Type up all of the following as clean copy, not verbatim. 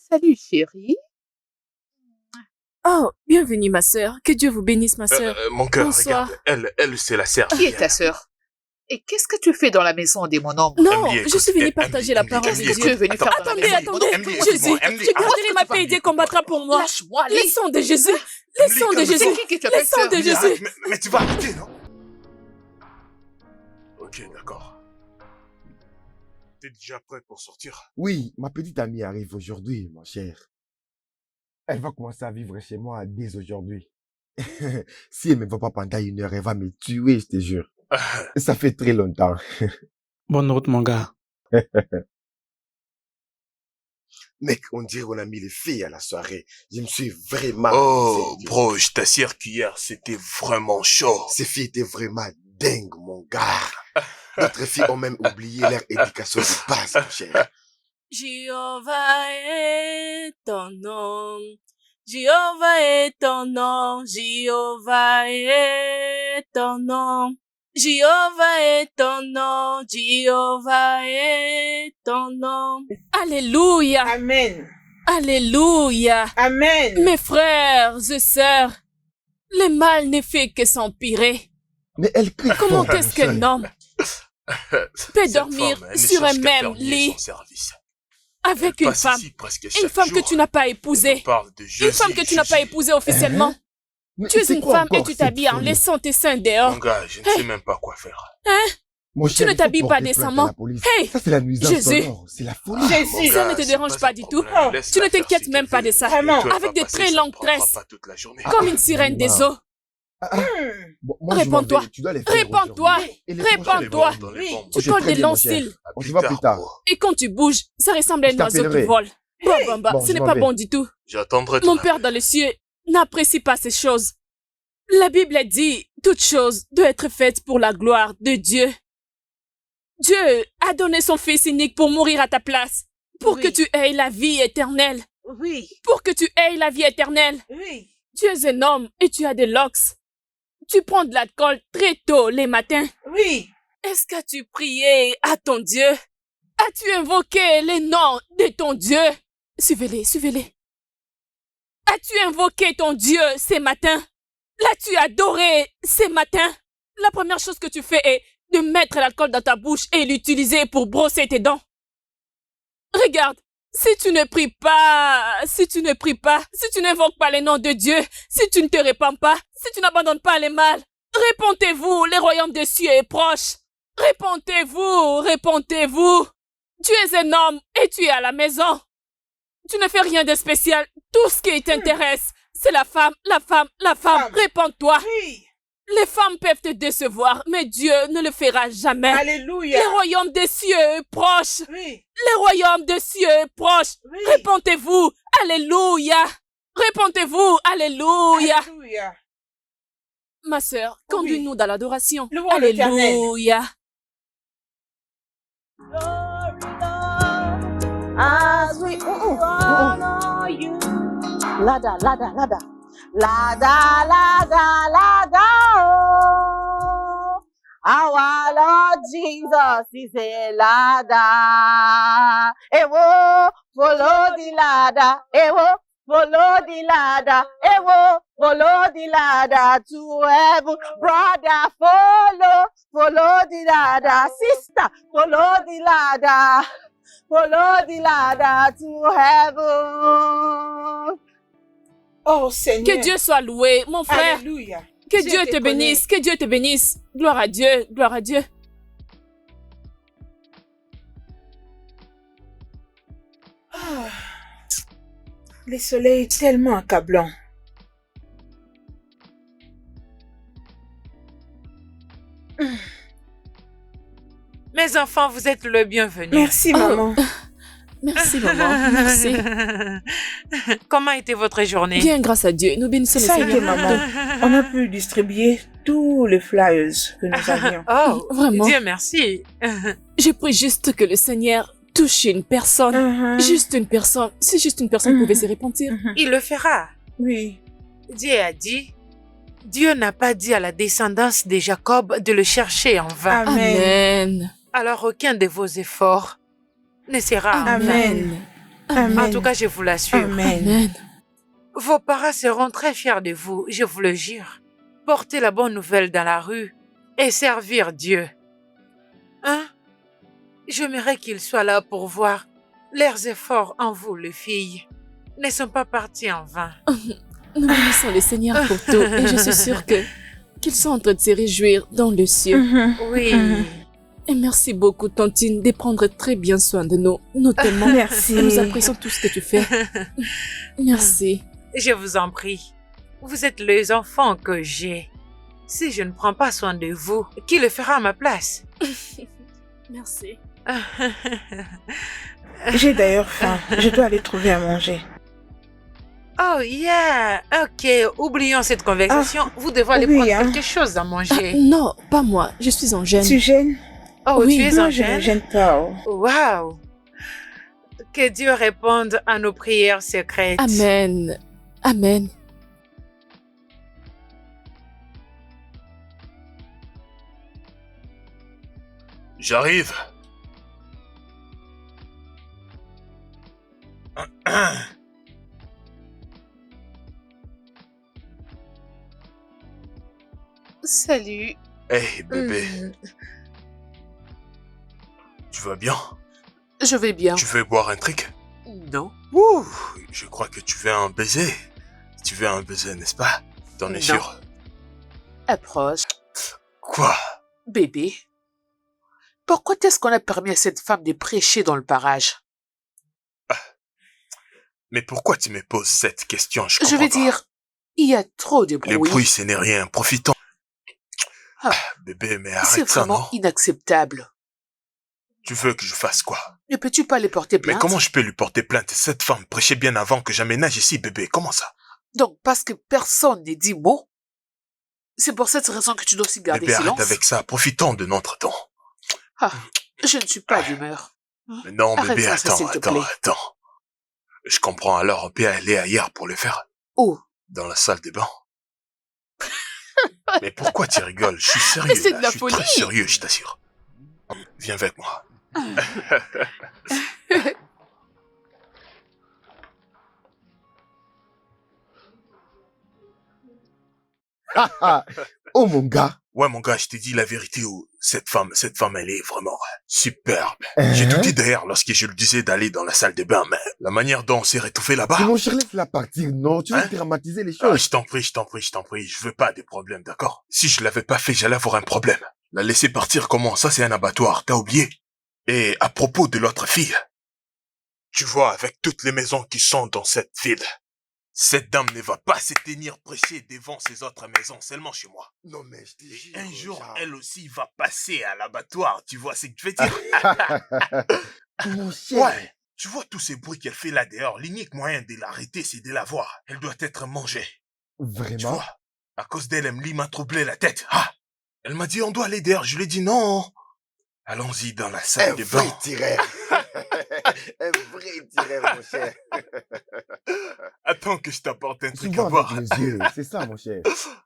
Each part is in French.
Salut chérie. Oh, bienvenue ma sœur. Que Dieu vous bénisse ma sœur. Mon cœur, Bonsoir. regarde, elle c'est la sœur. Qui est ta sœur? Et qu'est-ce que tu fais dans la maison des mon homme? Non, Emily, je écoute, suis venue Emily, partager la Emily, parole de Emily, Qu'est-ce que Dieu. tu es venu faire dans la Attendez, maison des mon homme? attendez. Emily, Jésus, écoute-moi, Emily, je garderai arrête, ma tu vas paix et me Dieu dire. combattra pour moi. Lâche-moi, Le allez. sang de Jésus. Le sang de calme-toi. Jésus. C'est qui tu Le appelles sang sœur? de Emily, arrête, Jésus. mais tu vas arrêter, non? Ok, d'accord. T'es déjà prêt pour sortir? Oui, ma petite amie arrive aujourd'hui, mon cher. Elle va commencer à vivre chez moi dès aujourd'hui. Si elle me voit pas pendant 1 heure, elle va me tuer, je te jure. Ça fait très longtemps. Bonne route, mon gars. Mec, on dirait qu'on a mis les filles à la soirée. Je me suis vraiment... Oh, amusé. bro, je t'assure qu'hier, c'était vraiment chaud. Ces filles étaient vraiment dingues, mon gars. D'autres filles ont même oublié leur éducation de base, mon cher. Jéhovah est ton nom. Jéhovah est ton nom. Jéhovah est ton nom. Jéhovah est ton nom. Jéhovah est ton nom. Alléluia. Amen. Alléluia. Amen. Mes frères et sœurs, le mal ne fait que s'empirer. Mais elle crie Comment fort, est-ce mon qu'un cher. homme peut Cette dormir femme, elle ne sur un cherche qu'à même faire nier lit son service. avec Elle une passe femme? ici presque Une chaque femme que jour. tu n'as pas Elle épousée. me parle de Une Jésus, femme que tu n'as pas Jésus. épousée officiellement. Mais Tu es c'est une quoi femme et encore tu cette t'habilles en folie? laissant tes seins Mon dehors. gars, je ne sais même pas quoi faire. Mon Tu cher, ne il faut t'habilles pas porter plainte à décemment. la police. Hey, Ça, c'est la nuisance Jésus. sonore. C'est la folie. Mon Jésus. Ça gars, ne te c'est dérange pas un du tout. problème. Laisse-la Tu ne faire t'inquiètes ce même qu'elle pas veut. de ça. Vraiment. Le temps, elle Avec va de passer, très ça longues prendra tresses. pas toute la journée. Comme une sirène des eaux. Bon, moi, je Répands-toi. m'en vais. Tu dois les faire Répands-toi. aujourd'hui. Et les Répands-toi. prochains, Dans les Oui. bombes. Tu j'ai colles très des bien, mon longs cher. cils. On se voit plus tard. bro. Et quand tu bouges, ça ressemble à Je un oiseau qui t'appellerai. vole. Bah, Bon, ce je n'est m'en pas vais. bon du tout. J'attendrai ton Mon appel. Père dans les cieux n'apprécie pas ces choses. La Bible dit, toute chose doit être faite pour la gloire de Dieu. Dieu a donné son Fils unique pour mourir à ta place, pour Oui. que tu aies la vie éternelle, Oui. pour que tu aies la vie éternelle. Oui. Tu es un homme et tu as des locks. Tu prends de l'alcool très tôt les matins. Oui. Est-ce qu'as-tu prié à ton Dieu? As-tu invoqué les noms de ton Dieu? Suivez-les, suivez-les. As-tu invoqué ton Dieu ces matins? L'as-tu adoré ces matins? La première chose que tu fais est de mettre l'alcool dans ta bouche et l'utiliser pour brosser tes dents. Regarde, si tu ne pries pas, si tu n'invoques pas les noms de Dieu, si tu ne te répands pas, si tu n'abandonnes pas les mal, répentez-vous, le royaume des cieux est proche. Répentez-vous, répentez-vous. Tu es un homme et tu es à la maison. Tu ne fais rien de spécial. Tout ce qui t'intéresse, c'est la femme, la femme, la femme. Femme. Répands-toi. Oui. Les femmes peuvent te décevoir, mais Dieu ne le fera jamais. Alléluia. Le royaume des cieux est proche. Oui. Le royaume des cieux est proche. Oui. Répentez-vous. Alléluia. Répentez-vous. Alléluia. Alléluia. Ma sœur, conduis-nous dans l'adoration. Louons l'Éternel. Alléluia. As we honor you. Lada, lada, lada. Lada, lada, lada. Oh. Our Lord Jesus is a ladder. Ewo, follow the ladder. Ewo, follow the ladder. Ewo, follow the ladder to heaven. Brother, follow the ladder. Sister, follow the ladder. Follow the ladder to heaven. Oh Seigneur. Que Dieu soit loué, mon frère. Alléluia. Que Dieu Dieu te te bénisse, que Dieu te bénisse. Gloire à Dieu, gloire à Dieu. Ah, le soleil est tellement accablant. Mes enfants, vous êtes le bienvenu. Merci maman. Merci maman, merci. Comment était votre journée? Bien, grâce à Dieu, nous bénissons le Ça a été Seigneur. maman. On a pu distribuer tous les flyers que nous avions. Oh, Vraiment. Dieu merci. Je prie juste que le Seigneur touche une personne. Mhm. Juste une personne. Si juste une personne pouvait se repentir. Mhm. Il le fera. Oui. Dieu a dit, Dieu n'a pas dit à la descendance de Jacob de le chercher en vain. Amen. Amen. Alors aucun de vos efforts ne sera en vain. Amen. Amen. En tout cas, je vous l'assure. Amen. Amen. Vos parents seront très fiers de vous, je vous le jure. Porter la bonne nouvelle dans la rue et servir Dieu. Hein? J'aimerais qu'ils soient là pour voir leurs efforts en vous, les filles, ne sont pas partis en vain. Nous bénissons le Seigneur pour tout et je suis sûre qu'ils sont en train de se réjouir dans le ciel. Mhm. Oui. Mhm. Et merci beaucoup, Tantine, de prendre très bien soin de nous. Nous t'aimons. Merci. Et nous apprécions tout ce que tu fais. Merci. Je vous en prie. Vous êtes les enfants que j'ai. Si je ne prends pas soin de vous, qui le fera à ma place? Merci. J'ai d'ailleurs faim. Je dois aller trouver à manger. Oh yeah, ok, oublions cette conversation. Vous devez aller oui, prendre hein. quelque chose à manger. Non, pas moi. Je suis en gêne. Tu gênes? Oh, oui, tu es Non, en je ne gêne? gêne pas. Oh. Waouh. Que Dieu réponde à nos prières secrètes. Amen. Amen. J'arrive. Salut. Hey, bébé, tu vas bien? Je vais bien. Tu veux boire un truc? Non. Ouh, je crois que tu veux un baiser. Tu veux un baiser, n'est-ce pas? T'en es Non. sûr? Approche. Quoi? Bébé. Pourquoi est-ce qu'on a permis à cette femme de prêcher dans le parage? Mais pourquoi tu me poses cette question? Je Je comprends veux pas. dire, il y a trop de Le bruit. bruit, ce n'est rien. Profitons. Ah. Bébé, mais C'est arrête ça, vraiment non? inacceptable. Tu veux que je fasse quoi? Ne peux-tu pas les porter plainte? Mais comment je peux lui porter plainte? Cette femme prêchait bien avant que j'aménage ici, bébé. Comment ça? Donc, parce que personne ne dit mot, c'est pour cette raison que tu dois aussi garder Bébé, arrête silence? avec ça. Profitons de notre temps. Ah, je ne suis pas d'humeur. Mais non, Arrête bébé, ça, s'il te plaît. attends. Je comprends, alors on peut aller ailleurs pour le faire. Oh, Dans la salle des bains. Mais pourquoi tu rigoles? Je suis sérieux, Mais c'est là. de la Je suis très folie. sérieux, je t'assure. Viens avec moi. Ah, ah. Oh mon gars. Ouais, mon gars, je t'ai dit la vérité. Cette femme, elle est vraiment superbe. J'ai tout dit d'ailleurs lorsque je lui disais d'aller dans la salle des bains, mais la manière dont on s'est rétouffé là-bas. Mais mon cher, laisse-la partir. Non, tu veux Hein? dramatiser les Ah, choses. je t'en prie. Je veux pas des problèmes, d'accord? Si je l'avais pas fait, j'allais avoir un problème. La laisser partir comment? Ça, c'est un abattoir. T'as oublié? Et à propos de l'autre fille, tu vois, avec toutes les maisons qui sont dans cette ville, cette dame ne va pas se tenir prêcher devant ces autres maisons, seulement chez moi. Non, mais je te Et jure. un jour, Charles. elle aussi va passer à l'abattoir. Tu vois ce que je veux dire? Mon cher. Ouais. Tu vois tous ces bruits qu'elle fait là dehors. L'unique moyen de l'arrêter, c'est de la voir. Elle doit être mangée. Tu Vraiment? vois? À cause d'elle, Emily m'a troublé la tête. Ah! Elle m'a dit, on doit aller dehors. Je lui ai dit non. Allons-y dans la Un salle des vrai bains. tireur. Un vrai tireur, mon cher. Attends que je t'apporte un Tu truc à vois boire. avec les yeux. C'est ça, mon cher.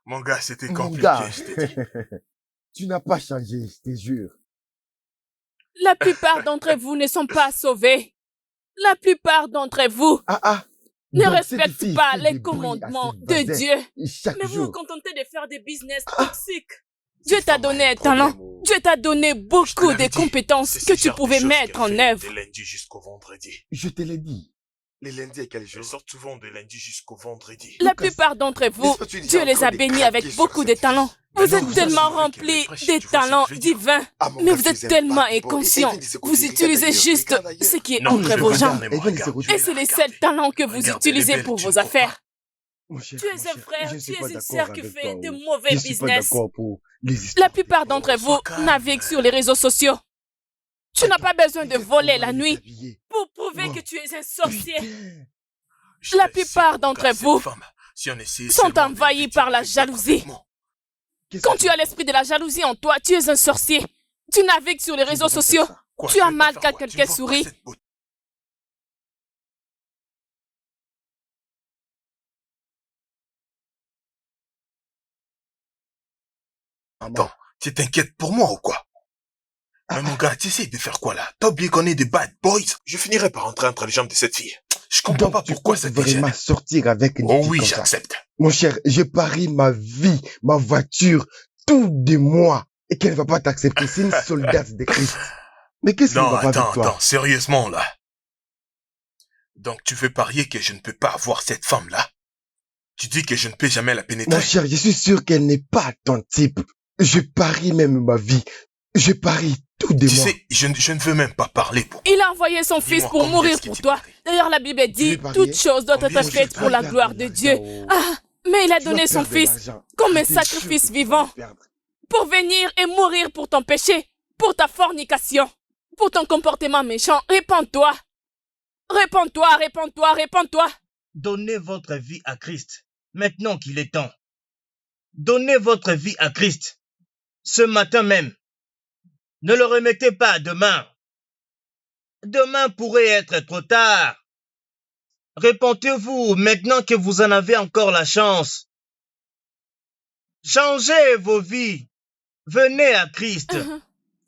Mon gars, c'était Mon compliqué, gars. je t'ai dit. Tu n'as pas changé, je te jure. La plupart d'entre vous ne sont pas sauvés. La plupart d'entre vous Ah, ah. ne Donc, cette respectent fille pas fait les des bruits à commandements ses de voisins Dieu. chaque Mais vous vous jour. contentez de faire des business toxiques. Dieu t'a Femme a donné un un talent. problème au- Dieu t'a donné Je te beaucoup l'avais de dit, compétences c'est que ce tu genre de pouvais choses mettre qu'elle en fait œuvre. de lundi jusqu'au vendredi. Je te l'ai dit. Les lundis et quels jours? Elles sortent souvent de lundi jusqu'au vendredi. La Lucas, plupart d'entre vous, n'est-ce pas, tu es déjà Dieu en les train a de bénis craquer avec sur beaucoup cette de talents. fille. Vous Mais non, êtes ça, tellement c'est vrai qu'elle remplis est fraîche, de tu vois ce que talents je veux dire? divins. Ah, mon Mais gars, vous tu êtes les aimes tellement pas, bon. inconscient. Et viens de ce côté, Vous regarde utilisez ailleurs, juste regarde ailleurs. ce qui est Non, entre je vos regarde, jambes. mais Et moi, viens de ce regarde, côté. je Et vais c'est la les regarder. seuls talents que vous Regarde, elle est utilisez belle, pour tu vos ne crois affaires. pas? Mon cher, Tu es mon un cher, frère, je tu suis es pas une d'accord sœur qui avec fait toi, de oh. mauvais Je suis pas business. d'accord pour les La histoires. plupart d'entre vous sois calme. naviguent sur les réseaux sociaux. Tu n'as pas besoin de Regarde voler comment la elle est nuit habillée. pour prouver Oh. que tu es un sorcier. Putain. Je La te sais, plupart mon d'entre gars, cette vous femme, si on essayait sont seulement de envahis l'éviter, par la elle fait jalousie. parfaitement. Qu'est-ce Quand que tu as l'esprit de la jalousie en toi, tu es un sorcier. Tu navigues sur les tu ne réseaux peux pas sociaux. faire ça? Quoi, Tu je as vais mal pas quand faire quoi? Tu quelqu'un ne vois pas sourit. cette beauté? Maman. Attends, tu t'inquiètes pour moi ou quoi? Mais mon gars, tu essaies de faire quoi là? T'as oublié qu'on est des bad boys? Je finirai par rentrer entre les jambes de cette fille. Je comprends Donc, pas tu pourquoi comptes ça te gêne. vraiment sortir avec une Oh fille oui, comme ça? j'accepte. Mon cher, je parie ma vie, ma voiture, tout de moi, et qu'elle ne va pas t'accepter. C'est une soldate de Christ. Mais qu'est-ce qui ne Non, va pas avec toi? attends, sérieusement là. Donc tu veux parier que je ne peux pas avoir cette femme-là? Tu dis que je ne peux jamais la pénétrer? Mon cher, je suis sûr qu'elle n'est pas ton type. Je parie même ma vie. Je parie tout de Tu moi. sais, je ne veux même pas parler pour... Il a envoyé son fils Dis-moi, pour combien mourir est-ce que pour tu toi. paries? D'ailleurs, la Bible dit, veux parier? toutes choses doivent Combien être est-ce que faites tu pour la Perdre gloire de l'argent, Dieu. oh. Ah, mais il a Tu vas donné son perdre fils l'argent. comme un Je t'assure sacrifice que tu vas vivant le perdre. pour venir et mourir pour ton péché, pour ta fornication, pour ton comportement méchant. Répands-toi. Répands-toi, répands-toi, répands-toi. Donnez votre vie à Christ, maintenant qu'il est temps. Donnez votre vie à Christ, ce matin même. Ne le remettez pas à demain. Demain pourrait être trop tard. Répentez-vous maintenant que vous en avez encore la chance. Changez vos vies. Venez à Christ.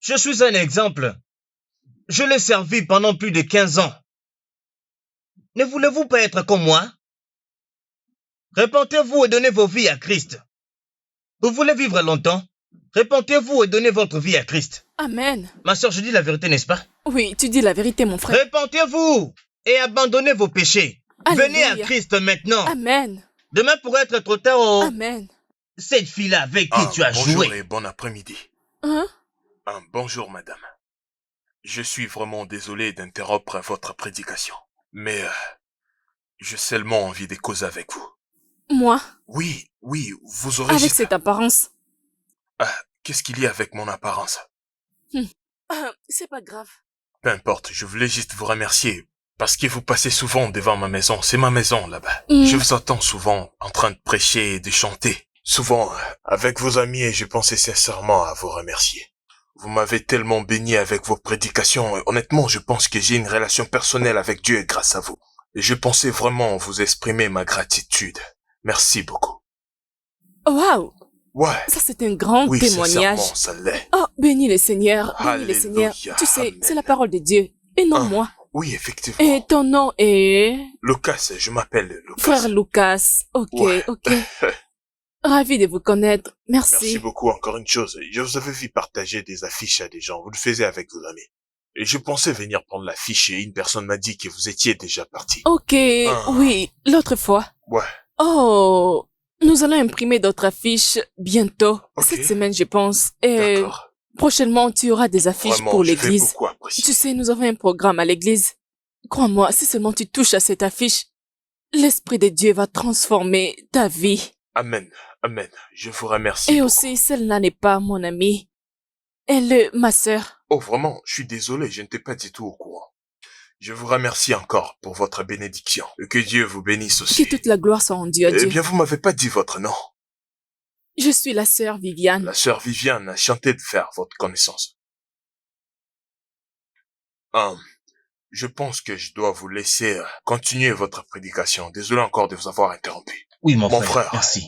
Je suis un exemple. Je l'ai servi pendant plus de 15 ans. Ne voulez-vous pas être comme moi? Répentez-vous et donnez vos vies à Christ. Vous voulez vivre longtemps? Répentez-vous et donnez votre vie à Christ. Amen. Ma soeur, je dis la vérité, n'est-ce pas? Oui, tu dis la vérité, mon frère. Répentez-vous et abandonnez vos péchés. Alléluia. Venez à Christ maintenant. Amen. Demain pourrait être trop tard. Oh. Amen. Cette fille-là avec qui tu as bonjour joué. et bon après-midi. Hein? Bonjour madame. Je suis vraiment désolé d'interrompre votre prédication. Mais j'ai seulement envie de causer avec vous. Moi, Oui, vous aurez avec juste... cette apparence. Qu'est-ce qu'il y a avec mon apparence? C'est pas grave. Peu importe, je voulais juste vous remercier. Parce que vous passez souvent devant ma maison. C'est ma maison là-bas. Je vous entends souvent en train de prêcher et de chanter. Souvent, avec vos amis, et je pensais sincèrement à vous remercier. Vous m'avez tellement béni avec vos prédications. Et honnêtement, je pense que j'ai une relation personnelle avec Dieu grâce à vous. Et je pensais vraiment vous exprimer ma gratitude. Merci beaucoup. Waouh! Ouais. Ça, c'est un grand Oui, témoignage. sincèrement, ça l'est. Oh, bénis le Seigneur. Bénis le Alléluia. Seigneur. Tu sais, Amen. c'est la parole de Dieu. Et non moi. Oui, effectivement. Et ton nom est... Lucas, je m'appelle Lucas. Frère Lucas. Ok, Ouais. ok. Ravi de vous connaître. Merci Merci. beaucoup. Encore une chose, je vous avais vu partager des affiches à des gens. Vous le faisiez avec vos amis. Et je pensais venir prendre l'affiche et une personne m'a dit que vous étiez déjà parti. Ok, oui, l'autre fois. Ouais. Oh, nous allons imprimer d'autres affiches bientôt. Ok. Cette semaine, je pense. Et D'accord. prochainement, tu auras des affiches Vraiment, pour je vais l'église. beaucoup apprécier. Tu sais, nous avons un programme à l'église. Crois-moi, si seulement tu touches à cette affiche, l'Esprit de Dieu va transformer ta vie. Amen. Amen. Je vous remercie. Et beaucoup. aussi, celle-là n'est pas mon amie. Elle est ma sœur. Oh, vraiment, je suis désolé, je n'étais pas du tout au courant. Je vous remercie encore pour votre bénédiction. Et que Dieu vous bénisse aussi. Que toute la gloire soit rendue à Eh Dieu. bien, vous m'avez pas dit votre nom. Je suis la sœur Viviane. La sœur Viviane a chanté de faire votre connaissance. Je pense que je dois vous laisser continuer votre prédication. Désolé encore de vous avoir interrompu. Oui, mon Mon frère. frère. Merci.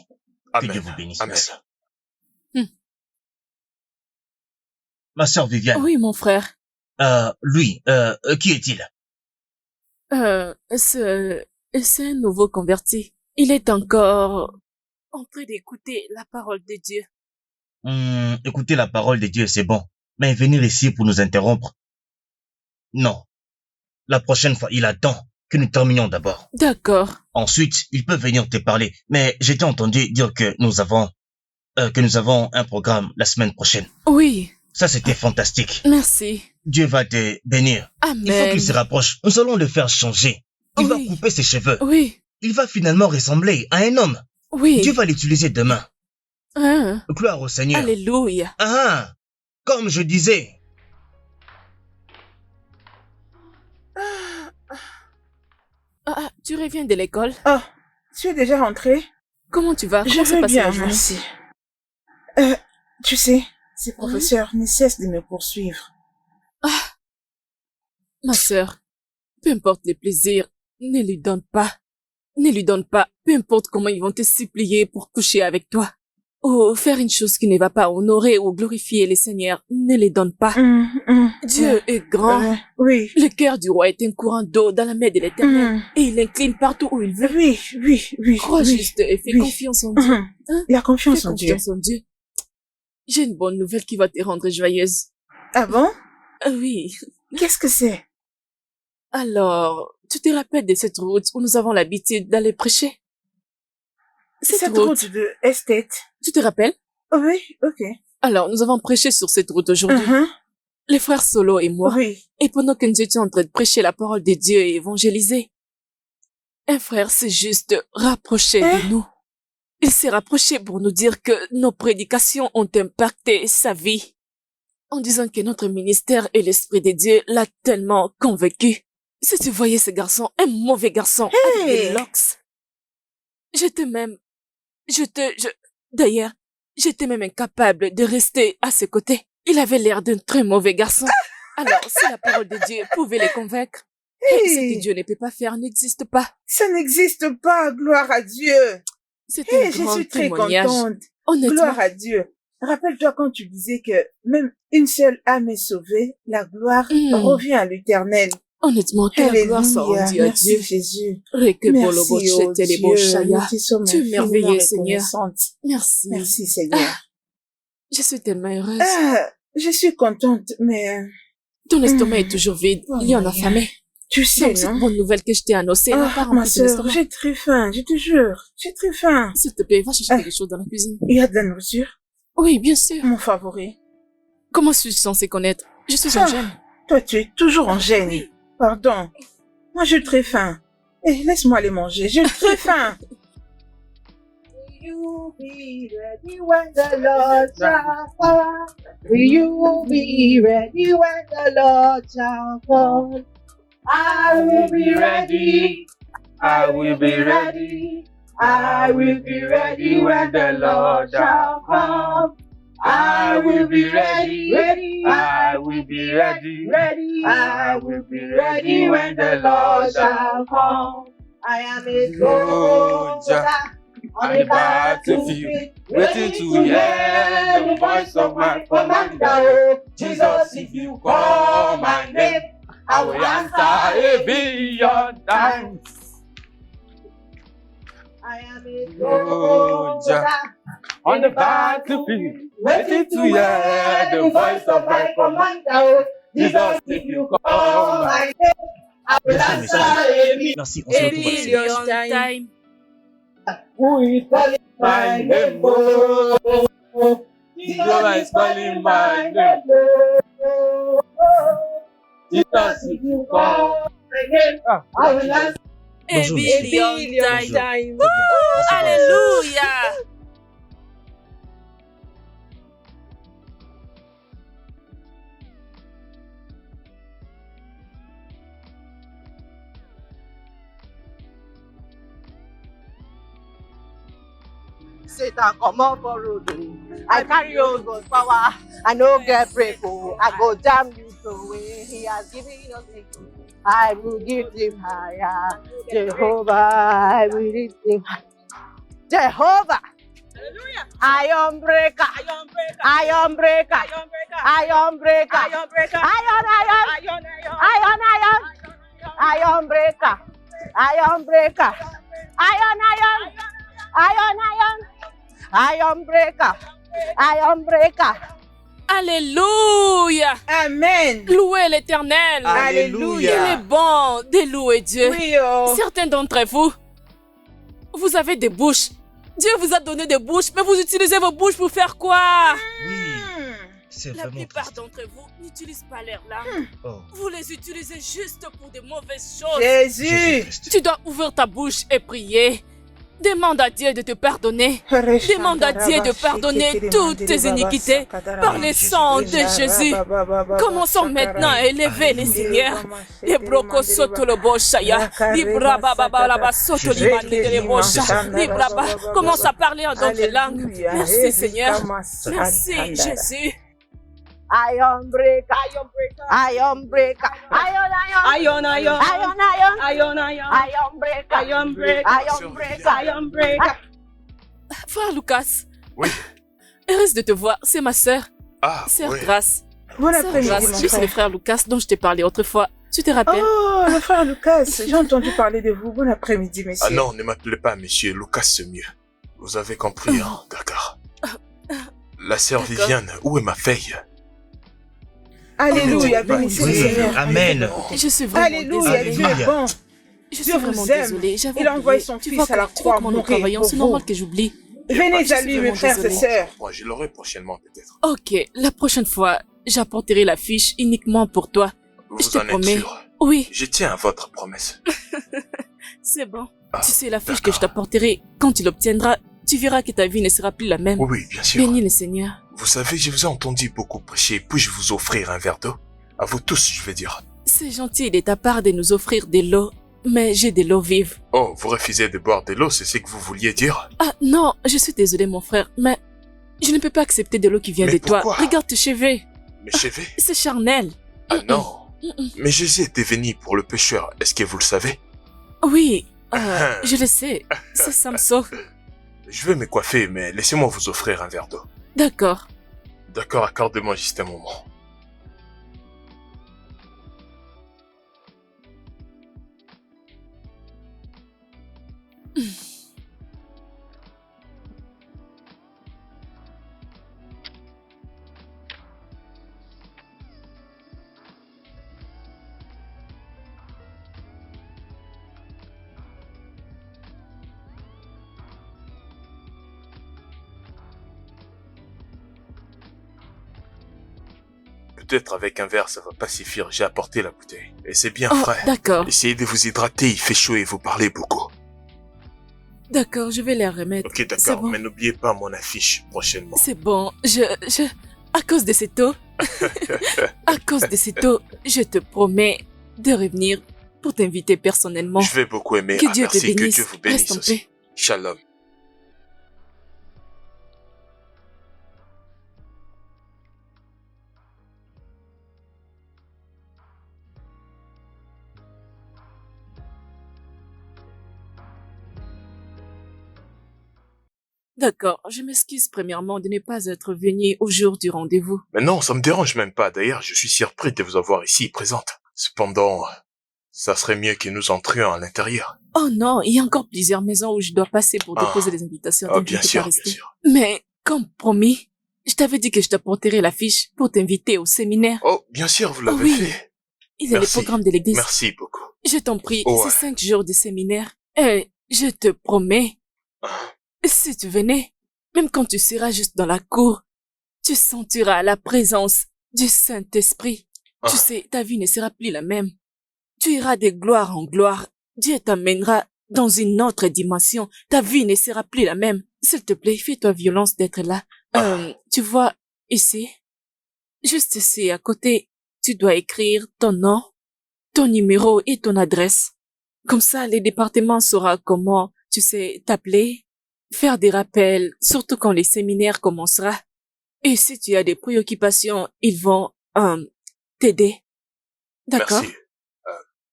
Que Amen. Dieu vous bénisse. Amen. Merci. Hmm. Ma soeur Viviane. Oui, mon frère. Lui, qui est-il? C'est un nouveau converti. Il est encore en train d'écouter la parole de Dieu. Écoutez la parole de Dieu, c'est bon. Mais venir ici pour nous interrompre? Non. La prochaine fois, il attend que nous terminions d'abord. D'accord. Ensuite, il peut venir te parler. Mais j'ai entendu dire que nous avons un programme la semaine prochaine. Oui, Ça, c'était fantastique. merci. Dieu va te bénir. Il faut Amen. qu'il se rapproche. Nous allons le faire changer. Il va Oui. couper ses cheveux. Oui, Il va finalement ressembler à un homme. oui. Dieu va l'utiliser demain. Hein. Gloire au Seigneur. Alléluia. Comme je disais. Tu reviens de l'école? Oh, tu es déjà rentré? Comment tu vas? Je Comment s'est vais passée bien, la journée? merci. Tu sais, ces professeurs ne cessent de me poursuivre. Ma sœur, peu importe les plaisirs, ne lui donne pas. Ne lui donne pas, peu importe comment ils vont te supplier pour coucher avec toi. ou faire une chose qui ne va pas honorer ou glorifier les seigneurs, ne les donne pas. Dieu est grand. Oui. Le cœur du roi est un courant d'eau dans la main de l'Éternel et il incline partout où il veut. Oui. Crois oui. juste et fais Oui. confiance en Dieu. Hein? La confiance Fais en Dieu. confiance en Dieu. J'ai une bonne nouvelle qui va te rendre joyeuse. Ah bon? Oui. Qu'est-ce que c'est? Alors, tu te rappelles de cette route où nous avons l'habitude d'aller prêcher? Cette route de estate. Tu te rappelles? Oui, ok. Alors, nous avons prêché sur cette route aujourd'hui. Les frères Solo et moi. Oui. Et pendant que nous étions en train de prêcher la parole de Dieu et évangéliser, un frère s'est juste rapproché de nous. Il s'est rapproché pour nous dire que nos prédications ont impacté sa vie, en disant que notre ministère et l'Esprit de Dieu l'a tellement convaincu. Si tu voyais ce garçon, un mauvais garçon, avec des locks. D'ailleurs, j'étais même incapable de rester à ses côtés. Il avait l'air d'un très mauvais garçon. Alors, si la parole de Dieu pouvait les convaincre, ce que Dieu ne peut pas faire n'existe pas. Ça n'existe pas, gloire à Dieu. C'est un Je grand suis très témoignage. contente. Honnêtement, Gloire à Dieu. Rappelle-toi quand tu disais que même une seule âme est sauvée, la gloire revient à l'Éternel. honnêtement, que la gloire soit Alléluia. rendue à Merci Dieu. Jésus. Merci, Merci, oh Dieu. Nous te sommes Tu es infiniment merveilleux, Seigneur. reconnaissantes. Merci. Merci, Seigneur. Je suis tellement heureuse. Je suis contente, mais Ton estomac est toujours vide. Il y en a affamé. tu sais, Donc, cette non? bonne nouvelle que je t'ai annoncée n'a pas Ah, rempli ma ton sœur, estomac. j'ai très faim, je te jure. J'ai très faim. S'il te plaît, va chercher quelque chose dans la cuisine. Il y a de la nourriture, Oui, bien sûr. mon favori. Comment suis-je censée connaître? Je suis en Ah. jeûne. Toi, tu es toujours en gêne. Pardon. Moi, j'ai très faim. Laisse-moi aller manger. J'ai très faim. Will you be ready when the Lord shall come? Will you be ready when the Lord shall come? I will be ready. I will be ready. I will be ready when the Lord shall come. I will be ready. I will be ready. I will be ready when the Lord shall come. I am a soldier on the battlefield, waiting to hear the voice of my commander. Oh, Jesus, if you call my name, I will answer a billion times. I am a soldier on the battlefield, waiting to hear the voice of my commander. Oh, Jesus, if you call my name, I will answer a billion. Merci, on se retrouve à la suite. Billion time. Who is calling my name? Oh, Jesus is calling my name. Oh, Jesus, if you call my name, I will answer. A Bonjour, monsieur. billion Bonjour. time. Très bien. On se retrouve à la suite. Alléluia. Satan come up for road. I carry old God's power. I no get break. Oh, I go jam you away. He has given us victory. I will give him higher. Jehovah, I will lift him high. Jehovah. Iron breaker. Iron breaker. Iron breaker. Iron breaker. Iron breaker. Iron breaker. Iron breaker. Iron breaker. Alléluia. Amen. Louez l'Éternel. Alléluia. Il est bon de louer Dieu. Oui, oh. Certains d'entre vous, vous avez des bouches. Dieu vous a donné des bouches, mais vous utilisez vos bouches pour faire quoi? Oui, c'est La vraiment plupart triste. d'entre vous n'utilisent pas leurs larmes. Oh, Vous les utilisez juste pour de mauvaises choses. Jésus Jésus. Christ. Tu dois ouvrir ta bouche et prier. Demande à Dieu de te pardonner. Demande à Dieu de pardonner toutes tes iniquités par le sang de Jésus. Commençons maintenant à élever les seigneurs. Les brocos soto le boshaya. Libra baba baba soto limani de le bosha. Libra ba. Commence à parler en d'autres langues. Merci Seigneur. Merci Jésus. Iron breaker. Iron breaker. Iron breaker. Iron breaker. Frère Lucas. Oui. Heureuse de te voir, c'est ma sœur. Ah, Sœur ouais. Grace. Bon Sœur après-midi, Grace, mon lui, c'est le frère. frère Lucas dont je t'ai parlé autrefois. Tu te rappelles? Oh, le frère Lucas, j'ai entendu parler de vous. Bon après-midi, messieurs. Ah non, ne m'appelez pas monsieur, Lucas c'est mieux. Vous avez compris, hein, d'accord. La sœur D'accord. Viviane, où est ma fille? Alléluia, Oui, bénissez oui, le Seigneur. amen. Je suis vraiment Alléluia, désolée. Dieu est bon. Je suis Dieu vraiment vous aime. désolée. J'avais Il a envoyé oublié. son Tu fils vois à la comment- tu vois croix comment nous mourir travaillons. pour C'est vous. normal que j'oublie. Venez Je à suis lui, mes vraiment frères et désolée. sœurs. Moi, je l'aurai prochainement peut-être. Ok, la prochaine fois, j'apporterai la fiche uniquement pour toi. Je Vous te en êtes promets. sûr? Oui, Je tiens à votre promesse. c'est bon. Ah, Tu sais, la fiche que je d'accord. t'apporterai, quand tu l'obtiendras, tu verras que ta vie ne sera plus la même. Oui, oui, bien sûr. Bénis le Seigneur. Vous savez, je vous ai entendu beaucoup prêcher. Puis-je vous offrir un verre d'eau? À vous tous, je vais dire. C'est gentil de ta part de nous offrir de l'eau, mais j'ai de l'eau vive. Oh, vous refusez de boire de l'eau, c'est ce que vous vouliez dire? Ah non, je suis désolée mon frère, mais je ne peux pas accepter de l'eau qui vient Mais de toi. pourquoi? Regarde tes cheveux, Mes cheveux? c'est charnel. Ah non. Mm-mm. Mais Jésus était venu pour le pécheur, est-ce que vous le savez? Oui, je le sais, c'est ça me sauve. Je vais me coiffer, mais laissez-moi vous offrir un verre d'eau. D'accord. D'accord, accordez-moi juste un moment. Peut-être avec un verre ça va pas suffire, j'ai apporté la bouteille. Et c'est bien Oh, frais. d'accord, Essayez de vous hydrater, il fait chaud et vous parlez beaucoup. d'accord, je vais les remettre. Ok, C'est d'accord, bon. mais n'oubliez pas mon affiche prochainement. C'est bon, à cause de cette eau, à cause de cette eau, je te promets de revenir pour t'inviter personnellement. Je vais beaucoup aimer. Que Ah, Dieu te merci, que bénisse. Dieu vous bénisse Reste en aussi. paix. Shalom. D'accord, je m'excuse premièrement de ne pas être venu au jour du rendez-vous. Mais non, ça me dérange même pas. D'ailleurs, je suis surpris de vous avoir ici présente. Cependant, ça serait mieux que nous entrions à l'intérieur. Oh non, il y a encore plusieurs maisons où je dois passer pour Ah. déposer les invitations. Ah, donc je bien ne peux sûr, pas bien rester. sûr. Mais, comme promis, je t'avais dit que je t'apporterais la fiche pour t'inviter au séminaire. Oh, bien sûr, vous l'avez Oui. fait. Il est le Merci. programme de l'église. Merci beaucoup. Je t'en prie, Ouais. c'est 5 jours de séminaire. Et je te promets, Ah, si tu venais, même quand tu seras juste dans la cour, tu sentiras la présence du Saint-Esprit. Ah. Tu sais, ta vie ne sera plus la même. Tu iras de gloire en gloire. Dieu t'amènera dans une autre dimension. Ta vie ne sera plus la même. S'il te plaît, fais-toi violence d'être là. Tu vois, ici, juste ici, à côté, tu dois écrire ton nom, ton numéro et ton adresse. Comme ça, le département saura comment, tu sais, t'appeler, faire des rappels, surtout quand les séminaires commencera. Et si tu as des préoccupations, ils vont t'aider. D'accord? merci.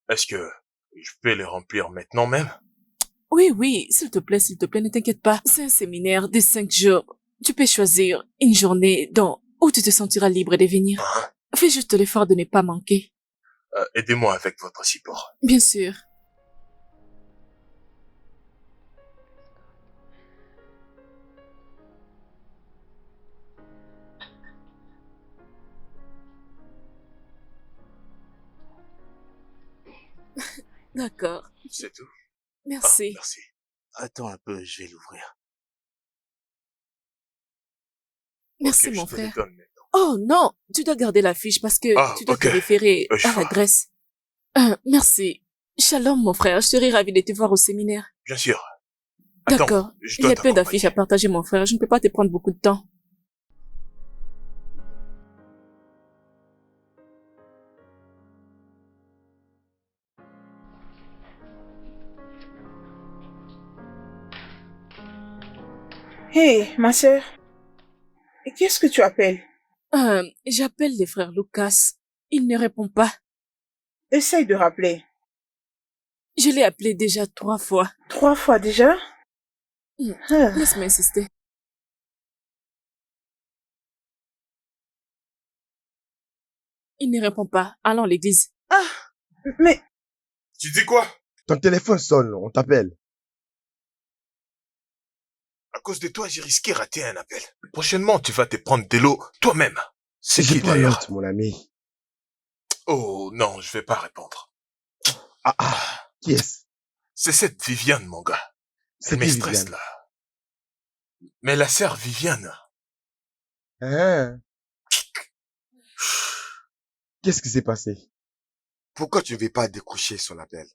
Est-ce que je peux les remplir maintenant même? Oui, s'il te plaît, ne t'inquiète pas. C'est un séminaire de 5 jours. Tu peux choisir une journée où tu te sentiras libre de venir. Ah, Fais juste l'effort de ne pas manquer. aidez-moi avec votre support. Bien sûr. D'accord. C'est tout. Merci. Merci. Attends un peu, je vais l'ouvrir. Merci, Ok, mon je te les frère. donne maintenant. Oh non, tu dois garder la fiche parce que Ah, tu dois ok. te référer Je à vois. l'adresse. Merci. Shalom, mon frère. Je serai ravie de te voir au séminaire. Bien sûr. Attends, D'accord. je Il dois y a plein d'affiches à t'accompagner. partager, mon frère. Je ne peux pas te prendre beaucoup de temps. Hé, ma sœur. Et qu'est-ce que tu appelles? J'appelle les frères Lucas. Il ne répond pas. Essaye de rappeler. Je l'ai appelé déjà 3 fois. 3 fois déjà? Hmm. Ah. Laisse-moi insister. Il ne répond pas. Allons à l'église. Ah, mais Tu dis quoi? Ton téléphone sonne, on t'appelle. À cause de toi, j'ai risqué rater un appel. Prochainement, tu vas te prendre de l'eau toi-même. C'est J'ai qui pas d'ailleurs? l'autre, mon ami. Oh non, je vais pas répondre. Qui est-ce? C'est cette Viviane, mon gars. C'est Elle me qui, stresse Viviane? là. Mais la sœur Viviane, Hein? Qu'est-ce qui s'est passé? Pourquoi tu ne veux pas décrocher son appel?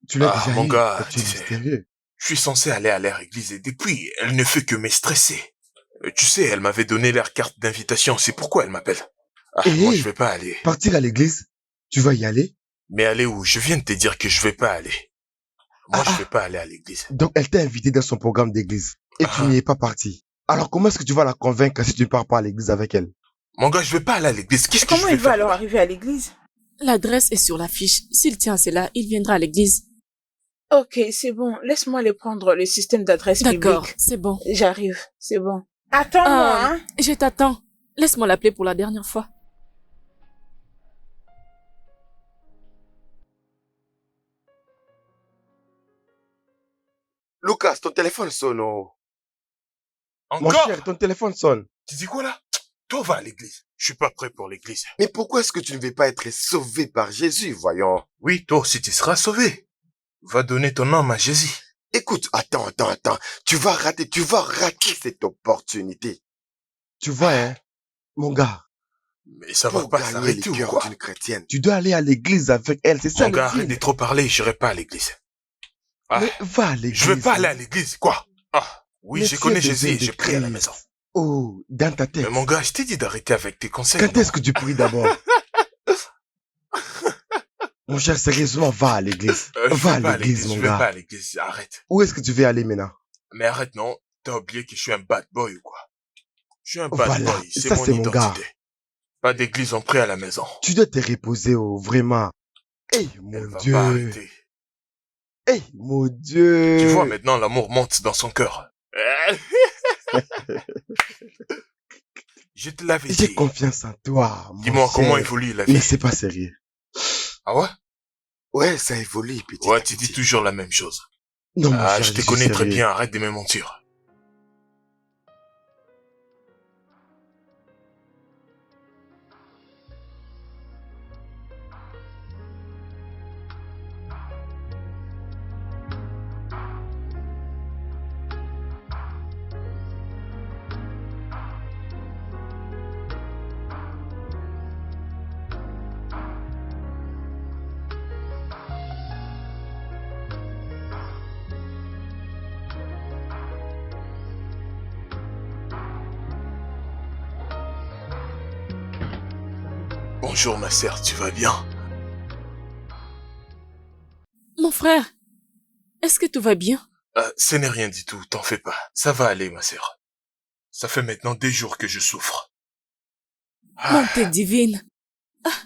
Tu l'as Ah, déjà mon eu, gars, mais tu es tu sais. mystérieux. je suis censé aller à leur église et depuis, elle ne fait que me stresser. Tu sais, elle m'avait donné leur carte d'invitation, c'est pourquoi elle m'appelle. Ah, Et moi je vais pas aller. partir à l'église? Tu vas y aller? Mais aller où? Je viens de te dire que je vais pas aller. Moi, Ah, je vais pas aller à l'église. Donc, elle t'a invité dans son programme d'église et tu n'y es pas parti. Alors, comment est-ce que tu vas la convaincre si tu ne pars pas à l'église avec elle? Mon gars, je vais pas aller à l'église. Qu'est-ce que je comment vais il va faire alors là? arriver à l'église? L'adresse est sur l'affiche. S'il tient à cela, il viendra à l'église. Ok, c'est bon. Laisse-moi aller prendre le système d'adresse D'accord, publique. c'est bon. J'arrive, c'est bon. Attends-moi, hein. Je t'attends. Laisse-moi l'appeler pour la dernière fois. Lucas, ton téléphone sonne. Oh. Mon Encore? cher, ton téléphone sonne. Tu dis quoi là? Toi, va à l'église. Je suis pas prêt pour l'église. Mais pourquoi est-ce que tu ne veux pas être sauvé par Jésus, voyons? Oui, toi aussi, tu seras sauvé. Va donner ton âme à Jésus. Écoute, attends. Tu vas rater cette opportunité. Tu vois, hein, mon gars, Mais ça va Pour pas gagner s'arrêter le ou cœur quoi? d'une chrétienne. tu dois aller à l'église avec elle, c'est ça Mon le gars, deal. arrête de trop parler, j'irai pas à l'église. Ah, Mais va à l'église. je veux pas aller à l'église, quoi? Ah, oui, Mais je tu connais as Jésus besoin et de je prie à la Christ. maison. Oh, dans ta tête. Mais mon gars, je t'ai dit d'arrêter avec tes conseils. Quand non? est-ce que tu pries d'abord? Mon cher, sérieusement, va à l'église. Je Va vais à pas à l'église, mon je vais pas gars. à l'église, arrête. Où est-ce que tu veux aller maintenant? Mais arrête, non. T'as oublié que je suis un bad boy ou quoi? Je suis un bad Voilà, boy, c'est ça, mon c'est mon gars. identité. Pas d'église, on prie à la maison. Tu dois te reposer, oh, vraiment. Hey, Elle mon va Dieu. pas arrêter. Hey, mon Dieu. Tu vois, maintenant, l'amour monte dans son cœur. Je te l'avais J'ai dit. confiance en toi, mon Dis-moi comment cher. évolue la vie. Mais c'est pas sérieux. Ah ouais? Ouais, ça évolue, petit. Ouais, tu dis toujours la même chose. Non, mon Ah, cher, je te suis connais très sérieux. bien, arrête de me mentir. Bonjour ma sœur, tu vas bien? Mon frère, est-ce que tout va bien? Ce n'est rien du tout, t'en fais pas. Ça va aller ma sœur. Ça fait maintenant des jours que je souffre. Bonté divine. Ah.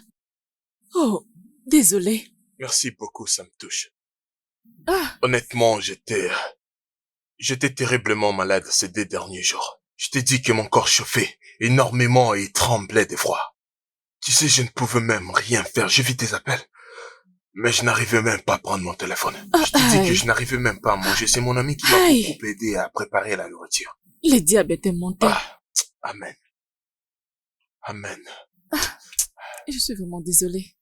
Oh, désolé. Merci beaucoup, ça me touche. Ah, Honnêtement, j'étais terriblement malade ces 2 derniers jours. Je t'ai dit que mon corps chauffait énormément et tremblait d'effroi. Tu sais, je ne pouvais même rien faire. J'ai vu tes appels. Mais je n'arrivais même pas à prendre mon téléphone. Je te dis que je n'arrivais même pas à manger. C'est mon ami qui m'a Aïe. beaucoup aidé à préparer la nourriture. le diable est monté. Ah, amen. Amen. Je suis vraiment désolée.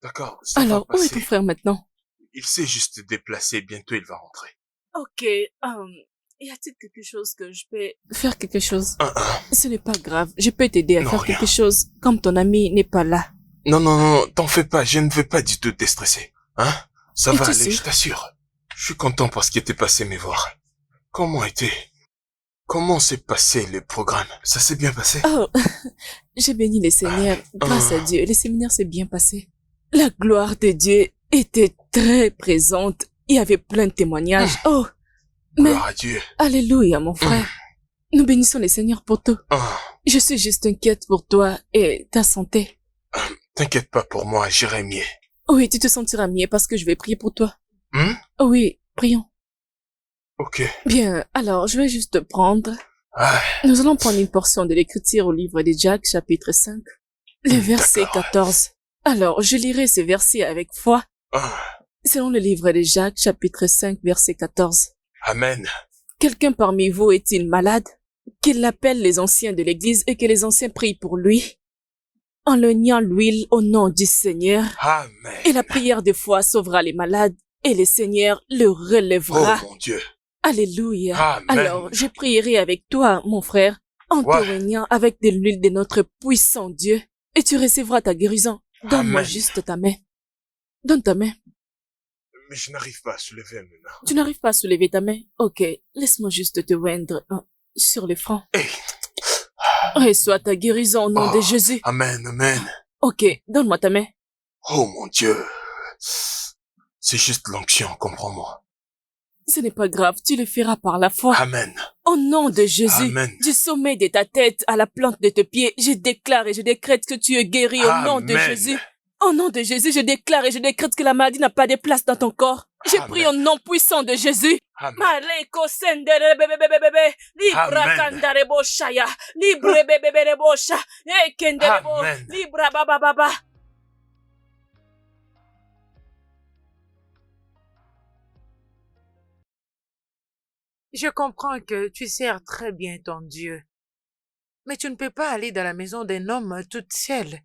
D'accord, ça Alors, va où est passer. ton frère maintenant? Il s'est juste déplacé. Bientôt, il va rentrer. Ok, y a-t-il quelque chose que je peux faire quelque chose? Ce n'est pas grave, je peux t'aider à Non, faire rien. quelque chose, comme ton ami n'est pas là. Non, t'en fais pas. Je ne vais pas du tout te stresser. Hein? Ça Et va tu aller, sais- je t'assure. Je suis content parce qu'il était passé me voir. Comment s'est passé le programme? Ça s'est bien passé? Oh, j'ai béni le Seigneur. Grâce à Dieu, le séminaire s'est bien passé. La gloire de Dieu était très présente. Il y avait plein de témoignages. Oh, mais Gloire à Dieu. alléluia, mon frère. Nous bénissons le Seigneur pour tout. Ah, Je suis juste inquiète pour toi et ta santé. t'inquiète pas pour moi, j'irai mieux. Oui, tu te sentiras mieux parce que je vais prier pour toi. Hmm? Oui, prions. Ok. Bien, alors je vais juste prendre. Ah, Nous allons prendre une portion de l'écriture au livre de Jacques, chapitre 5. Le verset D'accord. 14. Alors, je lirai ce verset avec foi. Ah, Selon le livre de Jacques, chapitre 5, verset 14. Amen. Quelqu'un parmi vous est-il malade? Qu'il appelle les anciens de l'église et que les anciens prient pour lui, en le niant l'huile au nom du Seigneur. Amen. Et la prière de foi sauvera les malades et le Seigneur le Oh relèvera. mon Dieu. Alléluia. Amen. Alors, je prierai avec toi, mon frère, en Ouais. te baignant avec de l'huile de notre puissant Dieu, et tu recevras ta guérison. Donne-moi Amen. juste ta main. Donne ta main. Mais je n'arrive pas à soulever mes mains. Tu n'arrives pas à soulever ta main? Ok, laisse-moi juste te oindre sur le front. Hey. Reçois ta guérison au nom de Oh, Jésus. Amen, amen. Ok, donne-moi ta main. Oh mon Dieu. C'est juste l'onction, comprends-moi. Ce n'est pas grave, tu le feras par la foi. Amen. Au nom de Jésus, Amen. du sommet de ta tête à la plante de tes pieds, je déclare et je décrète que tu es guéri au nom de Amen. Jésus. Au nom de Jésus, je déclare et je décrète que la maladie n'a pas de place dans ton corps. J'ai Amen. pris au nom puissant de Jésus. Amen. Maleko sendere bebebebebe, libra Amen. kandare boshaya, libre bebebere bosha, ekendere bo, Amen. libra bababa. Je comprends que tu sers très bien ton Dieu. Mais tu ne peux pas aller dans la maison d'un homme toute seule.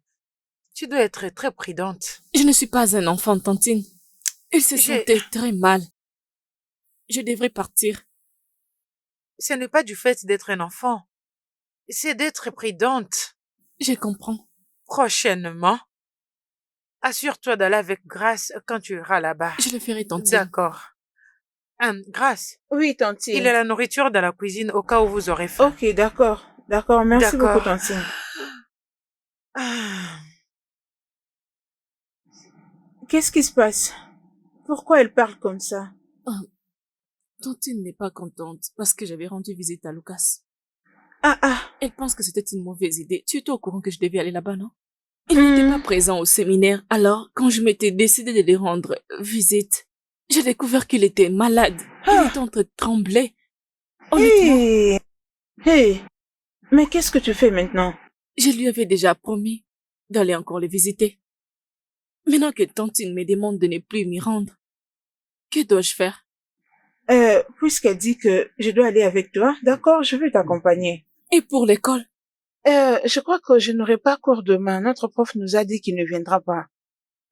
Tu dois être très prudente. Je ne suis pas un enfant, Tantine. Il se J'ai- sentait très mal. Je devrais partir. Ce n'est pas du fait d'être un enfant. C'est d'être prudente. Je comprends. Prochainement, assure-toi d'aller avec grâce quand tu iras là-bas. Je le ferai, Tantine. D'accord. Grâce, Oui, Tantine. il y a la nourriture dans la cuisine au cas où vous aurez faim. Ok, d'accord. D'accord, merci D'accord. beaucoup, Tantine. Ah, Qu'est-ce qui se passe? Pourquoi elle parle comme ça? Tantine n'est pas contente parce que j'avais rendu visite à Lucas. Ah, Elle pense que c'était une mauvaise idée. Tu étais au courant que je devais aller là-bas, non? Il n'était pas présent au séminaire, alors quand je m'étais décidé de lui rendre visite, j'ai découvert qu'il était malade. Il était en train de trembler. Honnêtement, Hé! Hé! Mais qu'est-ce que tu fais maintenant? je lui avais déjà promis d'aller encore le visiter. Maintenant que Tantine me demande de ne plus m'y rendre, que dois-je faire? Puisqu'elle dit que je dois aller avec toi, d'accord, je vais t'accompagner. Et pour l'école? Je crois que je n'aurai pas cours demain. Notre prof nous a dit qu'il ne viendra pas.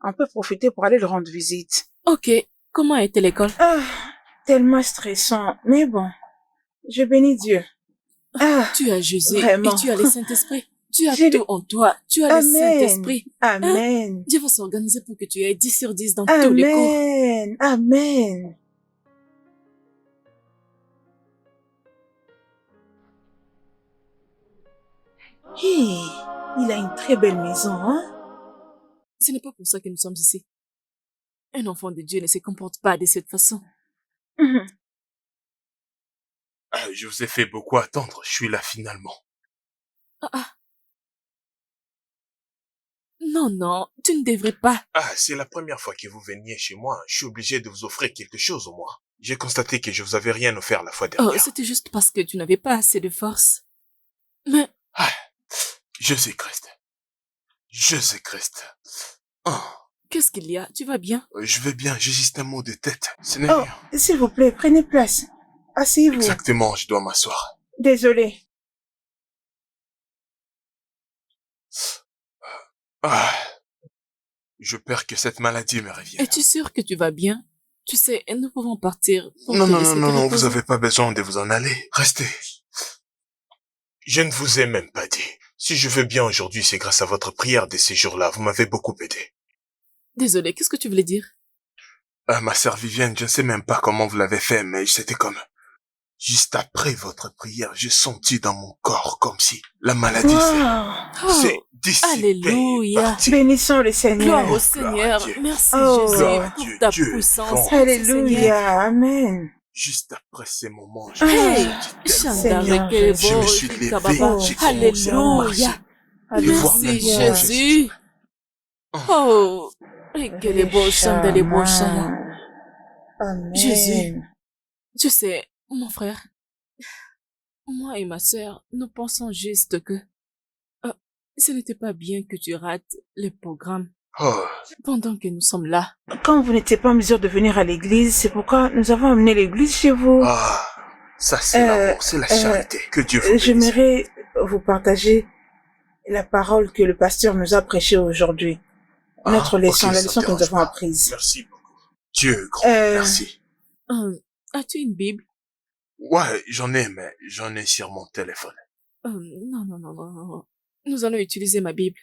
On peut profiter pour aller le rendre visite. Ok, comment était l'école? Ah, tellement stressant. Mais bon, je bénis Dieu. Ah, Tu as Jésus vraiment. et tu as le Saint-Esprit. Tu as J'ai tout le- en toi. Tu as le Amen. Saint-Esprit. Amen. Dieu va s'organiser pour que tu aies 10 sur 10 dans tous les cours. Amen. Amen. Hey, il a une très belle maison, hein? Ce n'est pas pour ça que nous sommes ici. Un enfant de Dieu ne se comporte pas de cette façon. Mhm. Je vous ai fait beaucoup attendre. Je suis là finalement. Non, non, tu ne devrais pas. C'est la première fois que vous veniez chez moi. Je suis obligé de vous offrir quelque chose au moins. J'ai constaté que je vous avais rien offert la fois Oh, dernière. c'était juste parce que tu n'avais pas assez de force. Mais Jésus Christ. Jésus Christ. Oh, qu'est-ce qu'il y a? Tu vas bien? je vais bien, j'ai juste un mot de tête. Ce n'est Oh, rien. s'il vous plaît, prenez place. Asseyez-vous. Exactement, je dois m'asseoir. Désolé. Je perds que cette maladie me revienne. Es-tu sûr que tu vas bien? Tu sais, nous pouvons partir. Pour Non, te non, laisser non, te non, reposer. vous avez pas besoin de vous en aller. Restez. Je ne vous ai même pas dit. Si je vais bien aujourd'hui, c'est grâce à votre prière de ces jours-là. Vous m'avez beaucoup aidé. Désolé, qu'est-ce que tu voulais dire? Ma sœur Vivienne, je ne sais même pas comment vous l'avez fait, mais c'était comme... Juste après votre prière, j'ai senti dans mon corps comme si la maladie Wow. s'est dissipée. Alléluia. partie. Bénissons le Seigneur. Gloire au Seigneur. Dieu. Merci Oh. Jésus Gloire à pour Dieu. ta Dieu est puissance. grand. Merci, Seigneur. Alléluia. Amen. Juste après ces moments, je Hey, me suis tellement... Seigneur, Je me suis levé, j'ai commencé à marcher. Alléluia. Et voir Merci maintenant Jésus. Oh, que les beaux chants de les beaux chants. Amen. Jésus. Tu sais, mon frère, moi et ma sœur, nous pensons juste que Ce n'était pas bien que tu rates le programme Oh, pendant que nous sommes là. Quand vous n'étiez pas en mesure de venir à l'église, c'est pourquoi nous avons amené l'église chez vous. ah, ça c'est l'amour, c'est la charité. Que Dieu vous bénisse. J'aimerais vous partager la parole que le pasteur nous a prêchée aujourd'hui. Notre leçon, ok, la ça leçon que nous dérange avons pas. apprise. Merci beaucoup. Dieu grand, merci. As-tu une Bible? Ouais, j'en ai, mais j'en ai sur mon téléphone. Non. Nous allons utiliser ma Bible.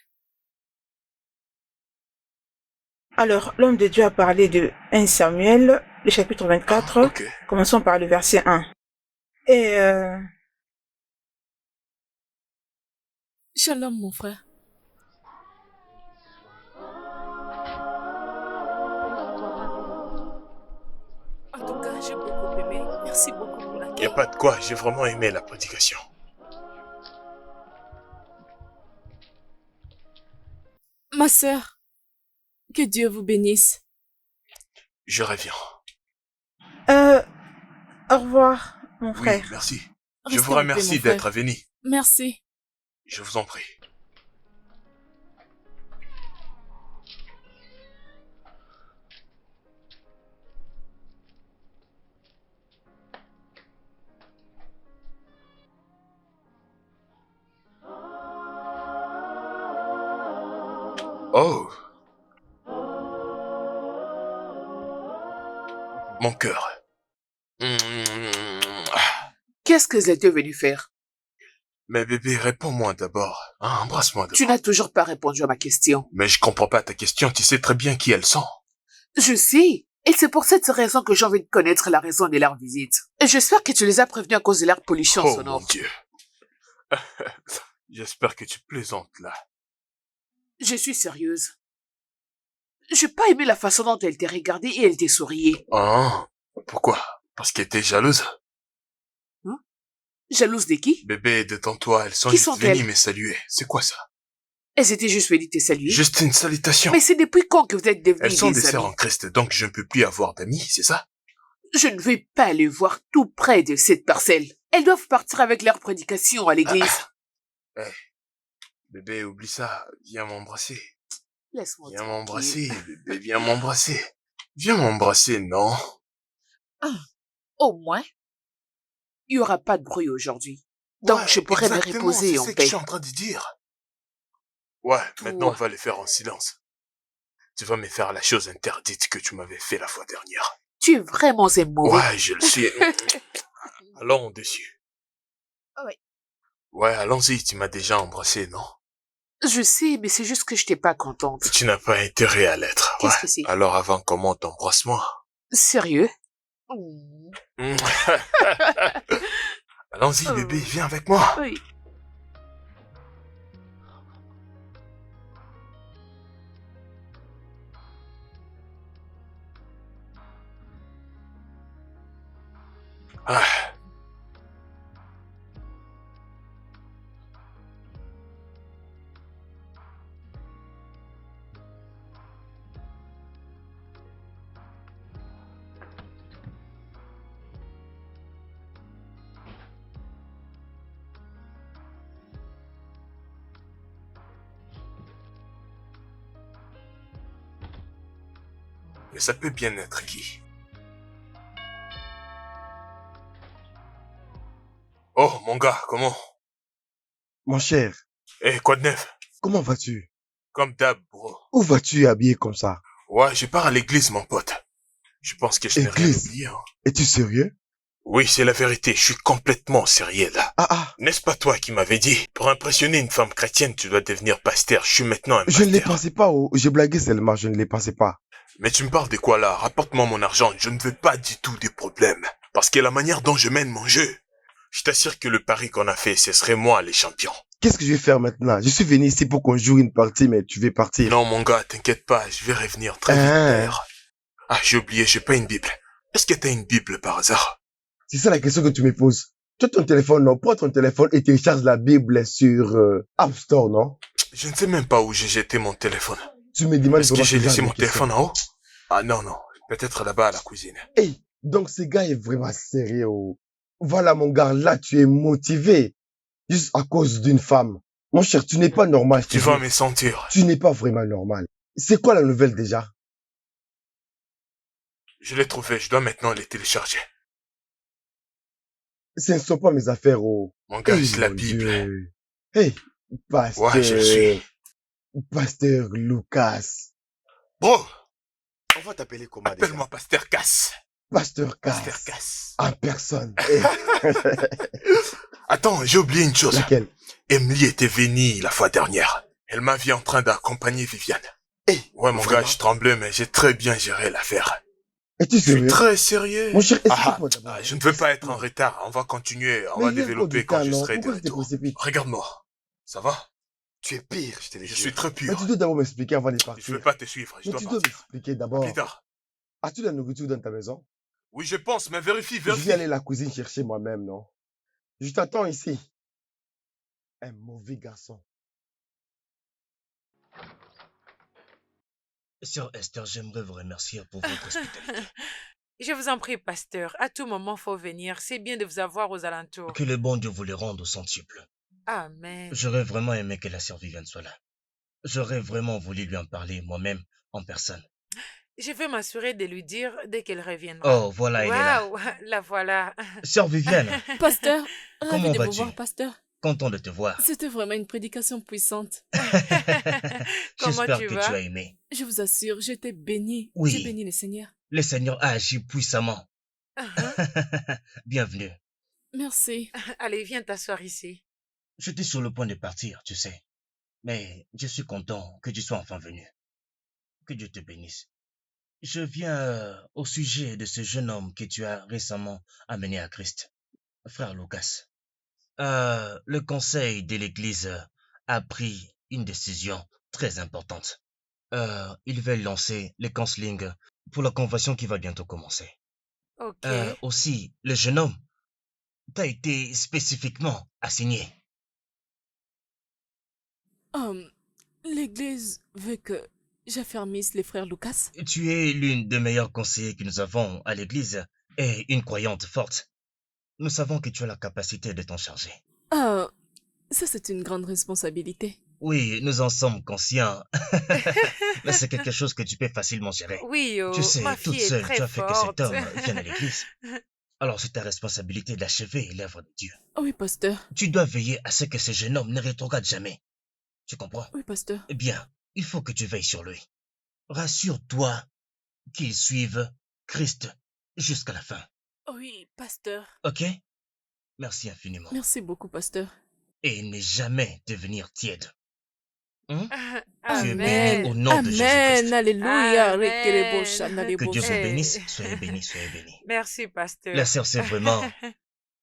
Alors, l'homme de Dieu a parlé de 1 Samuel, le chapitre 24. Ok. Commençons par le verset 1. Et Shalom, mon frère. En tout cas, j'ai beaucoup aimé. Merci beaucoup pour Y l'accueil. a pas de quoi, j'ai vraiment aimé la prédication. Ma sœur, que Dieu vous bénisse. Je reviens. au revoir, mon Oui, frère. merci. Je Restez vous en paix, remercie mon frère. d'être venu. Merci. Je vous en prie. Oh. Mon cœur. Qu'est-ce que vous êtes venu faire? Mais bébé, réponds-moi d'abord. Hein, embrasse-moi d'abord. Tu n'as toujours pas répondu à ma question. Mais je comprends pas ta question, tu sais très bien qui elles sont. Je sais. Et c'est pour cette raison que j'ai envie de connaître la raison de leur visite. Et j'espère que tu les as prévenus à cause de leur pollution Oh sonore. mon Dieu. J'espère que tu plaisantes là. Je suis sérieuse. J'ai pas aimé la façon dont elle t'a regardé et elle t'a sourié. Ah, pourquoi? Parce qu'elle était jalouse? Jalouse de qui? Bébé, détends-toi, elles sont Qui juste sont-elles? venues me saluer. C'est quoi ça? Elles étaient juste venues te saluer. Juste une salutation. Mais c'est depuis quand que vous êtes Elles devenus sont des des sœurs en amis? Christ, donc je ne peux plus avoir d'amis, c'est ça? Je ne vais pas aller voir tout près de cette parcelle. Elles doivent partir avec leur prédication à l'église. Hey, bébé, oublie ça. Viens m'embrasser. Laisse-moi Viens tranquille. m'embrasser, bébé, viens m'embrasser. Viens m'embrasser, non? Au moins, il y aura pas de bruit aujourd'hui. Donc Ouais, je pourrais me exactement, reposer c'est en ce que paix. je suis en train de dire. Ouais, maintenant on Toi. va les faire en silence. Tu vas me faire la chose interdite que tu m'avais fait la fois dernière. Tu es vraiment un mauvais. Ouais, je le suis. Allons dessus. Ouais. Ouais, allons-y, tu m'as déjà embrassé, non? Je sais, mais c'est juste que je n'étais pas contente. Tu n'as pas intérêt à l'être. Qu'est-ce Ouais. que c'est? Alors avant, comment t'embrasse-moi? Sérieux? Allons-y, Oh. bébé, viens avec moi. Oui. Ah. Mais ça peut bien être qui? Oh, mon gars, comment? Mon cher, Eh, quoi de neuf? comment vas-tu? Comme d'hab, bro. Où vas-tu habillé comme ça? Ouais, je pars à l'église, mon pote. Je pense que je n'ai rien Église? oublié, hein. Es-tu sérieux? Oui, c'est la vérité, je suis complètement sérieux, là. Ah, N'est-ce pas toi qui m'avais dit, pour impressionner une femme chrétienne, tu dois devenir pasteur. Je suis maintenant un je ne les pasteur. pensais pas, oh. J'ai blagué seulement, je ne les pensais pas. Mais tu me parles de quoi là? Rapporte-moi mon argent, je ne veux pas du tout des problèmes. Parce que la manière dont je mène mon jeu, je t'assure que le pari qu'on a fait, ce serait moi les champions. Qu'est-ce que je vais faire maintenant? Je suis venu ici pour qu'on joue une partie, mais tu veux partir. Non mon gars, t'inquiète pas, je vais revenir très vite d'ailleurs. Ah, j'ai oublié, j'ai pas une Bible. Est-ce que t'as une Bible par hasard? C'est ça la question que tu me poses. Tu as ton téléphone, non? Prends ton téléphone et télécharge la Bible sur App Store, non? Je ne sais même pas où j'ai jeté mon téléphone. Tu me demandes Est-ce que comment j'ai ce genre laissé de mon questions. téléphone en haut? Ah non, non, peut-être là-bas à la cuisine. Hey, donc ce gars est vraiment sérieux. Oh. Voilà mon gars, là tu es motivé. Juste à cause d'une femme. Mon cher, tu n'es pas normal. Tu vas me sentir. Tu n'es pas vraiment normal. C'est quoi la nouvelle déjà? Je l'ai trouvé, je dois maintenant les télécharger. Ce ne sont pas mes affaires, oh. Mon gars, Hey, c'est la mon Bible. Dieu. Hey, pasteur. Ouais, je le suis. Pasteur Lucas. Bro, On va t'appeler comment déjà? appelle-moi Pasteur Cass. Pasteur Pasteur Cass. Cass. En personne. Hey. Attends, j'ai oublié une chose. Laquelle? Emily était venue la fois dernière. Elle m'a vu en train d'accompagner Viviane. Hey, Ouais, mon vraiment? gars, je tremblais, mais j'ai très bien géré l'affaire. Es-tu Je suis sérieux? très sérieux. Mon cher, Ah, explique-moi d'abord. je ne veux pas être en retard. On va continuer, on Mais va il y a encore développer du quand temps, je non? serai de Pourquoi tu te retour. précipites? Regarde-moi. Ça va? Tu es pire, je te le Je jure. suis très Mais pur. tu dois d'abord m'expliquer avant de Je partir. veux pas te suivre, je Mais dois tu dois partir. m'expliquer Plus d'abord. tard. As-tu de la nourriture dans ta maison? Oui, je pense, mais vérifie, Je vais vérifie. aller à la cuisine chercher moi-même, non? Je t'attends ici. Un mauvais garçon. Sœur Esther, j'aimerais vous remercier pour votre hospitalité. Je vous en prie, pasteur. À tout moment, faut venir. C'est bien de vous avoir aux alentours. Que le bon Dieu vous le rende au centuple. Amen. J'aurais vraiment aimé que la sœur Viviane soit là. J'aurais vraiment voulu lui en parler moi-même, en personne. Je vais m'assurer de lui dire dès qu'elle reviendra. Oh, voilà, elle est là. Waouh, la voilà. Sœur Viviane, Pasteur, comment ravi de vous vas-tu? voir, pasteur. Content de te voir. C'était vraiment une prédication puissante. Comment J'espère tu que vas? tu as aimé. Je vous assure, j'étais bénie. Oui. J'ai béni le Seigneur. Le Seigneur a agi puissamment. Bienvenue. Merci. Allez, viens t'asseoir ici. J'étais sur le point de partir, tu sais. Mais je suis content que tu sois enfin venu. Que Dieu te bénisse. Je viens au sujet de ce jeune homme que tu as récemment amené à Christ, frère Lucas. Le conseil de l'Église a pris une décision très importante. Ils veulent lancer le counseling pour la conversion qui va bientôt commencer. Ok. Aussi, le jeune homme t'a été spécifiquement assigné. L'Église veut que j'affermisse les frères Lucas. Tu es l'une des meilleures conseillers que nous avons à l'Église et une croyante forte. Nous savons que tu as la capacité de t'en charger. Ça c'est une grande responsabilité. Oui, nous en sommes conscients. Mais c'est quelque chose que tu peux facilement gérer. Oui, Tu sais, ma toute fille est seule, très tu as fait que forte. cet homme vienne à l'église. Alors c'est ta responsabilité d'achever l'œuvre de Dieu. Oui, pasteur. Tu dois veiller à ce que ce jeune homme ne rétrograde jamais. Tu comprends? Oui, pasteur. Eh bien, il faut que tu veilles sur lui. Rassure-toi qu'il suive Christ jusqu'à la fin. Oui, pasteur. Ok? Merci infiniment. Merci beaucoup, pasteur. Et ne jamais devenir tiède. Hein? Tu es béni Amen. au nom de Jésus-Christ. Amen. Alléluia. Amen. Que Dieu vous Hey. bénisse. Soyez bénis, soyez bénis. Merci, pasteur. La sœur s'est vraiment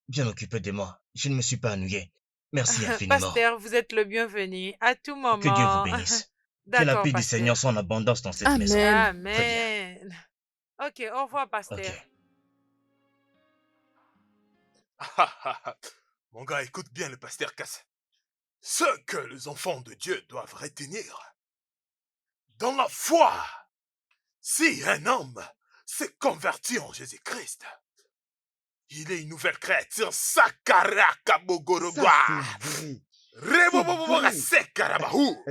bien occupée de moi. Je ne me suis pas ennuyé. Merci infiniment. Pasteur, vous êtes le bienvenu à tout moment. Que Dieu vous bénisse. Que la D'accord, paix du pasteur. Seigneur soit en abondance dans cette Amen. maison. Amen. Ok, au revoir, pasteur. Ok. Mon gars, écoute bien le pasteur Cass. Ce que les enfants de Dieu doivent retenir. Dans la foi, si un homme s'est converti en Jésus-Christ, il est une nouvelle créature. Sakaraka Bogorogwa. Ça, c'est vrai. Reboboboboga C'est Sekarabahou.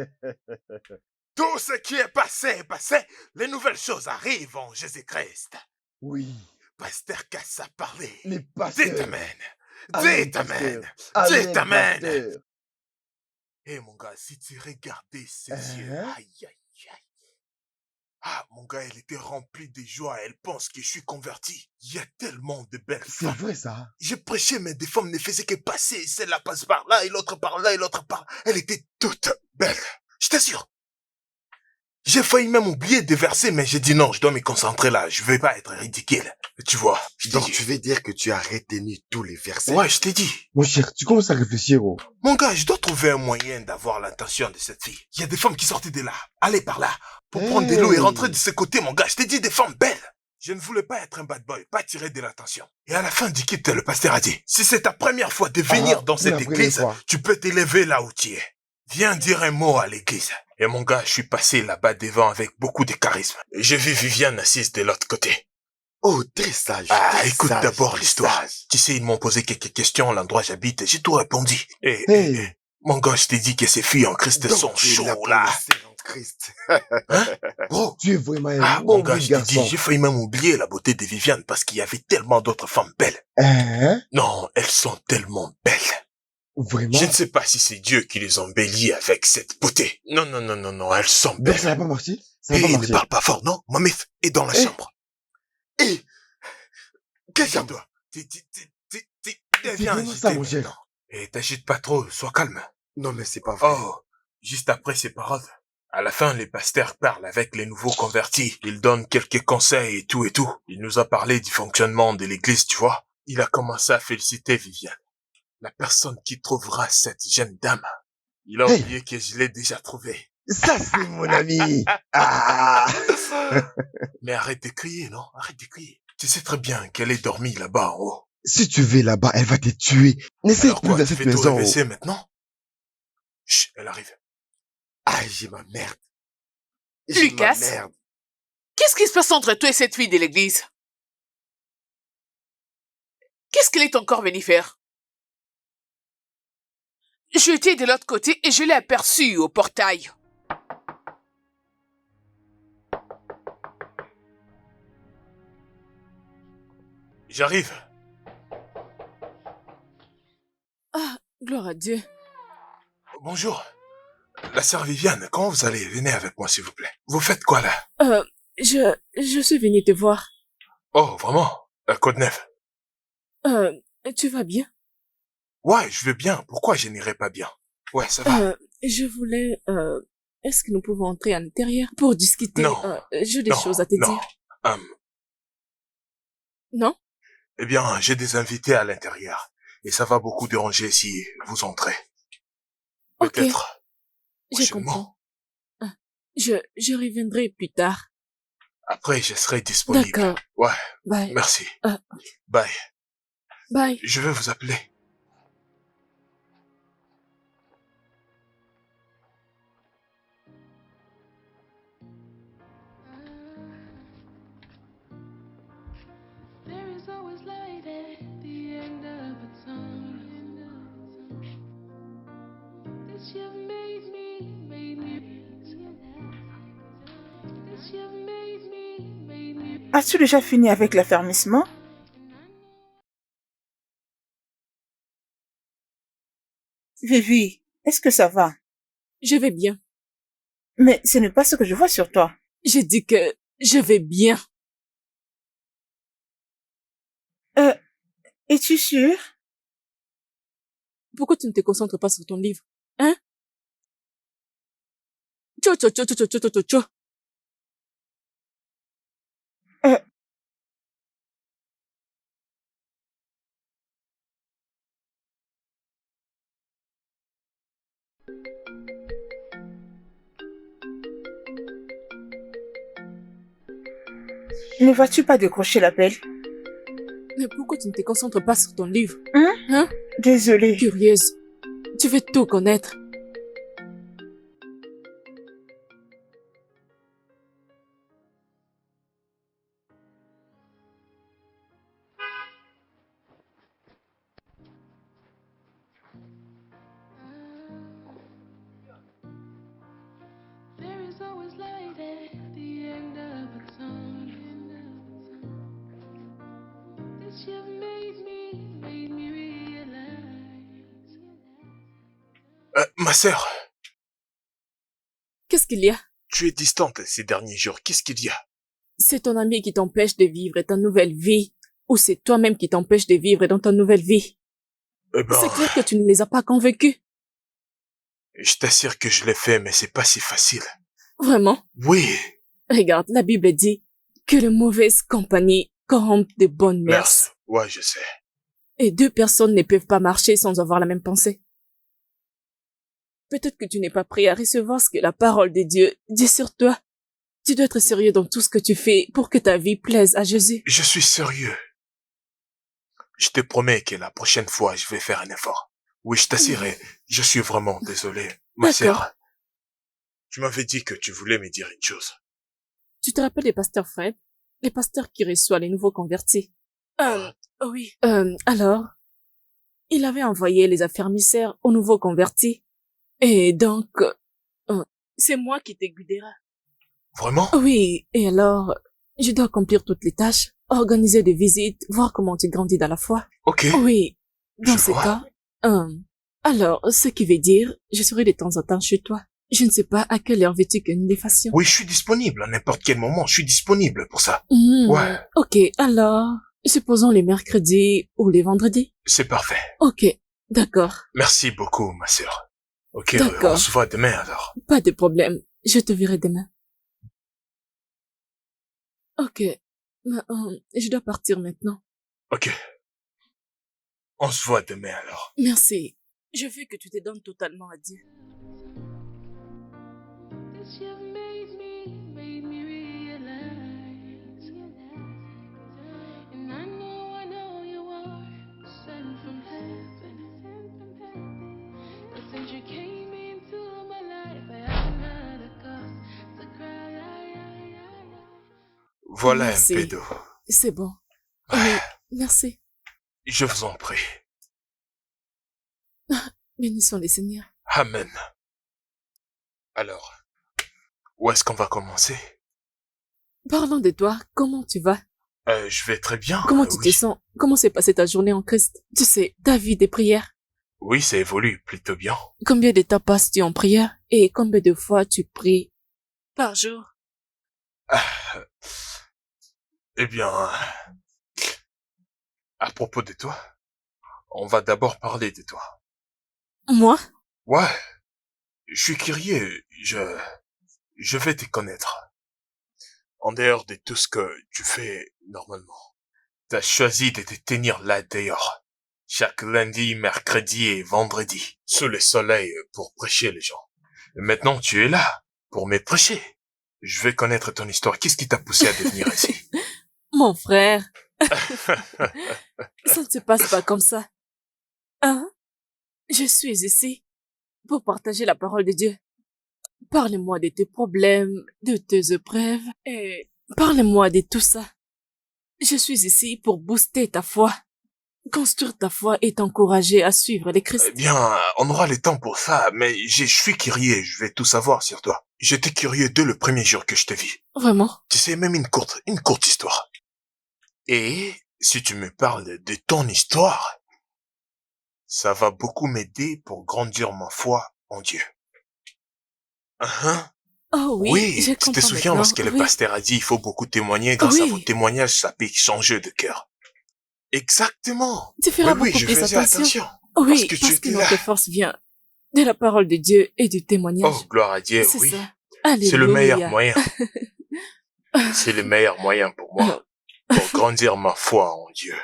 Tout ce qui est passé est passé. Les nouvelles choses arrivent en Jésus-Christ. Oui. Pasteur Cass a parlé. Les pasteurs. Dites Amen. Amen, Dites Amen. pasteur. Dites Amen, Amen. pasteur. Eh mon gars, si tu regardais ses yeux, Hein? aïe aïe aïe. Ah mon gars, elle était remplie de joie, elle pense que je suis converti. Il y a tellement de belles C'est femmes. vrai ça. J'ai prêché, mais des femmes ne faisaient que passer. Celle-là passe par là, et l'autre par là, et l'autre par là. Elle était toute belle. Je t'assure. J'ai failli même oublier des versets, mais j'ai dit non, je dois me concentrer là. Je vais pas être ridicule. Tu vois, je t'ai Donc dit. tu veux dire que tu as retenu tous les versets? Ouais, je t'ai dit. Mon cher, tu commences à réfléchir, oh. Mon gars, je dois trouver un moyen d'avoir l'attention de cette fille. Il y a des femmes qui sortaient de là, allaient par là, pour prendre de l'eau et rentrer de ce côté, mon gars. Je t'ai dit des femmes belles. Je ne voulais pas être un bad boy, pas tirer de l'attention. Et à la fin du kit, le pasteur a dit, si c'est ta première fois de venir dans pour cette la première église, fois. tu peux t'élever là où tu es. Viens dire un mot à l'église. Et mon gars, je suis passé là-bas devant avec beaucoup de charisme. Et j'ai vu Viviane assise de l'autre côté. Oh, très sage. Ah, très écoute sage, d'abord très l'histoire. sage. Tu sais, ils m'ont posé quelques questions à l'endroit où j'habite, j'ai tout répondu. Et Hey. Mon gars, je t'ai dit que ces filles en Christ Donc, sont tu es là chauds, pour là. le serrer en Christ. Hein? Bro. Tu es vraiment un Ah, mon bon gars, je t'ai garçon. dit, j'ai failli même oublier la beauté de Viviane parce qu'il y avait tellement d'autres femmes belles. Hein? Non, elles sont tellement belles. Vraiment? Je ne sais pas si c'est Dieu qui les embellit avec cette beauté. Non, non, non, non, non, elles sont Ben, belles. ça n'a pas marché. Ça n'a Et pas ne marché. parle pas fort, non? Ma meuf est dans la Eh. chambre. Hé! Quelle chambre? Calme-toi. C'est Viens vraiment agiter ça, mon maintenant. cher. Et t'agite pas trop, sois calme. Non, mais c'est pas vrai. Oh, juste après ces paroles, à la fin, les pasteurs parlent avec les nouveaux convertis. Ils donnent quelques conseils et tout et tout. Il nous a parlé du fonctionnement de l'église, tu vois. Il a commencé à féliciter Viviane. La personne qui trouvera cette jeune dame. Il a Hey. oublié que je l'ai déjà trouvée. Ça, c'est mon ami. Ah. Mais arrête de crier, non? Arrête de crier. Tu sais très bien qu'elle est dormie là-bas en haut. Si tu vas là-bas, elle va te tuer. N'essaye Alors plus quoi, dans tu cette fais tout maison. réveiller maintenant? Chut, elle arrive. Ah, j'ai ma merde. J'ai Lucas? ma merde. Qu'est-ce qui se passe entre toi et cette fille de l'église? Qu'est-ce qu'elle est encore venue faire? Je étais de l'autre côté et je l'ai aperçue au portail. J'arrive. Ah, gloire à Dieu. Bonjour. La sœur Viviane, comment vous allez? Venez avec moi, s'il vous plaît. Vous faites quoi, là? Je suis venue te voir. Oh, vraiment? Code 9. Tu vas bien? Ouais, je vais bien. Pourquoi je n'irai pas bien? Ouais, ça va. Je voulais, est-ce que nous pouvons entrer à l'intérieur pour discuter? Non. J'ai des Non, choses à te non. dire. Non? Eh bien, j'ai des invités à l'intérieur. Et ça va beaucoup déranger si vous entrez. Ok. Peut-être. Je comprends. Je reviendrai plus tard. Après, je serai disponible. D'accord. Ouais. Bye. Merci. Ah. Bye. Bye. Je vais vous appeler. There is always light at the end of a tunnel. This you've made me This you've made me As-tu déjà fini avec l'affermissement? Vivi, est-ce que ça va? Je vais bien. Mais ce n'est pas ce que je vois sur toi. J'ai dit que je vais bien. Es-tu sûr? Pourquoi tu ne te concentres pas sur ton livre? Hein? Tcho, tcho, tcho, tcho, tcho, tcho, tcho. Ne vas-tu pas décrocher l'appel? Mais pourquoi tu ne te concentres pas sur ton livre? Hein? Désolée. Curieuse. Tu veux tout connaître. There is always light at the end of a tunnel. This you've made me realize. Ma sœur, Qu'est-ce qu'il y a? tu es distante ces derniers jours. Qu'est-ce qu'il y a? C'est ton ami qui t'empêche de vivre ta nouvelle vie, ou c'est toi-même qui t'empêche de vivre dans ta nouvelle vie? Eh ben, C'est clair que tu ne les as pas convaincus. je t'assure que je l'ai fait, mais c'est pas si facile. Vraiment? Oui. Regarde, la Bible dit que les mauvaises compagnies corrompent de bonnes mœurs. Merci. Ouais, je sais. Et deux personnes ne peuvent pas marcher sans avoir la même pensée. Peut-être que tu n'es pas prêt à recevoir ce que la parole de Dieu dit sur toi. Tu dois être sérieux dans tout ce que tu fais pour que ta vie plaise à Jésus. Je suis sérieux. Je te promets que la prochaine fois, je vais faire un effort. Oui, je t'assure, je suis vraiment désolé. Ma D'accord. sœur, tu m'avais dit que tu voulais me dire une chose. Tu te rappelles les pasteurs Fred? Les pasteurs qui reçoivent les nouveaux convertis. Oui. Alors, il avait envoyé les affermisseurs aux nouveaux convertis Et donc, c'est moi qui te guidera. Vraiment? Oui, et alors, je dois accomplir toutes les tâches, organiser des visites, voir comment tu grandis dans la foi. Ok. Oui, dans Je ce vois. cas, alors, ce qui veut dire, je serai de temps en temps chez toi. Je ne sais pas à quelle heure veux-tu que nous les fassions. Oui, je suis disponible à n'importe quel moment. Je suis disponible pour ça. Ouais. Ok, alors, supposons les mercredis ou les vendredis. C'est parfait. Ok, d'accord. Merci beaucoup, ma sœur. Ok, D'accord. on se voit demain alors. Pas de problème. Je te verrai demain. Ok. Mais, je dois partir maintenant. Ok. On se voit demain alors. Merci. Je veux que tu te donnes totalement à Dieu. This you've made me realize. And I know you are sent from heaven. But since you came into my life, I haven't had a cause to cry. Voilà Merci. un peu d'eau. C'est bon. Oui, merci. Je vous en prie. Bénissons les Seigneurs. Amen. Alors, où est-ce qu'on va commencer? Parlons de toi. Comment tu vas? Je vais très bien. Comment tu oui. te sens? Comment s'est passée ta journée en Christ? Tu sais, ta vie des prières. Oui, ça évolue plutôt bien. Combien de temps passes-tu en prière? Et combien de fois tu pries par jour? Eh bien, à propos de toi, on va d'abord parler de toi. Moi? Ouais, je suis curieux, je vais te connaître. En dehors de tout ce que tu fais normalement, t'as choisi de te tenir là dehors, chaque lundi, mercredi et vendredi, sous le soleil pour prêcher les gens. Et maintenant, tu es là, pour me prêcher. Je vais connaître ton histoire. Qu'est-ce qui t'a poussé à devenir ici? Mon frère. Ça ne se passe pas comme ça. Hein? Je suis ici pour partager la parole de Dieu. Parle-moi de tes problèmes, de tes épreuves, et parle-moi de tout ça. Je suis ici pour booster ta foi, construire ta foi et t'encourager à suivre les Christ. Eh bien, on aura le temps pour ça, mais je suis curieux, je vais tout savoir sur toi. J'étais curieux dès le premier jour que je te vis. Vraiment? Tu sais, même une courte histoire. Et si tu me parles de ton histoire, ça va beaucoup m'aider pour grandir ma foi en Dieu. Oh oui, Oui, je tu te comprends souviens maintenant, lorsque le oui. pasteur a dit il faut beaucoup témoigner, grâce à Oui. vos témoignages, ça peut changer de cœur. Exactement. Tu feras oui, beaucoup je plus faisais attention. attention. Oui, parce que tu parce que étais là. notre force vient de la parole de Dieu et du témoignage. Oh, gloire à Dieu, C'est oui. ça. C'est le meilleur Alléluia. moyen. C'est le meilleur moyen pour moi, pour grandir ma foi en Dieu.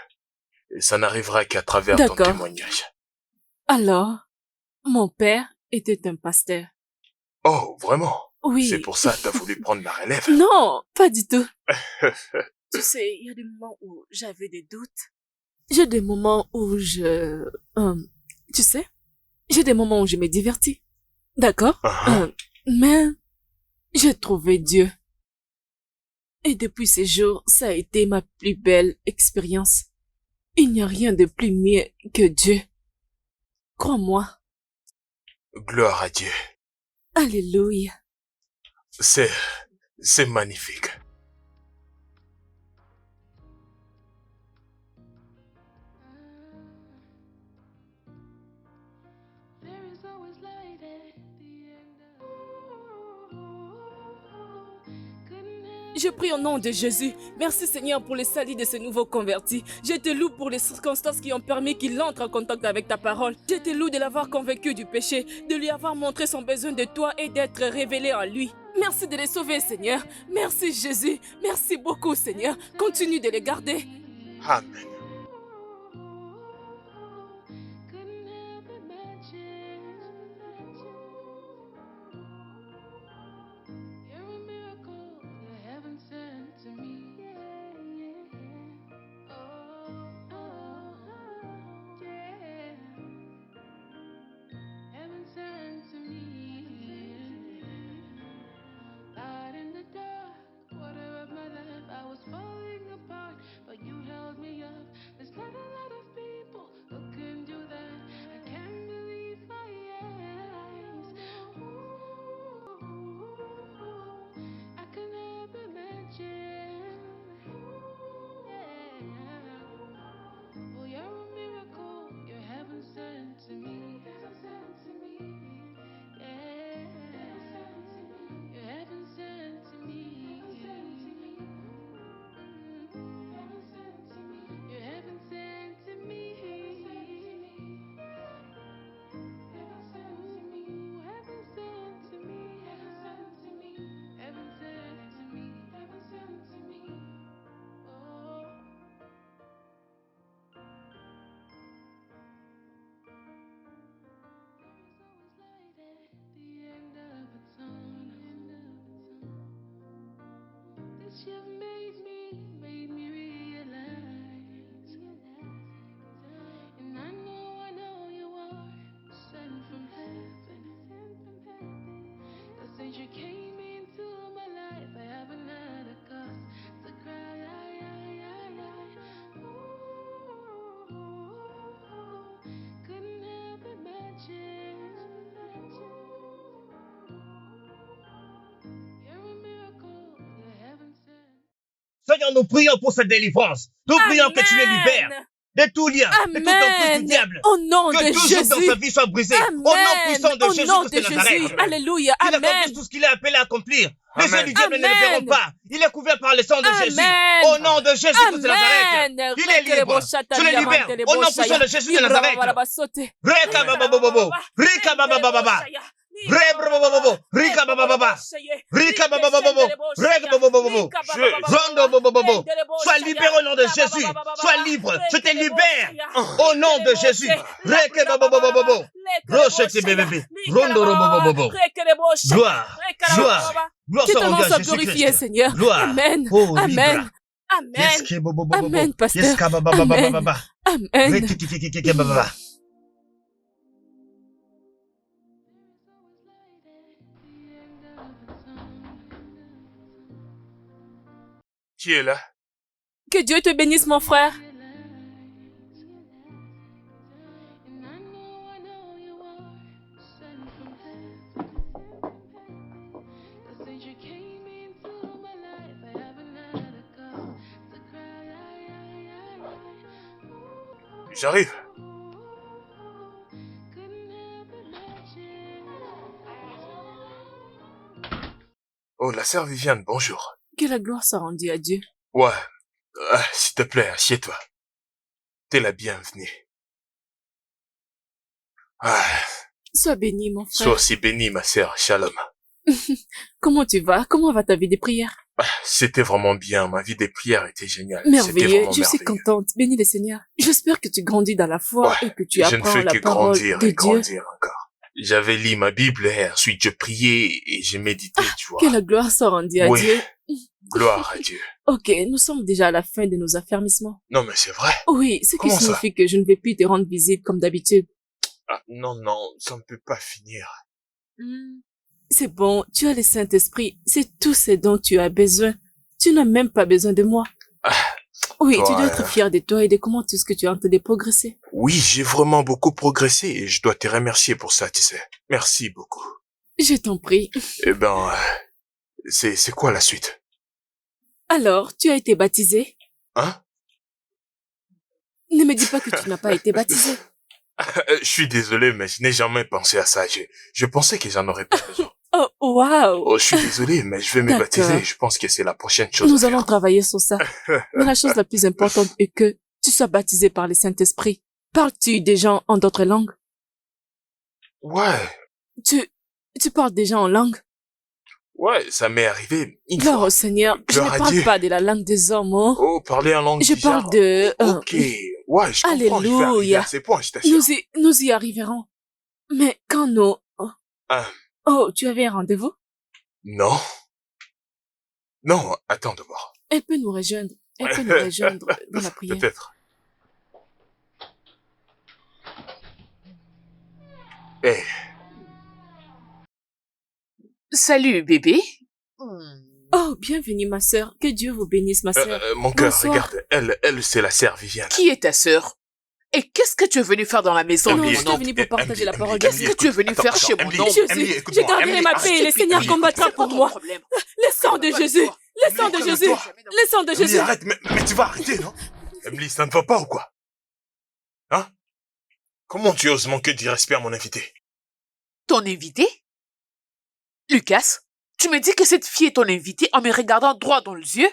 Et ça n'arrivera qu'à travers ton D'accord. témoignage. Alors, mon père était un pasteur. Oh, vraiment? Oui. C'est pour ça que t'as voulu prendre la relève? Non, pas du tout. Tu sais, il y a des moments où j'avais des doutes. J'ai des moments où tu sais, j'ai des moments où je me divertis. D'accord? Mais j'ai trouvé Dieu. Et depuis ces jours, ça a été ma plus belle expérience. Il n'y a rien de plus mieux que Dieu. Crois-moi. Gloire à Dieu. Alléluia. C'est magnifique. There is always light at the end of. Je prie au nom de Jésus. Merci Seigneur pour les salis de ces nouveaux convertis. Je te loue pour les circonstances qui ont permis qu'il entre en contact avec ta parole. Je te loue de l'avoir convaincu du péché, de lui avoir montré son besoin de toi et d'être révélé en lui. Merci de les sauver Seigneur. Merci Jésus. Merci beaucoup Seigneur. Continue de les garder. Amen. Falling apart, but you held me up you've made me realize. And I know you are sent from heaven. Cause since you came into my life, I haven't had a cause to cry. Couldn't help imagine. You're a miracle, you're heaven sent. Seigneur, nous prions pour cette délivrance. Nous prions que tu les libères de tout lien, de toute emprise du diable. Au nom Que de tout joug dans Jésus. sa vie soit brisé. Amen. Au nom puissant de Au Jésus nom Christ de de Nazareth. Jésus. Alléluia. Il Amen. accomplisse tout ce qu'il est appelé à accomplir. Les yeux Amen. du diable ne le Amen. verront pas. Il est couvert par le sang de Jésus. Amen. Au nom de Jésus Christ de Nazareth. Amen. Il est libre. Je le libère. Au nom puissant de Jésus de Nazareth. Reka baba bobo. Rika baba baba. Rebrobobobo. Rika baba baba. Rika baba bobo. Reka baba bobo. Rondo bobo. Sois libéré au nom de Jésus. Sois libre. Je te libère. Au nom de Jésus. Reka baba bobo. Rochete bébé. Rondo bobo. Gloire. Gloire. Gloire Que soit ton nom rendue soit à Jésus glorifié, Christ. Seigneur. Gloire. Amen. Oh, Amen. libre. Amen. Yes, ke bobo bobo. Amen, pasteur. Yes, ka baba baba Amen. baba. Amen. Rekikikikiki baba. Qui est là? Que Dieu te bénisse, mon frère. And I know you are sent from heaven. Cause since you came into my life, I haven't had a cause to cry. J'arrive. Couldn't help imagine. Oh, la sœur Viviane, bonjour. Que la gloire soit rendue à Dieu. Ouais. S'il te plaît, assieds-toi. T'es la bienvenue. Sois béni, mon frère. Sois aussi bénie, ma sœur. Shalom. Comment tu vas? Comment va ta vie des prières? C'était vraiment bien. Ma vie des prières était géniale. C'était Merveilleux. vraiment Je suis merveilleux. contente. Bénis le Seigneur. J'espère que tu grandis dans la foi Ouais, et que tu je ne apprends fais la que parole grandir de et Dieu. grandir encore. J'avais lu ma Bible et ensuite je priais et j'ai médité, tu vois. Que la gloire soit rendue à Oui. Dieu. Gloire à Dieu. Ok, nous sommes déjà à la fin de nos affermissements. Non, mais c'est vrai. Oui, ce qui Comment ça? signifie que je ne vais plus te rendre visite comme d'habitude. Ah, non, non, ça ne peut pas finir. C'est bon, tu as le Saint-Esprit. C'est tout ce dont tu as besoin. Tu n'as même pas besoin de moi. Oui, tu dois Ouais. être fier de toi et de comment tout ce que tu as en train de progresser. Oui, j'ai vraiment beaucoup progressé et je dois te remercier pour ça, tu sais. Merci beaucoup. Je t'en prie. Eh ben, c'est quoi la suite? Alors, tu as été baptisé? Hein? Ne me dis pas que tu n'as pas été baptisé. Je suis désolé, mais je n'ai jamais pensé à ça. Je pensais que j'en aurais pas besoin. Oh, waouh! Oh, je suis désolé, mais je vais me D'accord. baptiser. Je pense que c'est la prochaine chose. Nous allons travailler sur ça. Mais la chose la plus importante est que tu sois baptisé par le Saint-Esprit. Parles-tu des gens en d'autres langues? Ouais, Tu parles des gens en langue? ouais, ça m'est arrivé une Gloire fois. au Seigneur. Je Gloire ne à parle Dieu. pas de la langue des hommes, oh. Oh, parler en langue Je bizarre. parle de... Ok, ouais, je comprends. Je vais arriver Alléluia. à ces points, je t'assure. Nous y arriverons. Mais quand nous... Ah. Oh, tu avais un rendez-vous? Non. Non, attends de voir. Elle peut nous rejoindre. Elle peut nous rejoindre dans la prière. Peut-être. Eh, Salut, bébé. Oh, bienvenue, ma sœur. Que Dieu vous bénisse, ma sœur. mon cœur, Bonsoir. regarde, elle, c'est la sœur Viviane. Qui est ta sœur? Et qu'est-ce que tu es venu faire dans la maison, Non, mon je suis oncle? venue pour partager la parole de Qu'est-ce Dieu. que tu es venu faire chez mon oncle? Je garderai ma paix et le Seigneur combattra pour moi. Le sang de Jésus. Le sang de Jésus. Le sang de Emily, Jésus. arrête, mais tu vas arrêter, non? Emily, ça ne va pas ou quoi? Hein? Comment tu oses manquer du respect à mon invité? Ton invité? Lucas, tu me dis que cette fille est ton invitée en me regardant droit dans les yeux?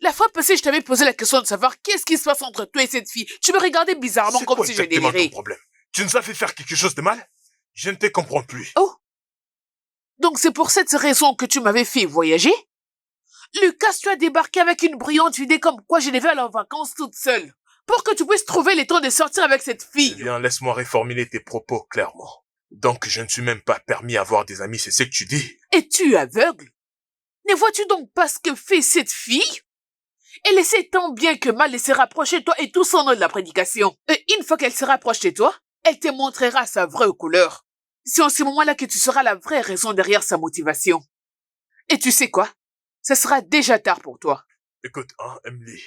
La fois passée, je t'avais posé la question de savoir qu'est-ce qui se passe entre toi et cette fille. Tu me regardais bizarrement C'est comme quoi si je exactement délirais. ton problème? Tu nous as fait faire quelque chose de mal? Je ne te comprends plus. Oh. Donc c'est pour cette raison que tu m'avais fait voyager? Lucas, tu as débarqué avec une brillante idée comme quoi je devais aller en vacances toute seule. Pour que tu puisses trouver le temps de sortir avec cette fille. Eh bien, laisse-moi reformuler tes propos clairement. Donc, je ne suis même pas permis à avoir des amis, c'est ce que tu dis? Es-tu aveugle? Ne vois-tu donc pas ce que fait cette fille? Elle essaie tant bien que mal de se rapprocher de toi et tout son nom de la prédication. Et une fois qu'elle se rapproche de toi, elle te montrera sa vraie couleur. C'est en ce moment-là que tu sauras la vraie raison derrière sa motivation. Et tu sais quoi? Ça sera déjà tard pour toi. Écoute, Emily,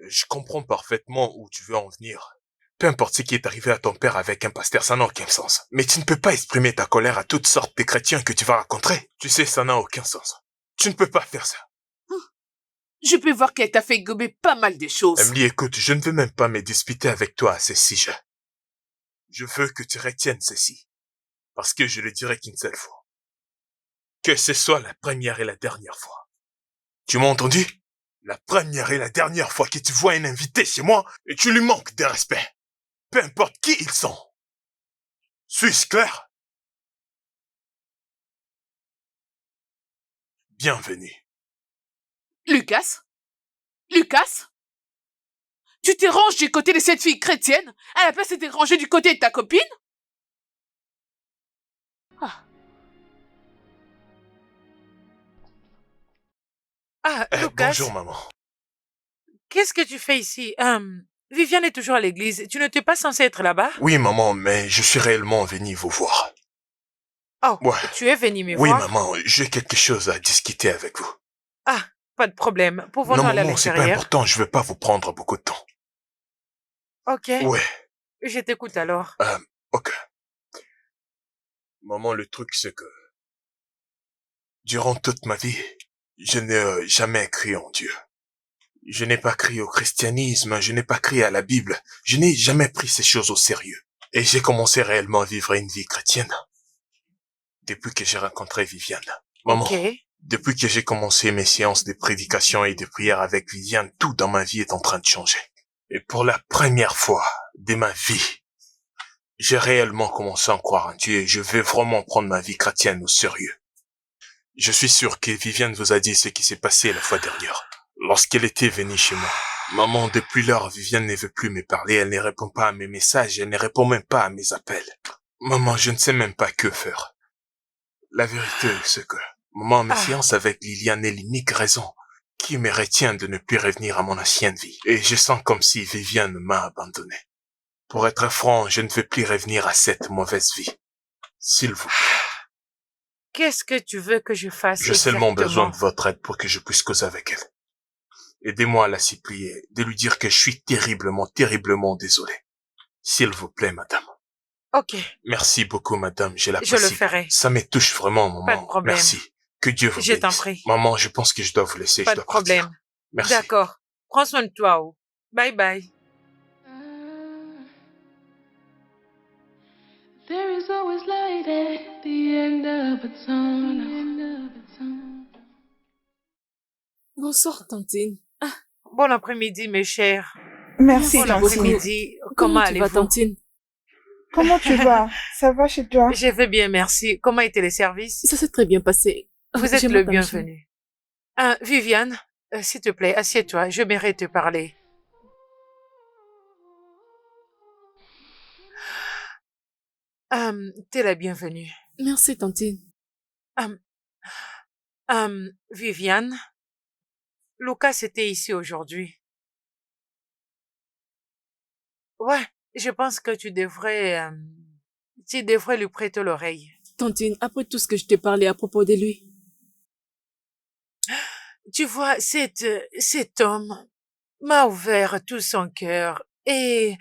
je comprends parfaitement où tu veux en venir. Peu importe ce qui est arrivé à ton père avec un pasteur, ça n'a aucun sens. Mais tu ne peux pas exprimer ta colère à toutes sortes de chrétiens que tu vas rencontrer. Tu sais, ça n'a aucun sens. Tu ne peux pas faire ça. Je peux voir qu'elle t'a fait gober pas mal de choses. Emily, écoute, je ne veux même pas me disputer avec toi à ce sujet. Je veux que tu retiennes ceci. Parce que je le dirai qu'une seule fois. Que ce soit la première et la dernière fois. Tu m'as entendu? La première et la dernière fois que tu vois un invité chez moi et tu lui manques de respect. Peu importe qui ils sont. Suis-je clair? Bienvenue. Lucas? Lucas? Tu t'es rangé du côté de cette fille chrétienne à la place de te ranger du côté de ta copine? Lucas, Bonjour, maman. qu'est-ce que tu fais ici? Viviane est toujours à l'église. Tu n'étais pas censé être là-bas? Oui, maman, mais je suis réellement venu vous voir. Oh, Ouais. tu es venu me Oui, voir? maman, j'ai quelque chose à discuter avec vous. Ah, pas de problème. Pouvons-nous Non, aller à maman, c'est pas l'extérieur? important, je veux pas vous prendre beaucoup de temps. Ok. Ouais, Je t'écoute alors. ok. Maman, le truc, c'est que durant toute ma vie, je n'ai jamais cru en Dieu. Je n'ai pas cru au christianisme, je n'ai pas cru à la Bible. Je n'ai jamais pris ces choses au sérieux. Et j'ai commencé réellement à vivre une vie chrétienne depuis que j'ai rencontré Viviane. Maman, Ok. depuis que j'ai commencé mes séances de prédication et de prière avec Viviane, tout dans ma vie est en train de changer. Et pour la première fois de ma vie, j'ai réellement commencé à croire en Dieu et je vais vraiment prendre ma vie chrétienne au sérieux. Je suis sûr que Viviane vous a dit ce qui s'est passé la fois dernière, lorsqu'elle était venue chez moi. Maman, depuis lors, Viviane ne veut plus me parler, elle ne répond pas à mes messages, elle ne répond même pas à mes appels. Maman, je ne sais même pas que faire. La vérité, c'est que, maman, mes séances avec Liliane est l'unique raison qui me retient de ne plus revenir à mon ancienne vie. Et je sens comme si Viviane m'a abandonné. Pour être franc, je ne veux plus revenir à cette mauvaise vie. S'il vous plaît. Qu'est-ce que tu veux que je fasse J'ai seulement besoin exactement? de votre aide pour que je puisse causer avec elle. Aidez-moi à la supplier, de lui dire que je suis terriblement, terriblement désolé. S'il vous plaît, madame. Ok, Merci beaucoup, madame, je je l'apprécie. le ferai. Ça me touche vraiment, maman. Pas de problème. Merci. Que Dieu vous Je t'en bénisse. prie. Maman, je pense que je dois vous laisser, Pas je de dois partir. problème. Merci. D'accord. Prends soin de toi. Oh. Bye bye. There is always light at the end of a tunnel. Bonsoir, Tantine. Bon après-midi, mes chers. Merci, Bon Tantine. après-midi. Comment Comment tu vas, allez-vous? Tantine? Comment tu vas? Ça va chez toi? Je vais bien, merci. Comment étaient les services? Ça s'est très bien passé. Vous êtes J'aimerais le ta bienvenu. Viviane, s'il te plaît, assieds-toi. Je mérite te parler. T'es la bienvenue. Merci, Tantine. Viviane, Lucas était ici aujourd'hui. Ouais, je pense que tu devrais lui prêter l'oreille. Tantine, après tout ce que je t'ai parlé à propos de lui. Tu vois, cet homme m'a ouvert tout son cœur et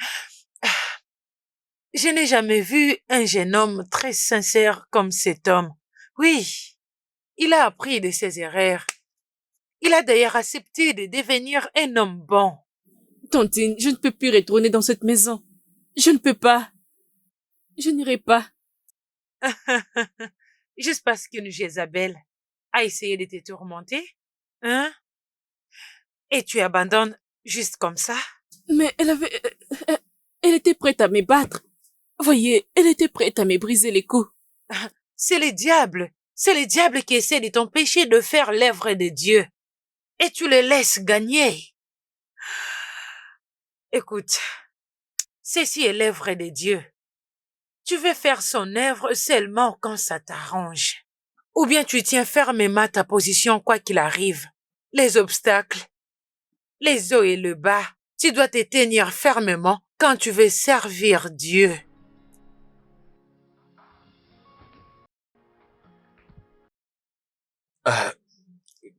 je n'ai jamais vu un jeune homme très sincère comme cet homme. Oui, il a appris de ses erreurs. Il a d'ailleurs accepté de devenir un homme bon. Tantine, je ne peux plus retourner dans cette maison. Je ne peux pas. Je n'irai pas. Juste parce qu'une Jézabel a essayé de te tourmenter, hein? Et tu abandonnes juste comme ça? Mais elle était prête à me battre. Voyez, elle était prête à me briser les coups. C'est le diable. C'est le diable qui essaie de t'empêcher de faire l'œuvre de Dieu. Et tu le laisses gagner. Écoute, ceci est l'œuvre de Dieu. Tu veux faire son œuvre seulement quand ça t'arrange. Ou bien tu tiens fermement ta position quoi qu'il arrive. Les obstacles, les hauts et le bas, tu dois te tenir fermement quand tu veux servir Dieu.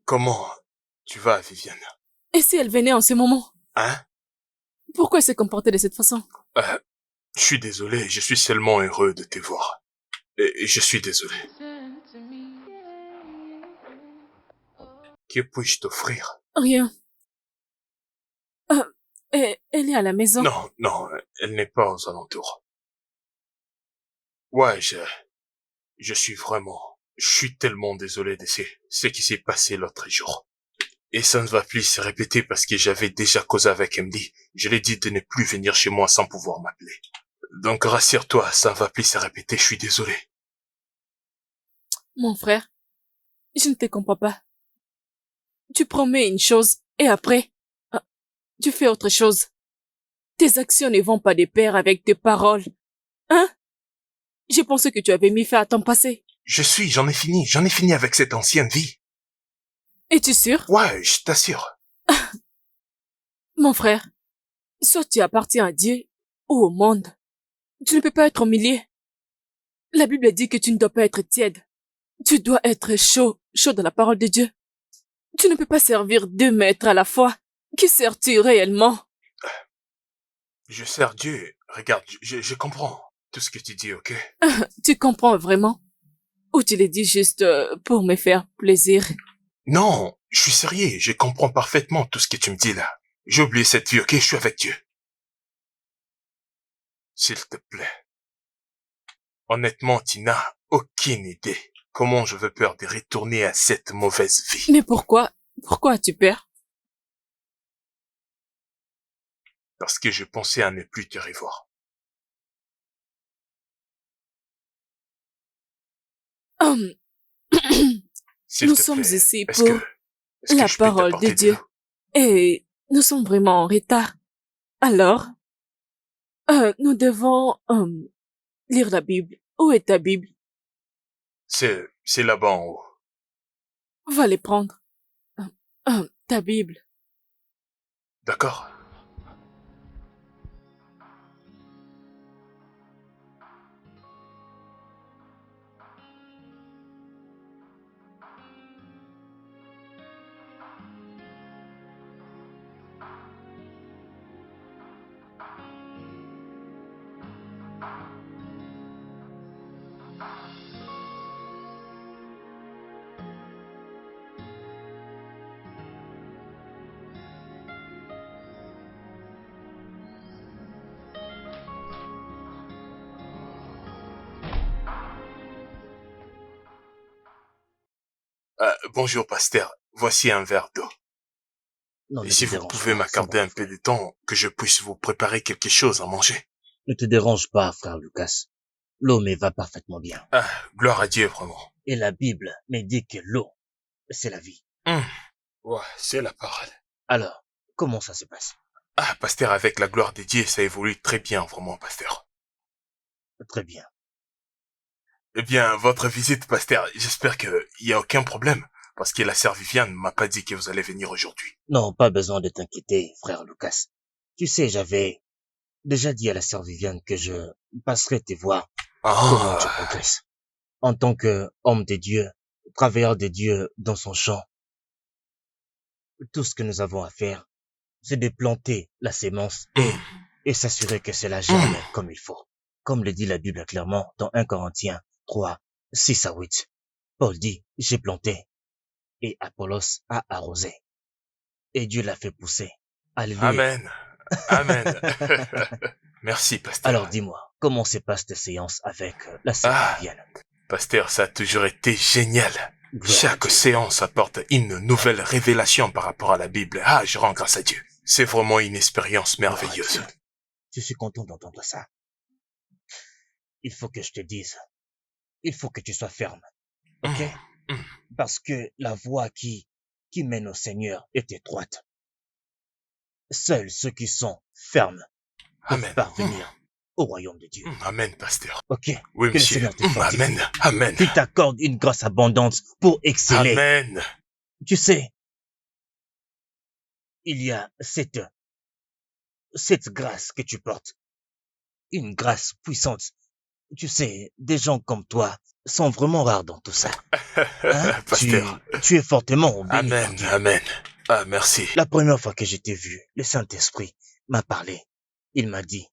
Comment tu vas, Viviane? Et si elle venait en ce moment? Hein? Pourquoi elle s'est comportée de cette façon? Je suis désolé, je suis seulement heureux de te voir. Et je suis désolé. Que puis-je t'offrir? Rien. Elle est à la maison. Non, non, elle n'est pas aux alentours. Ouais, je suis tellement désolé de ce qui s'est passé l'autre jour. Et ça ne va plus se répéter parce que j'avais déjà causé avec Emily. Je lui ai dit de ne plus venir chez moi sans pouvoir m'appeler. Donc rassure-toi, ça ne va plus se répéter, je suis désolé. Mon frère, je ne te comprends pas. Tu promets une chose et après, tu fais autre chose. Tes actions ne vont pas de pair avec tes paroles. Hein? J'ai pensé que tu avais mis fin à ton passé. J'en ai fini avec cette ancienne vie. Es-tu sûr? Ouais, je t'assure. Mon frère, soit tu appartiens à Dieu ou au monde. Tu ne peux pas être au milieu. La Bible dit que tu ne dois pas être tiède. Tu dois être chaud dans la parole de Dieu. Tu ne peux pas servir 2 maîtres à la fois. Qui sers-tu réellement? Je sers Dieu. Regarde, je comprends tout ce que tu dis, ok? Tu comprends vraiment? Ou tu le dis juste pour me faire plaisir? Non, je suis sérieux, je comprends parfaitement tout ce que tu me dis là. J'ai oublié cette vie, ok? Je suis avec Dieu. S'il te plaît. Honnêtement, tu n'as aucune idée comment je veux peur de retourner à cette mauvaise vie. Mais pourquoi? Pourquoi as-tu peur? Parce que je pensais à ne plus te revoir. Nous sommes ici pour la parole de Dieu. Et nous sommes vraiment en retard. Alors, nous devons lire la Bible. Où est ta Bible? C'est là-bas en haut. Va les prendre. Ta Bible. D'accord. Bonjour, pasteur. Voici un verre d'eau. Et si vous pouvez m'accorder un peu de temps, que je puisse vous préparer quelque chose à manger. Ne te dérange pas, frère Lucas. L'eau me va parfaitement bien. Ah, gloire à Dieu, vraiment. Et la Bible me dit que l'eau, c'est la vie. Ouais, c'est la parole. Alors, comment ça se passe? Ah, pasteur, avec la gloire de Dieu, ça évolue très bien, vraiment, pasteur. Très bien. Eh bien, votre visite, pasteur, j'espère qu'il n'y a aucun problème, parce que la sœur Viviane m'a pas dit que vous allez venir aujourd'hui. Non, pas besoin de t'inquiéter, frère Lucas. Tu sais, j'avais déjà dit à la sœur Viviane que je passerai te voir comment tu progresses. En tant qu'homme de Dieu, travailleur de Dieu dans son champ, tout ce que nous avons à faire, c'est de planter la sémence et s'assurer que cela germe comme il faut. Comme le dit la Bible clairement dans 1 Corinthiens 3, 6 à 8. Paul dit, j'ai planté et Apollos a arrosé. Et Dieu l'a fait pousser. Alléluia. Amen. Amen. Merci, pasteur. Alors dis-moi, comment se passe tes séances avec la sœur Viviane? Pasteur, ça a toujours été génial. Chaque séance apporte une nouvelle révélation par rapport à la Bible. Ah, je rends grâce à Dieu. C'est vraiment une expérience merveilleuse. Je suis content d'entendre ça. Il faut que je te dise, il faut que tu sois ferme, ok? Parce que la voie qui mène au Seigneur est étroite. Seuls ceux qui sont fermes peuvent parvenir au royaume de Dieu. Amen, pasteur. Ok? Oui, Que le monsieur. Seigneur te fortifie. Amen. Amen. Qu'il t'accorde une grâce abondante pour exceller. Amen. Tu sais, il y a cette grâce que tu portes. Une grâce puissante. Tu sais, des gens comme toi sont vraiment rares dans tout ça. Hein? Pasteur. Tu es fortement béni par Amen. Dieu. Amen. Ah, merci. La première fois que je t'ai vu, le Saint-Esprit m'a parlé. Il m'a dit,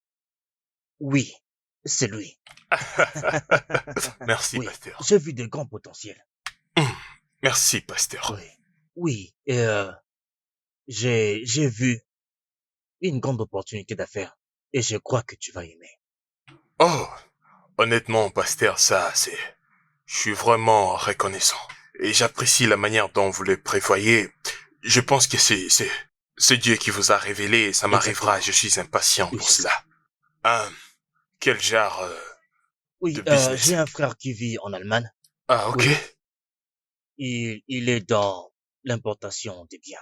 oui, c'est lui. Merci, Oui, pasteur. j'ai vu de grands potentiels. Merci, pasteur. Oui, oui, et j'ai vu une grande opportunité d'affaires et je crois que tu vas aimer. Oh, honnêtement, pasteur, je suis vraiment reconnaissant. Et j'apprécie la manière dont vous le prévoyez. Je pense que c'est Dieu qui vous a révélé et ça m'arrivera. Je suis impatient pour cela. Quel genre Oui, de business? j'ai un frère qui vit en Allemagne. Ah, ok. Oui. Il est dans l'importation des biens.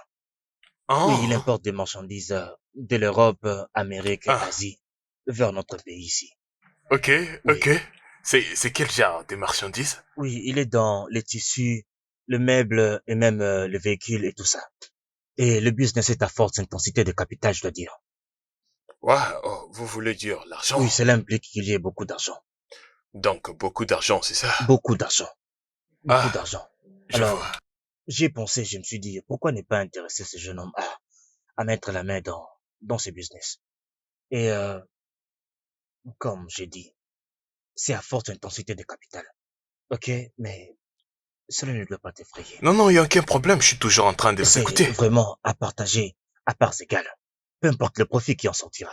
Oh. Oui, il importe des marchandises de l'Europe, Amérique, Asie, vers notre pays ici. Ok, Oui. ok. C'est quel genre de marchandises? Oui, il est dans les tissus, le meuble et même le véhicule et tout ça. Et le business est à forte intensité de capital, je dois dire. Ouais, oh, vous voulez dire l'argent? Oui, cela implique qu'il y ait beaucoup d'argent. Donc, beaucoup d'argent, c'est ça? Beaucoup d'argent. Beaucoup Ah, d'argent. je Alors, vois. j'ai pensé, je me suis dit, pourquoi ne pas intéresser ce jeune homme à mettre la main dans ce business? Et comme j'ai dit, c'est à forte intensité de capital. Ok, mais cela ne doit pas t'effrayer. Non, non, il n'y a aucun problème, je suis toujours en train de vous C'est écouter. vraiment à partager à parts égales. Peu importe le profit qui en sortira.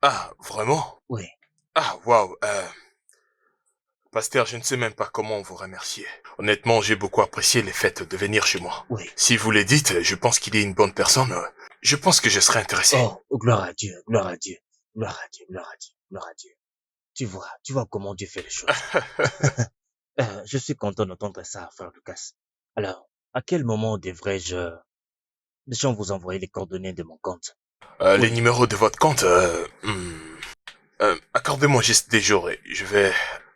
Ah, vraiment? Oui. Ah, waouh. Pasteur, je ne sais même pas comment vous remercier. Honnêtement, j'ai beaucoup apprécié le fait de venir chez moi. Oui. Si vous le dites, je pense qu'il est une bonne personne. Je pense que je serai intéressé. Oh, gloire à Dieu, gloire à Dieu, gloire à Dieu, gloire à Dieu, gloire à Dieu. Tu vois comment Dieu fait les choses. Je suis content d'entendre ça, frère Lucas. Alors, à quel moment devrais-je vous envoyer les coordonnées de mon compte? Les numéros de votre compte, accordez-moi juste des jours et je vais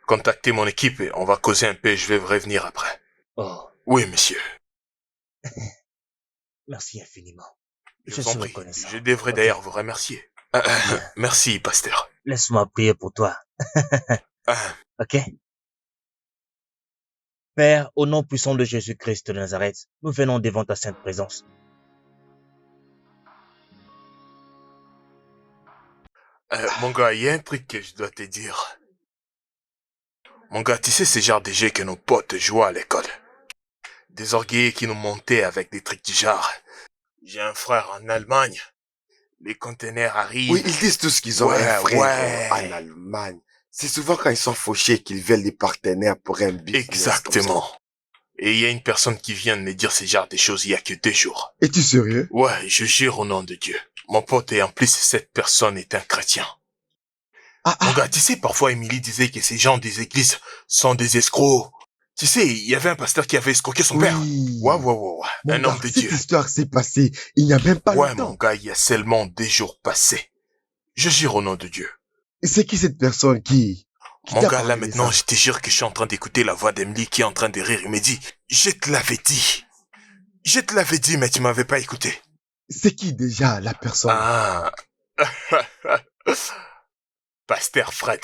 contacter mon équipe et on va causer un peu et je vais vous revenir après. Oh. Oui, monsieur. Merci infiniment. Je vous suis en prie. reconnaissant. Je devrais d'ailleurs vous remercier. Merci, pasteur. Laisse-moi prier pour toi. Ok? Père, au nom puissant de Jésus-Christ de Nazareth, nous venons devant ta sainte présence. Mon gars, il y a un truc que je dois te dire. Mon gars, tu sais ce genre de jeu que nos potes jouaient à l'école. Des orgueillers qui nous montaient avec des trucs du genre. J'ai un frère en Allemagne. Les conteneurs arrivent. Oui, ils disent tous qu'ils ont un frère en Allemagne. C'est souvent quand ils sont fauchés qu'ils veulent des partenaires pour un business. Exactement. Et il y a une personne qui vient de me dire ce genre de choses il y a que 2 jours. Es-tu sérieux? Ouais, je jure au nom de Dieu. Mon pote et en plus cette personne est un chrétien. Mon gars, tu sais, parfois Émilie disait que ces gens des églises sont des escrocs. Tu sais, il y avait un pasteur qui avait escroqué son père. Ouais. Un homme de Dieu. Cette histoire s'est passée il n'y a même pas Ouais, longtemps. mon gars, il y a seulement 2 jours passés. Je jure au nom de Dieu. Et c'est qui cette personne qui Mon t'a gars, là parlé de maintenant, ça? je te jure que je suis en train d'écouter la voix d'Emily qui est en train de rire. Il me dit, je te l'avais dit. Je te l'avais dit, mais tu m'avais pas écouté. C'est qui déjà la personne? Ah. Pasteur Fred.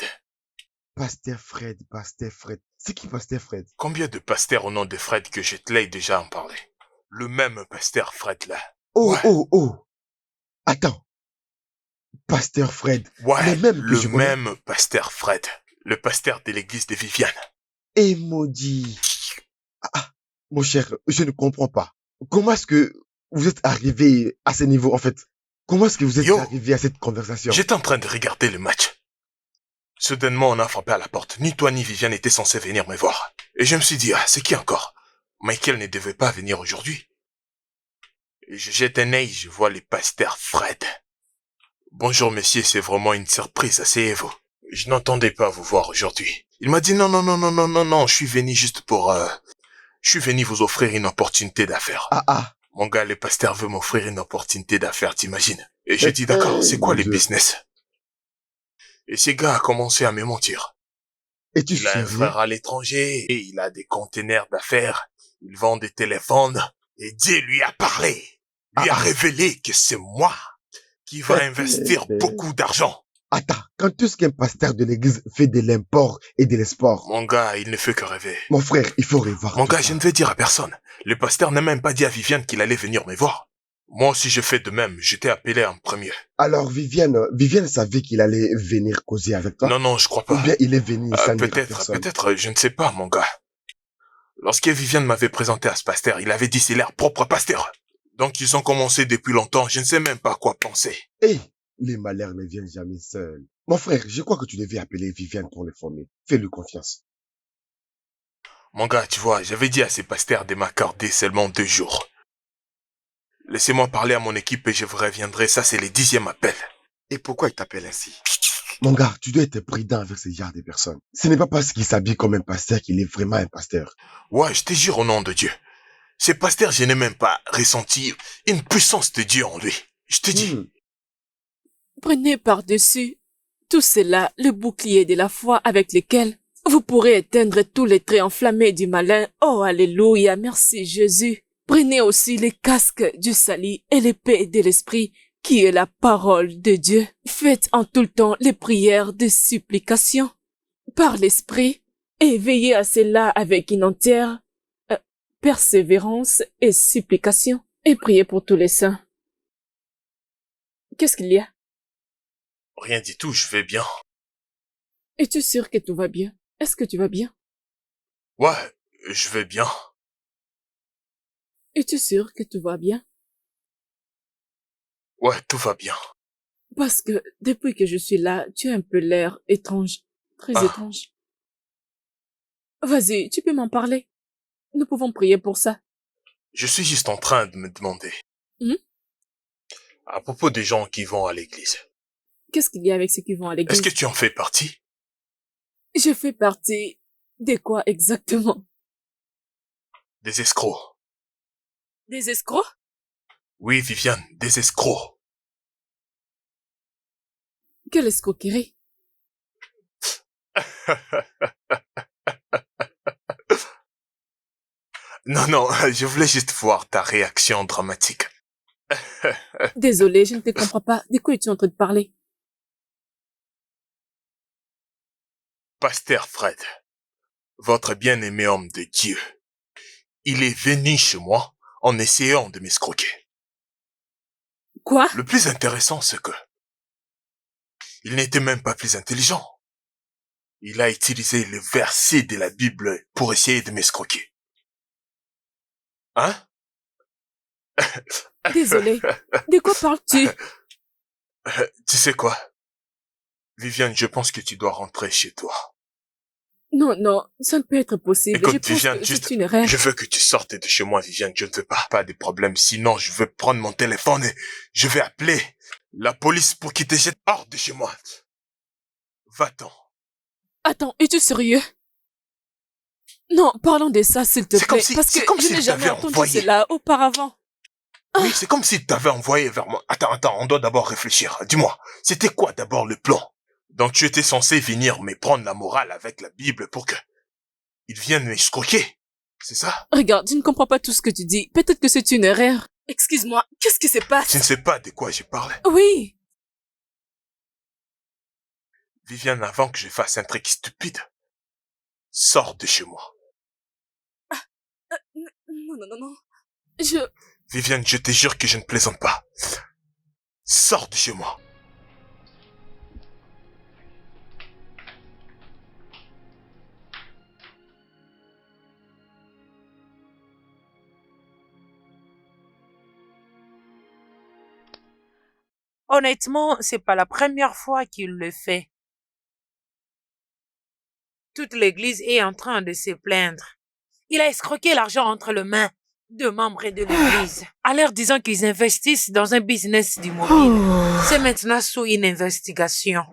Pasteur Fred. C'est qui Pasteur Fred? Combien de pasteurs au nom de Fred que je te l'ai déjà en parlé? Le même pasteur Fred là. Oh. Attends. Pasteur Fred. Ouais, le même pasteur Fred. Le pasteur de l'église de Viviane. Et maudit. Mon cher, je ne comprends pas. Comment est-ce que vous êtes arrivé à ce niveau, en fait? Comment est-ce que vous êtes arrivé à cette conversation? J'étais en train de regarder le match. Soudainement, on a frappé à la porte. Ni toi ni Viviane étaient censés venir me voir. Et je me suis dit, c'est qui encore? Michael ne devait pas venir aujourd'hui. Et je jette un œil, je vois le pasteur Fred. Bonjour messieurs, c'est vraiment une surprise, asseyez-vous. Je n'entendais pas vous voir aujourd'hui. Il m'a dit non, je suis venu juste pour... Je suis venu vous offrir une opportunité d'affaires. Mon gars, le pasteur veut m'offrir une opportunité d'affaires, t'imagines? Et j'ai dit d'accord, c'est quoi le business? Et ce gars a commencé à me mentir. Et tu Il a un sérieux? frère à l'étranger et il a des containers d'affaires. Il vend des téléphones et Dieu lui a parlé. Lui a révélé que c'est moi qui va investir beaucoup d'argent. Attends, quand est-ce qu'un pasteur de l'église fait de l'import et de l'export? Mon gars, il ne fait que rêver. Mon frère, il faut revoir. Mon tout gars, ça. je ne vais dire à personne. Le pasteur n'a même pas dit à Viviane qu'il allait venir me voir. Moi aussi, je fais de même. Je t'ai appelé en premier. Alors, Viviane savait qu'il allait venir causer avec toi? Non, je crois pas. Ou bien il est venu sans dire à personne? Peut-être, je ne sais pas, mon gars. Lorsque Viviane m'avait présenté à ce pasteur, il avait dit c'est leur propre pasteur. Donc, ils ont commencé depuis longtemps. Je ne sais même pas quoi penser. Hé, les malheurs ne viennent jamais seuls. Mon frère, je crois que tu devais appeler Viviane pour le former. Fais-lui confiance. Mon gars, tu vois, j'avais dit à ces pasteurs de m'accorder seulement 2 jours. Laissez-moi parler à mon équipe et je vous reviendrai. Ça, c'est le 10e appel. Et pourquoi il t'appelle ainsi? Mon gars, tu dois être prudent avec ce genre de personnes. Ce n'est pas parce qu'il s'habille comme un pasteur qu'il est vraiment un pasteur. Ouais, je te jure au nom de Dieu. Ce pasteur, je n'ai même pas ressenti une puissance de Dieu en lui. Je te dis. Prenez par-dessus tout cela le bouclier de la foi avec lequel vous pourrez éteindre tous les traits enflammés du malin. Oh, alléluia, merci Jésus. Prenez aussi les casques du salut et l'épée de l'esprit qui est la parole de Dieu. Faites en tout le temps les prières de supplication par l'esprit et veillez à cela avec une entière persévérance et supplication et priez pour tous les saints. Qu'est-ce qu'il y a? Rien du tout, je vais bien. Es-tu sûr que tout va bien? Est-ce que tu vas bien? Ouais, je vais bien. Es-tu sûr que tout va bien? Ouais, tout va bien. Parce que depuis que je suis là, tu as un peu l'air étrange. Très étrange. Vas-y, tu peux m'en parler. Nous pouvons prier pour ça. Je suis juste en train de me demander. À propos des gens qui vont à l'église. Qu'est-ce qu'il y a avec ceux qui vont à l'église? Est-ce que tu en fais partie? Je fais partie de quoi exactement? Des escrocs. Des escrocs? Oui, Viviane, des escrocs. Quelle escroquerie? Non, je voulais juste voir ta réaction dramatique. Désolé, je ne te comprends pas. De quoi es-tu en train de parler? Pasteur Fred, votre bien-aimé homme de Dieu, il est venu chez moi en essayant de m'escroquer. Quoi? Le plus intéressant, c'est que il n'était même pas plus intelligent. Il a utilisé le verset de la Bible pour essayer de m'escroquer. Hein? Désolé. De quoi parles-tu? Tu sais quoi? Viviane, je pense que tu dois rentrer chez toi. Non, ça ne peut être possible. Écoute, je pense Viviane, que juste, c'est une erreur. je veux que tu sortes de chez moi, Viviane. Je ne veux pas de problème. Sinon, je vais prendre mon téléphone et je vais appeler la police pour qu'ils te jettent hors de chez moi. Va-t'en. Attends, es-tu sérieux? Non, parlons de ça, s'il te plaît. Parce que je n'ai jamais entendu cela auparavant. Oui, c'est comme s'il t'avait envoyé vers moi. Attends, on doit d'abord réfléchir. Dis-moi, c'était quoi d'abord le plan? Donc tu étais censé venir me prendre la morale avec la Bible pour que ils viennent m'escroquer. C'est ça? Regarde, je ne comprends pas tout ce que tu dis. Peut-être que c'est une erreur. Excuse-moi, qu'est-ce qui se passe? Je ne sais pas de quoi j'ai parlé. Oui. Viviane, avant que je fasse un truc stupide, sors de chez moi. Non. Viviane, je te jure que je ne plaisante pas. Sors de chez moi. Honnêtement, c'est pas la première fois qu'il le fait. Toute l'église est en train de se plaindre. Il a escroqué l'argent entre les mains de membres de l'église, en leur disant qu'ils investissent dans un business d'immobile. C'est maintenant sous une investigation.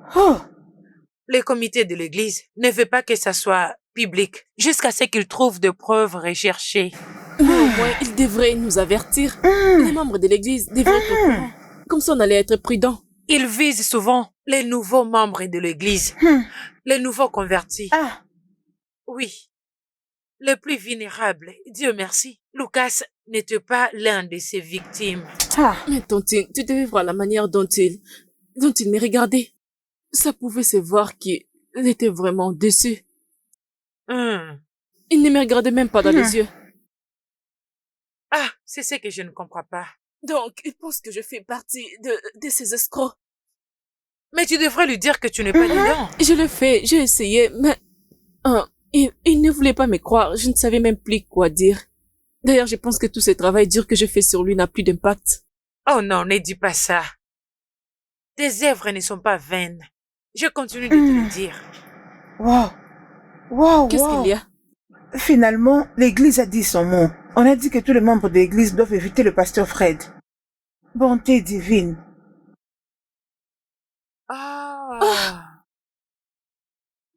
Le comité de l'église ne veut pas que ça soit public, jusqu'à ce qu'il trouve de preuves recherchées. Mais au moins, il devrait nous avertir. Les membres de l'église devraient être au courant. Comme ça, on allait être prudents. Il vise souvent les nouveaux membres de l'Église, les nouveaux convertis. Ah, Oui, les plus vulnérables. Dieu merci. Lucas n'était pas l'un de ses victimes. ah. Mais Tontine, tu devais voir la manière dont il me regardait. Ça pouvait se voir qu'il était vraiment déçu. Il ne me regardait même pas dans les yeux. Ah, c'est ce que je ne comprends pas. Donc, il pense que je fais partie de ces escrocs. Mais tu devrais lui dire que tu n'es pas dedans. Je l'ai fait, j'ai essayé, mais il ne voulait pas me croire. Je ne savais même plus quoi dire. D'ailleurs, je pense que tout ce travail dur que je fais sur lui n'a plus d'impact. Oh non, ne dis pas ça. Tes œuvres ne sont pas vaines. Je continue de te le dire. Wow. Wow, Qu'est-ce wow. qu'il y a? Finalement, l'église a dit son mot. On a dit que tous les membres de l'église doivent éviter le pasteur Fred. Bonté divine.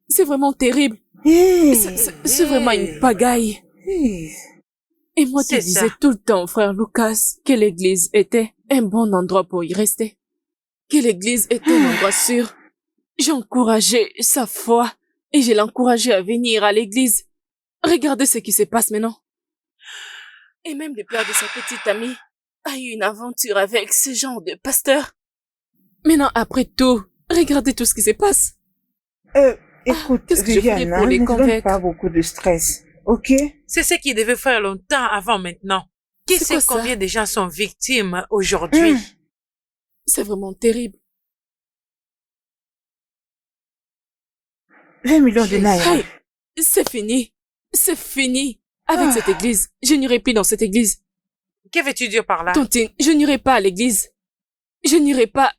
C'est vraiment terrible. C'est vraiment une pagaille. Et moi qui C'est disais ça. tout le temps, frère Lucas, que l'église était un bon endroit pour y rester. Que l'église était un endroit sûr. J'ai encouragé sa foi et je l'ai encouragé à venir à l'église. Regardez ce qui se passe maintenant. Et même le père de sa petite amie a eu une aventure avec ce genre de pasteur. Maintenant, après tout, regardez tout ce qui se passe. Écoute, qu'est-ce que je ferais Viviane, pour les ne te donne convaincre? pas beaucoup de stress, ok? C'est ce qu'il devait faire longtemps avant maintenant. Qui C'est sait quoi ça? combien de gens sont victimes aujourd'hui? C'est vraiment terrible. 20 millions de naira. Hey, c'est fini. C'est fini. Avec cette église, je n'irai plus dans cette église. Que veux-tu dire par là? Tontine, je n'irai pas à l'église. Je n'irai pas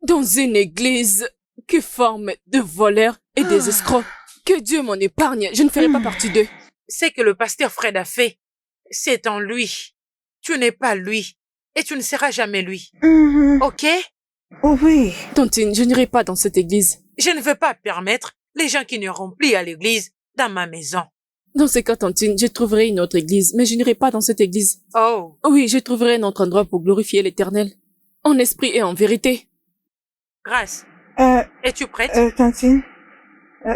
dans une église qui forme de voleurs et des escrocs. Que Dieu m'en épargne. Je ne ferai pas partie d'eux. Ce que le pasteur Fred a fait, c'est en lui. Tu n'es pas lui. Et tu ne seras jamais lui. Ok? Oh oui. Tontine, je n'irai pas dans cette église. Je ne veux pas permettre les gens qui n'iront plus à l'église dans ma maison. Dans ce cas, Tontine, je trouverai une autre église, mais je n'irai pas dans cette église. Oh. Oui, je trouverai un autre endroit pour glorifier l'Éternel. En esprit et en vérité. Grâce. Es-tu prête? Tantine?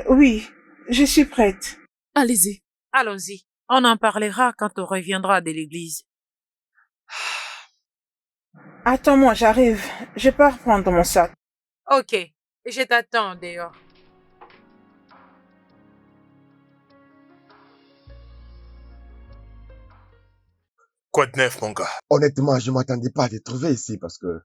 Oui, je suis prête. Allez-y. Allons-y. On en parlera quand on reviendra de l'église. Attends-moi, j'arrive. Je pars prendre mon sac. Ok. Je t'attends dehors. Quoi de neuf, mon gars? Honnêtement, je m'attendais pas à te trouver ici parce que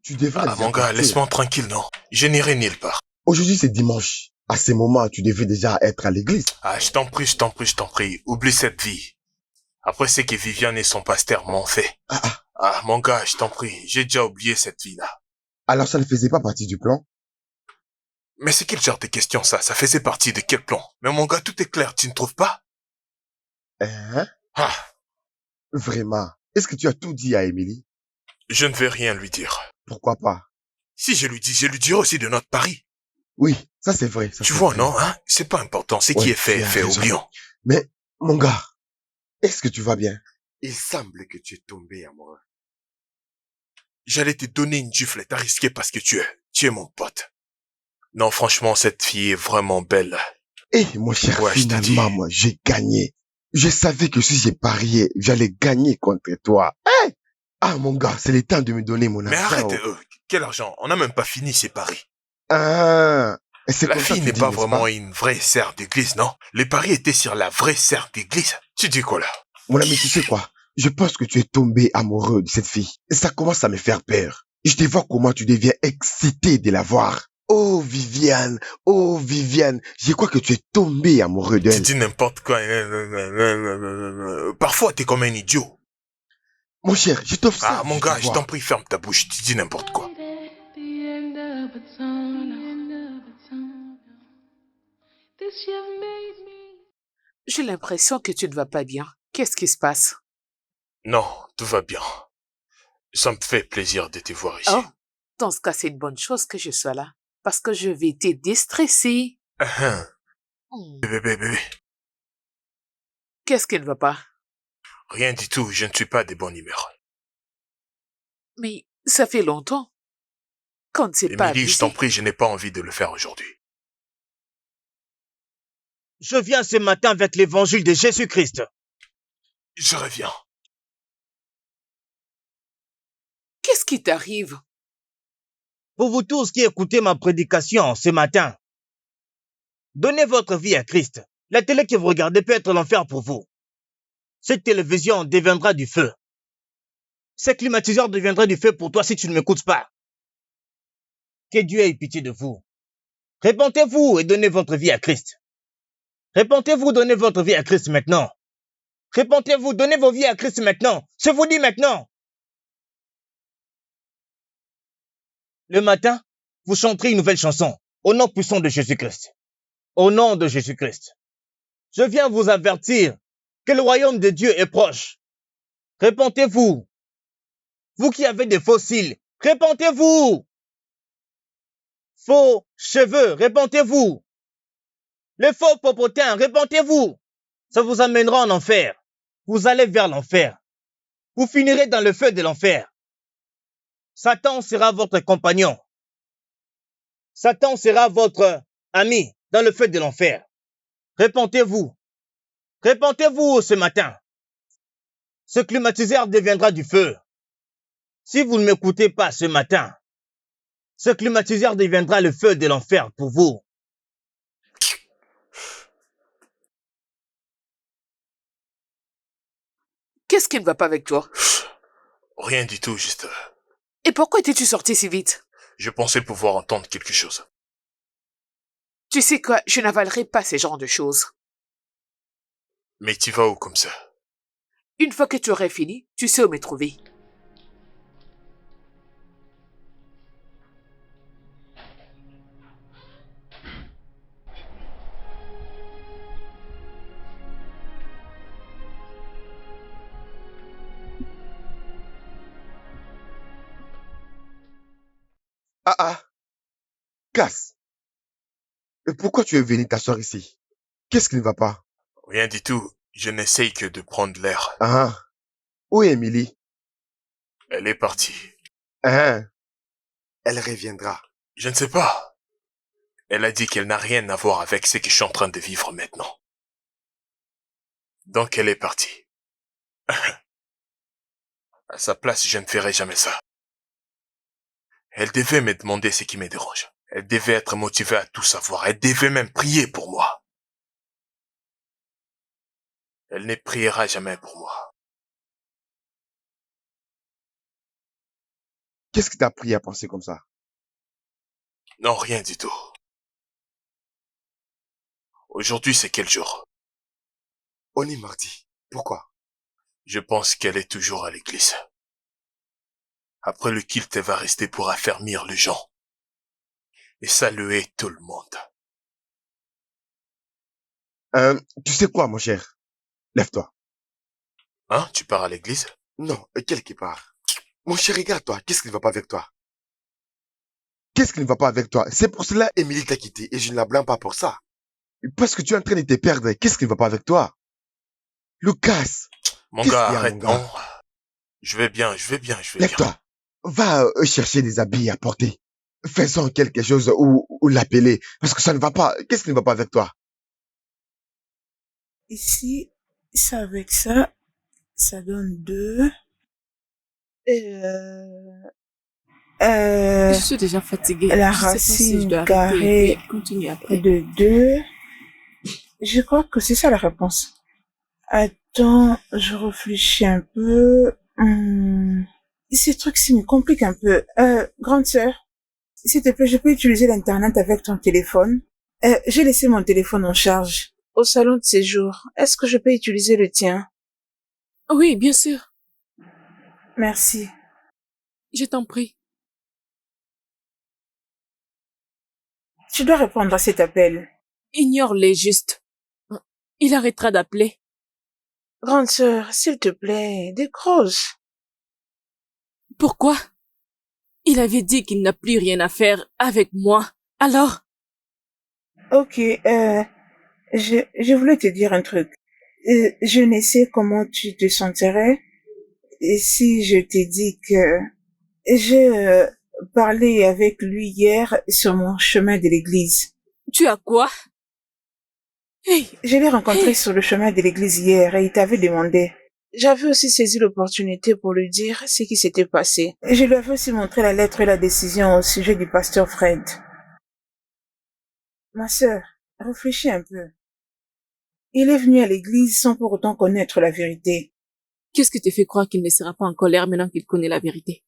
tu devrais Ah, mon gars, partir. laisse-moi tranquille, non? Je n'irai nulle part. Aujourd'hui, c'est dimanche. À ces moments, tu devais déjà être à l'église. Ah, je t'en prie, je t'en prie, je t'en prie. Oublie cette vie. Après ce que Viviane et son pasteur m'ont fait. Ah, mon gars, je t'en prie, j'ai déjà oublié cette vie-là. Alors, ça ne faisait pas partie du plan? Mais c'est quel genre de question ça? Ça faisait partie de quel plan? Mais mon gars, tout est clair, tu ne trouves pas? Hein? Vraiment? Est-ce que tu as tout dit à Émilie? Je ne vais rien lui dire. Pourquoi pas? Si je lui dis, je lui dirai aussi de notre pari. Oui, ça c'est vrai. Tu vois, non, hein? C'est pas important, ce qui est fait, tu as fait, raison. oublions. Mais, mon gars, est-ce que tu vas bien? Il semble que tu es tombé amoureux. J'allais te donner une gifle, t'as risqué parce que tu es mon pote. Non, franchement, cette fille est vraiment belle. Eh, mon cher, Ouais, je te dis. finalement, moi, j'ai gagné. Je savais que si j'ai parié, j'allais gagner contre toi. Eh! Ah, mon gars, c'est le temps de me donner mon Mais argent. arrête, quel argent? On n'a même pas fini ces paris. Ah, et c'est La comme ça fille que n'est tu dis, pas n'est-ce vraiment une vraie sœur d'église, non? Les paris étaient sur la vraie sœur d'église. Tu dis quoi là? Mon ami, tu sais quoi? Je pense que tu es tombé amoureux de cette fille. Et ça commence à me faire peur. Je te vois comment tu deviens excité de la voir. Oh Viviane, je crois que tu es tombé amoureux Tu d'elle. dis n'importe quoi. Parfois, t'es comme un idiot. Mon cher, je t'observe. Ah, mon gars, je t'en prie, ferme ta bouche. Tu dis n'importe quoi. J'ai l'impression que tu ne vas pas bien. Qu'est-ce qui se passe? Non, tout va bien. Ça me fait plaisir de te voir ici. Oh, dans ce cas, c'est une bonne chose que je sois là. Parce que je vais te déstresser. Bébé. Qu'est-ce qui ne va pas? Rien du tout, je ne suis pas de bonne humeur. Mais ça fait longtemps. Quand c'est pas Émilie, je t'en prie, je n'ai pas envie de le faire aujourd'hui. Je viens ce matin avec l'évangile de Jésus-Christ. Je reviens. Qu'est-ce qui t'arrive? Pour vous tous qui écoutez ma prédication ce matin, donnez votre vie à Christ. La télé que vous regardez peut être l'enfer pour vous. Cette télévision deviendra du feu. Ce climatiseur deviendra du feu pour toi si tu ne m'écoutes pas. Que Dieu ait pitié de vous. Répentez-vous et donnez votre vie à Christ. Répentez-vous, donnez votre vie à Christ maintenant. Répentez-vous, donnez vos vies à Christ maintenant. Je vous dis maintenant. Le matin, vous chanterez une nouvelle chanson au nom puissant de Jésus-Christ. Au nom de Jésus-Christ. Je viens vous avertir que le royaume de Dieu est proche. Répentez-vous. Vous qui avez des faux cils, répentez-vous. Faux cheveux, répentez-vous. Les faux popotins, répentez-vous. Ça vous amènera en enfer. Vous allez vers l'enfer. Vous finirez dans le feu de l'enfer. Satan sera votre compagnon. Satan sera votre ami dans le feu de l'enfer. Répentez-vous. Répentez-vous ce matin. Ce climatiseur deviendra du feu. Si vous ne m'écoutez pas ce matin, ce climatiseur deviendra le feu de l'enfer pour vous. Qu'est-ce qui ne va pas avec toi? Rien du tout, juste... Et pourquoi étais-tu sorti si vite? Je pensais pouvoir entendre quelque chose. Tu sais quoi, je n'avalerai pas ces genres de choses. Mais tu vas où comme ça? Une fois que tu aurais fini, tu sais où me trouver. Ah ah, Cass, pourquoi tu es venu t'asseoir ici? Qu'est-ce qui ne va pas? Rien du tout. Je n'essaye que de prendre l'air. Ah ah, où est Émilie? Elle est partie. Ah, Elle reviendra. Je ne sais pas. Elle a dit qu'elle n'a rien à voir avec ce que je suis en train de vivre maintenant. Donc elle est partie. À sa place, je ne ferai jamais ça. Elle devait me demander ce qui me dérange. Elle devait être motivée à tout savoir. Elle devait même prier pour moi. Elle ne priera jamais pour moi. qu'est-ce qui t'a pris à penser comme ça? Non, rien du tout. Aujourd'hui, c'est quel jour? On est mardi. Pourquoi? Je pense qu'elle est toujours à l'église. Après le culte, elle va rester pour affermir les gens. Et saluer tout le monde. Tu sais quoi, mon cher? Lève-toi. Hein? Tu pars à l'église? Non, quelque part. Mon cher, regarde-toi. Qu'est-ce qui ne va pas avec toi? Qu'est-ce qui ne va pas avec toi? C'est pour cela, Émilie t'a quitté et je ne la blâme pas pour ça. parce que tu es en train de te perdre. Qu'est-ce qui ne va pas avec toi? Lucas, Mon qu'est-ce gars, qu'il y a, arrête, mon gars? non. Je vais bien, je vais bien, je vais bien. Lève-toi. Va chercher des habits à porter. Faisons quelque chose ou l'appeler. Parce que ça ne va pas. Qu'est-ce qui ne va pas avec toi? Ici, ça avec ça, ça donne 2. Je suis déjà fatiguée. La Je sais pas si je racine dois arrêter carrée et continuer après. de 2. Je crois que c'est ça la réponse. Attends, je réfléchis un peu. Ces trucs-ci me compliquent un peu. Grande sœur, s'il te plaît, je peux utiliser l'internet avec ton téléphone? J'ai laissé mon téléphone en charge au salon de séjour. Est-ce que je peux utiliser le tien? Oui, bien sûr. Merci. Je t'en prie. Tu dois répondre à cet appel. Ignore-les juste. Il arrêtera d'appeler. Grande sœur, s'il te plaît, décroche. Pourquoi? Il avait dit qu'il n'a plus rien à faire avec moi. Alors? Ok, je voulais te dire un truc. Je ne sais comment tu te sentirais si je t'ai dit que je parlé avec lui hier sur mon chemin de l'église. Tu as quoi? Hey, Je l'ai rencontré sur le chemin de l'église hier et il t'avait demandé. J'avais aussi saisi l'opportunité pour lui dire ce qui s'était passé. Et je lui avais aussi montré la lettre et la décision au sujet du pasteur Fred. Ma sœur, réfléchis un peu. Il est venu à l'église sans pour autant connaître la vérité. qu'est-ce qui te fait croire qu'il ne sera pas en colère maintenant qu'il connaît la vérité?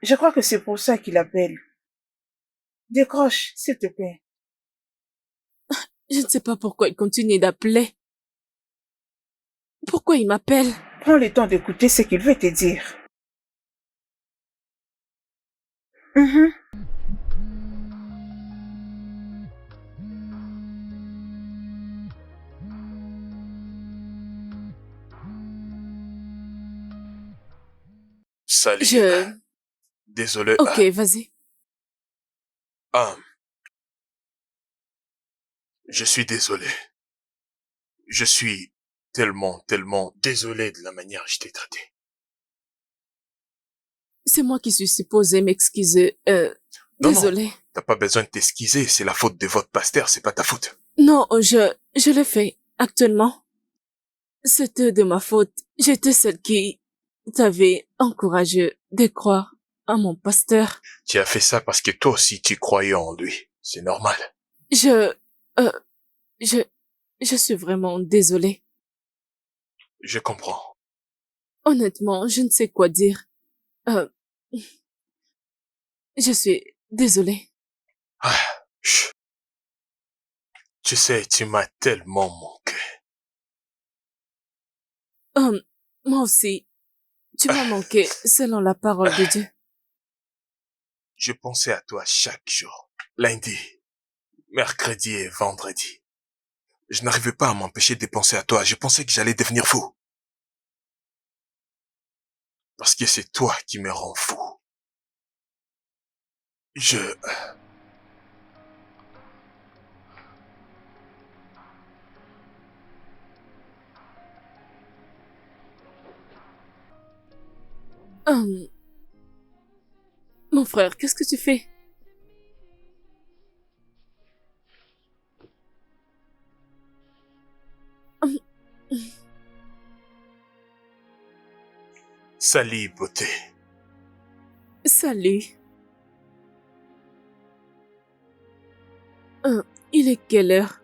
Je crois que c'est pour ça qu'il appelle. Décroche, s'il te plaît. Je ne sais pas pourquoi il continue d'appeler. Pourquoi il m'appelle? Prends le temps d'écouter ce qu'il veut te dire. Mhm. Salut. Désolé. Ok, vas-y. Je suis désolé. Je suis tellement désolé de la manière dont je t'ai traité. C'est moi qui suis supposée m'excuser. Non, Désolée. T'as pas besoin de t'excuser, c'est la faute de votre pasteur, c'est pas ta faute. Non, je l'ai fait, actuellement. C'était de ma faute. J'étais celle qui t'avait encouragé de croire à mon pasteur. Tu as fait ça parce que toi aussi tu croyais en lui. C'est normal. Je suis vraiment désolée. Je comprends. Honnêtement, je ne sais quoi dire. Je suis désolée. Chut. Tu sais, tu m'as tellement manqué. Moi aussi, tu m'as manqué selon la parole de Dieu. Je pensais à toi chaque jour. Lundi, mercredi et vendredi. Je n'arrivais pas à m'empêcher de penser à toi. Je pensais que j'allais devenir fou. Parce que c'est toi qui me rends fou. Mon frère, qu'est-ce que tu fais? Salut, beauté. Salut. Il est quelle heure?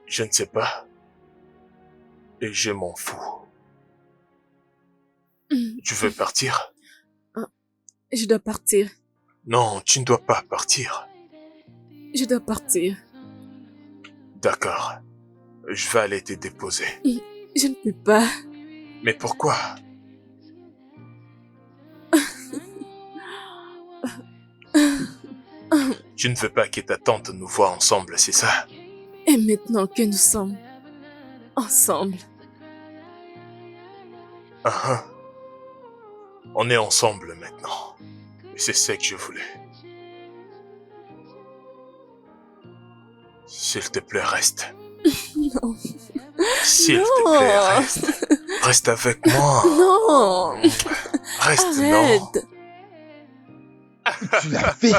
Je ne sais pas. Et je m'en fous. Tu veux partir? Je dois partir. Non, tu ne dois pas partir. Je dois partir. D'accord. Je vais aller te déposer. Je ne peux pas. Mais pourquoi? Tu ne veux pas que ta tante nous voie ensemble, c'est ça? Et maintenant que nous sommes ensemble. On est ensemble maintenant. Et c'est ce que je voulais. S'il te plaît, reste. Non. S'il te plaît, reste. Reste avec moi. Non. Reste, arrête. non. Tu l'as fait.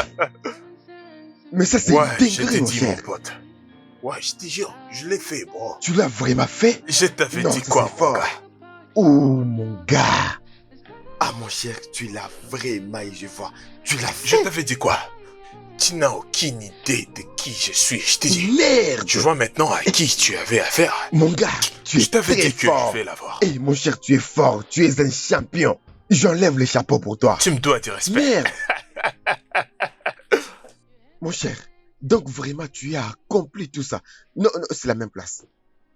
Mais ça, c'est Ouais, une je dinguerie, t'ai mon dit, mon cher. pote. Ouais, je te jure, je l'ai fait, bro. Tu l'as vraiment fait? Je t'avais Non, dit ça, quoi, c'est mon fort. gars? Oh, mon gars. Ah, mon cher, tu l'as vraiment, je vois. Tu l'as Je fait. t'avais dit quoi? Tu n'as aucune idée de qui je suis, je t'ai dit. Merde. Tu vois maintenant à qui tu avais affaire? Mon gars, tu es Je t'avais très dit que fort. je vais l'avoir. Eh, mon cher, tu es fort. Tu es un champion. J'enlève le chapeau pour toi. Tu me dois du respect. Merde. Mon cher, donc vraiment, tu as accompli tout ça. Non, non, c'est la même place.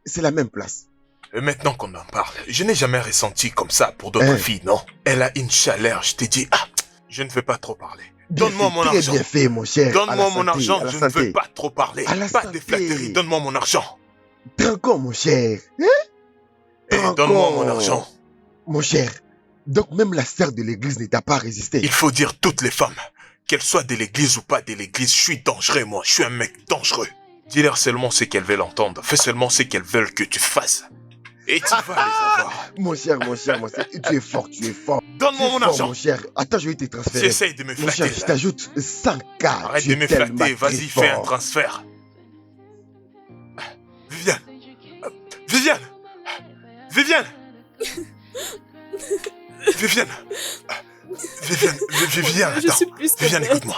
C'est la même place. Et maintenant qu'on en parle, je n'ai jamais ressenti comme ça pour d'autres filles, non? Elle a une chaleur, je t'ai dit, je ne veux pas trop parler. Bien Donne-moi fait, mon très argent. bien fait, mon cher. À la Donne-moi mon santé, argent, à la je ne santé. veux pas trop parler. À la Pas santé. de flatterie, donne-moi mon argent. D'accord, mon cher. Hein? Et donne-moi mon argent. Mon cher, donc même la sœur de l'église ne t'a pas résisté. Il faut dire toutes les femmes, qu'elles soient de l'église ou pas de l'église, je suis dangereux, moi. Je suis un mec dangereux. Dis-leur seulement ce qu'elles veulent entendre. Fais seulement ce qu'elles veulent que tu fasses. Et tu vas les avoir. Mon cher, tu es fort, tu es fort. Donne-moi mon fort, argent. mon cher. Attends, je vais te Tu transférer. essayes de me Mon cher, flatter, je là. t'ajoute 100K. Arrête Tu de es me tellement flatter, très vas-y, fais un fort. transfert. Viviane. Viviane. Viviane. Viviane. Viviane, Viviane, Je attends. suis plus que Viviane, bête. écoute-moi.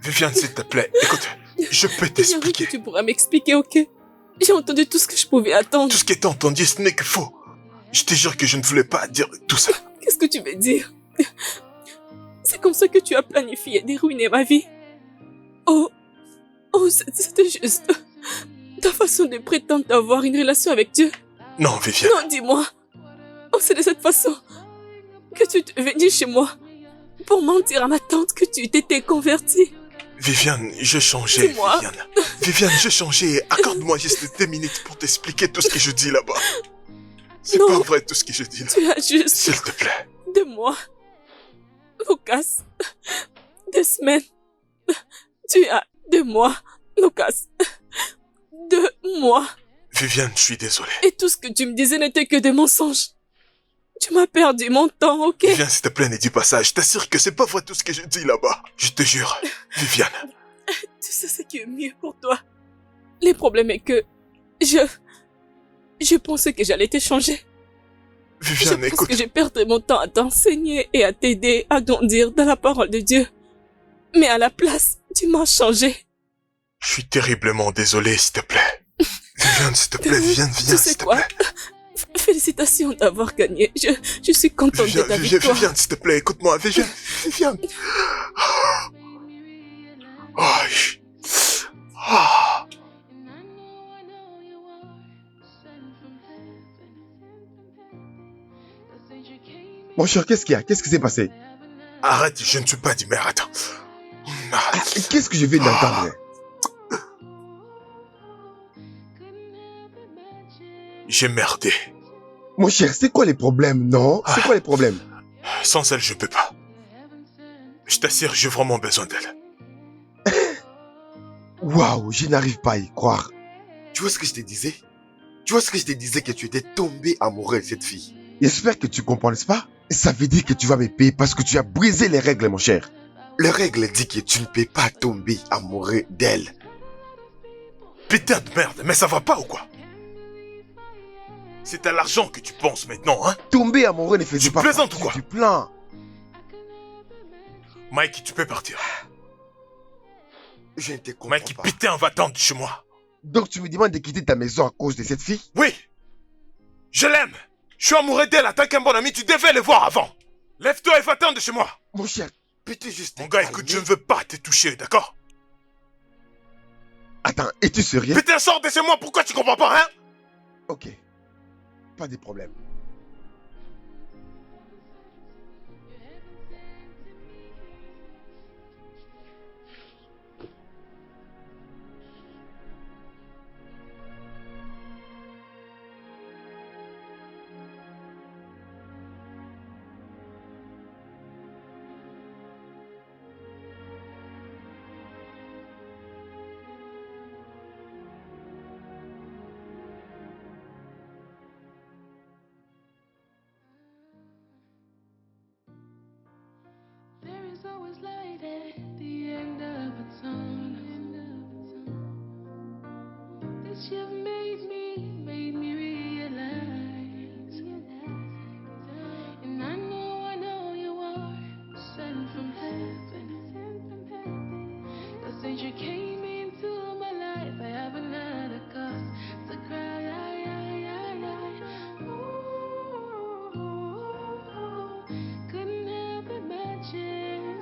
Viviane, s'il te plaît, écoute. Je peux Il n'y a rien t'expliquer. que tu pourras m'expliquer, ok? J'ai entendu tout ce que je pouvais attendre. Tout ce qui est entendu, ce n'est que faux. Je te jure que je ne voulais pas dire tout ça. Qu'est-ce que tu veux dire? C'est comme ça que tu as planifié de ruiner ma vie. Oh, c'était juste ta façon de prétendre avoir une relation avec Dieu. Non, Viviane. Non, dis-moi. Oh, c'est de cette façon que tu es venu chez moi pour mentir à ma tante que tu t'étais convertie. Viviane, je changeais, Dis-moi. Viviane. Viviane, je changeais. Accorde-moi juste 2 minutes pour t'expliquer tout ce que je dis là-bas. C'est Non. pas vrai tout ce que je dis là. Tu as juste S'il te plaît. 2 mois. Lucas. 2 semaines. Tu as 2 mois. Lucas. 2 mois. Viviane, je suis désolé. Et tout ce que tu me disais n'était que des mensonges. Tu m'as perdu mon temps, ok? Viviane, s'il te plaît, ne dis pas ça. Je t'assure que c'est pas vrai tout ce que je dis là-bas. Je te jure. Viviane. Tu sais ce qui est mieux pour toi. Le problème est que je pensais que j'allais te changer. Viviane, Je pense écoute. que j'ai perdu mon temps à t'enseigner et à t'aider à grandir dans la parole de Dieu. Mais à la place, tu m'as changé. Je suis terriblement désolé, s'il te plaît. Viviane, s'il te plaît, viens, Tu s'il sais te quoi? plaît. Félicitations d'avoir gagné. Je suis contente de ta victoire. Viviane, s'il te plaît, écoute-moi. Viviane, Viviane. Oh, ah. Mon cher, qu'est-ce qu'il y a? Qu'est-ce qui s'est passé? Arrête, je ne suis pas dit, mais attends. Arrête. Qu'est-ce que je viens d'entendre? J'ai merdé. Mon cher, c'est quoi les problèmes, non? C'est quoi les problèmes? Sans elle, je peux pas. Je t'assure, j'ai vraiment besoin d'elle. Waouh, je n'arrive pas à y croire. Tu vois ce que je te disais? Tu vois ce que je te disais que tu étais tombé amoureux de cette fille? J'espère que tu comprends, n'est-ce pas? Ça veut dire que tu vas me payer parce que tu as brisé les règles, mon cher. Les règles disent que tu ne peux pas tomber amoureux d'elle. Putain de merde, mais ça va pas ou quoi? C'est à l'argent que tu penses maintenant, hein? Tomber amoureux ne faisait Tu pas plaisantes partie ou quoi? du plan. Mikey, tu peux partir. Je ne te comprends Mikey, pas. putain, va-t'en de chez moi. Donc tu me demandes de quitter ta maison à cause de cette fille? Oui, je l'aime. Je suis amoureux d'elle. En tant qu'un bon ami, tu devais le voir avant. Lève-toi et va-t'en de chez moi. Mon cher, Peux-tu juste Mon gars, écoute, je ne veux pas te toucher, d'accord? attends, es-tu sérieux? Putain, sors de chez moi. Pourquoi tu comprends pas, hein? Ok, pas de problème. There is always light at the end of a tunnel. This you've made me realize. And I know you are sent from heaven. 'Cause since you came into my life, I haven't had a cause to cry. Ooh, couldn't help imagining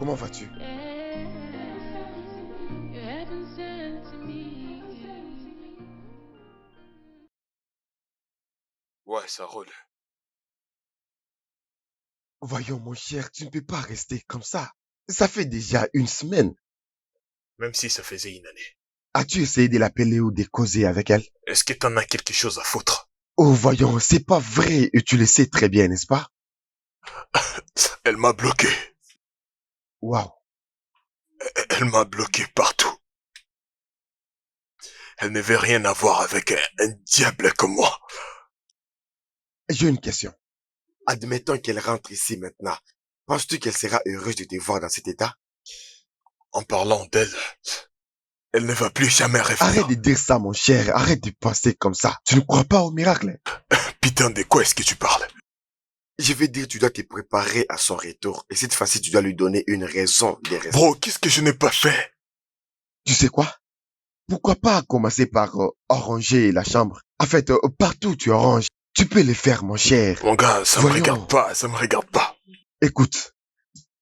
comment vas-tu? Ouais, ça roule. Voyons, mon cher, tu ne peux pas rester comme ça. Ça fait déjà une semaine. Même si ça faisait une année. As-tu essayé de l'appeler ou de causer avec elle? Est-ce que t'en as quelque chose à foutre? Oh, voyons, c'est pas vrai et tu le sais très bien, n'est-ce pas? Elle m'a bloqué. Waouh. Elle m'a bloqué partout. Elle ne veut rien avoir avec un diable comme moi. J'ai une question. Admettons qu'elle rentre ici maintenant. Penses-tu qu'elle sera heureuse de te voir dans cet état? En parlant d'elle, elle ne va plus jamais revenir. Arrête de dire ça, mon cher. Arrête de penser comme ça. Tu ne crois pas au miracle? Putain, de quoi est-ce que tu parles? Je veux dire, tu dois te préparer à son retour. Et cette fois-ci, tu dois lui donner une raison de rester. Bro, qu'est-ce que je n'ai pas fait? Tu sais quoi? Pourquoi pas commencer par arranger la chambre? En fait, partout tu arranges. Tu peux le faire, mon cher. Mon gars, ça Voyons. me regarde pas, ça me regarde pas. Écoute,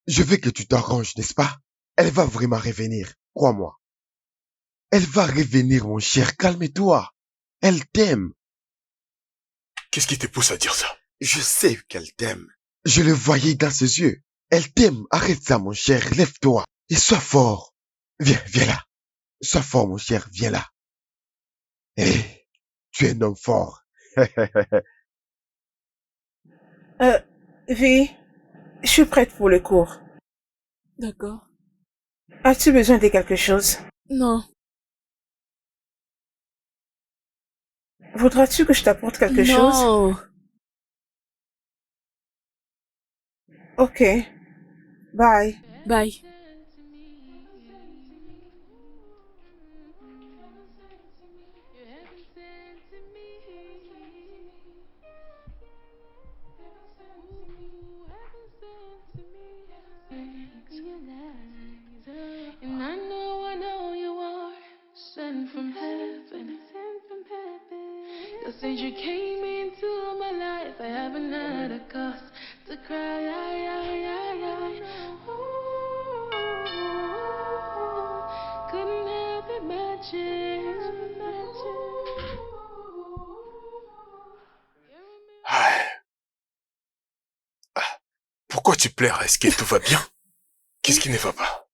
je veux que tu t'arranges, n'est-ce pas? Elle va vraiment revenir, crois-moi. Elle va revenir, mon cher, calme-toi. Elle t'aime. Qu'est-ce qui te pousse à dire ça? Je sais qu'elle t'aime. Je le voyais dans ses yeux. Elle t'aime. Arrête ça, mon cher. Lève-toi et sois fort. Viens là. Sois fort, mon cher. Viens là. Hé, tu es un homme fort. Vi, je suis prête pour le cours. D'accord. As-tu besoin de quelque chose? Non. Voudras-tu que je t'apporte quelque chose? Non. Ok. Bye. Bye. And I know you are sent from heaven. Since you came into my life, I haven't had a cause to cry. Ooh, couldn't have imagined. Pourquoi tu pleures? Est-ce que tout va bien? Qu'est-ce qui ne va pas?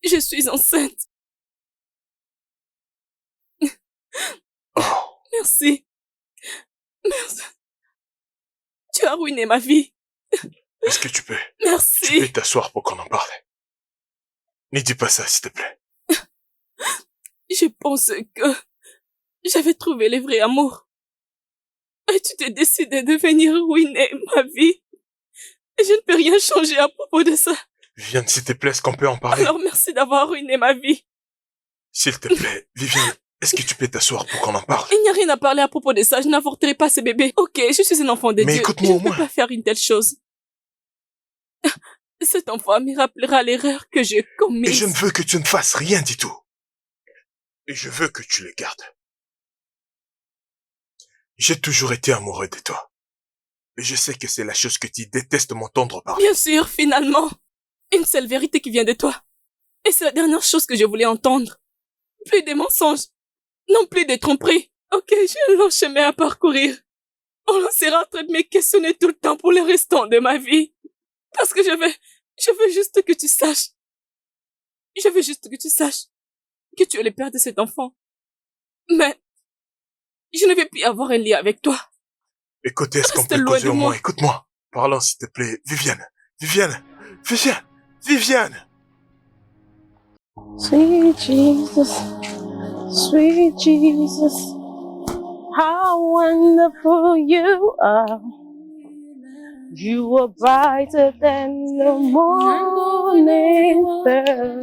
Je suis enceinte. Oh. Merci. Tu as ruiné ma vie. Est-ce que tu peux Merci. t'asseoir pour qu'on en parle? Ne dis pas ça, s'il te plaît. Je pense que j'avais trouvé le vrai amour. Et tu t'es décidé de venir ruiner ma vie. Et je ne peux rien changer à propos de ça. Viviane, s'il te plaît, est-ce qu'on peut en parler? Alors merci d'avoir ruiné ma vie. S'il te plaît, Viviane, est-ce que tu peux t'asseoir pour qu'on en parle? Il n'y a rien à parler à propos de ça. Je n'avorterai pas ce bébé. Ok, je suis un enfant de Mais Dieu. écoute-moi Je au ne peux moins. pas faire une telle chose. Cet enfant me rappellera l'erreur que j'ai commise. Et je ne veux que tu ne fasses rien du tout. Et je veux que tu le gardes. J'ai toujours été amoureux de toi. Et je sais que c'est la chose que tu détestes m'entendre parler. Bien sûr, finalement. Une seule vérité qui vient de toi. Et c'est la dernière chose que je voulais entendre. Plus de mensonges. Non plus de tromperies. Ok, j'ai un long chemin à parcourir. On sera en train de me questionner tout le temps pour le restant de ma vie. Parce que je veux juste que tu saches. Je veux juste que tu saches que tu es le père de cet enfant. Mais, je ne vais plus avoir un lien avec toi. Écoute, est-ce qu'on Reste peut loin causer de au moi. moins? Écoute-moi. Parlons, s'il te plaît. Viviane! Sweet Jesus, sweet Jesus, how wonderful you are. You are brighter than the morning star.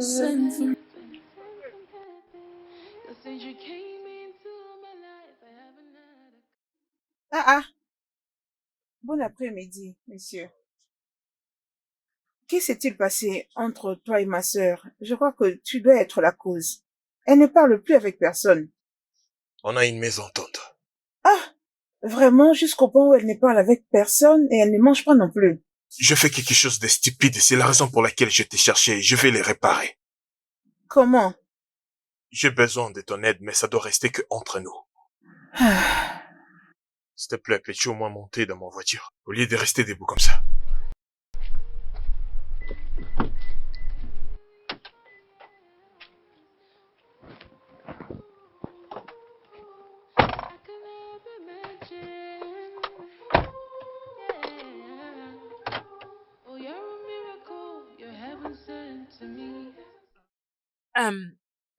Ah. Bon après-midi, monsieur. Qu'est-ce s'est-il passé entre toi et ma sœur? Je crois que tu dois être la cause. Elle ne parle plus avec personne. On a une mésentente. Ah! Vraiment jusqu'au point où elle ne parle avec personne et elle ne mange pas non plus. Je fais quelque chose de stupide et c'est la raison pour laquelle je t'ai cherché et je vais les réparer. Comment? J'ai besoin de ton aide, mais ça doit rester que entre nous. S'il te plaît, peux-tu au moins monter dans ma voiture, au lieu de rester debout comme ça?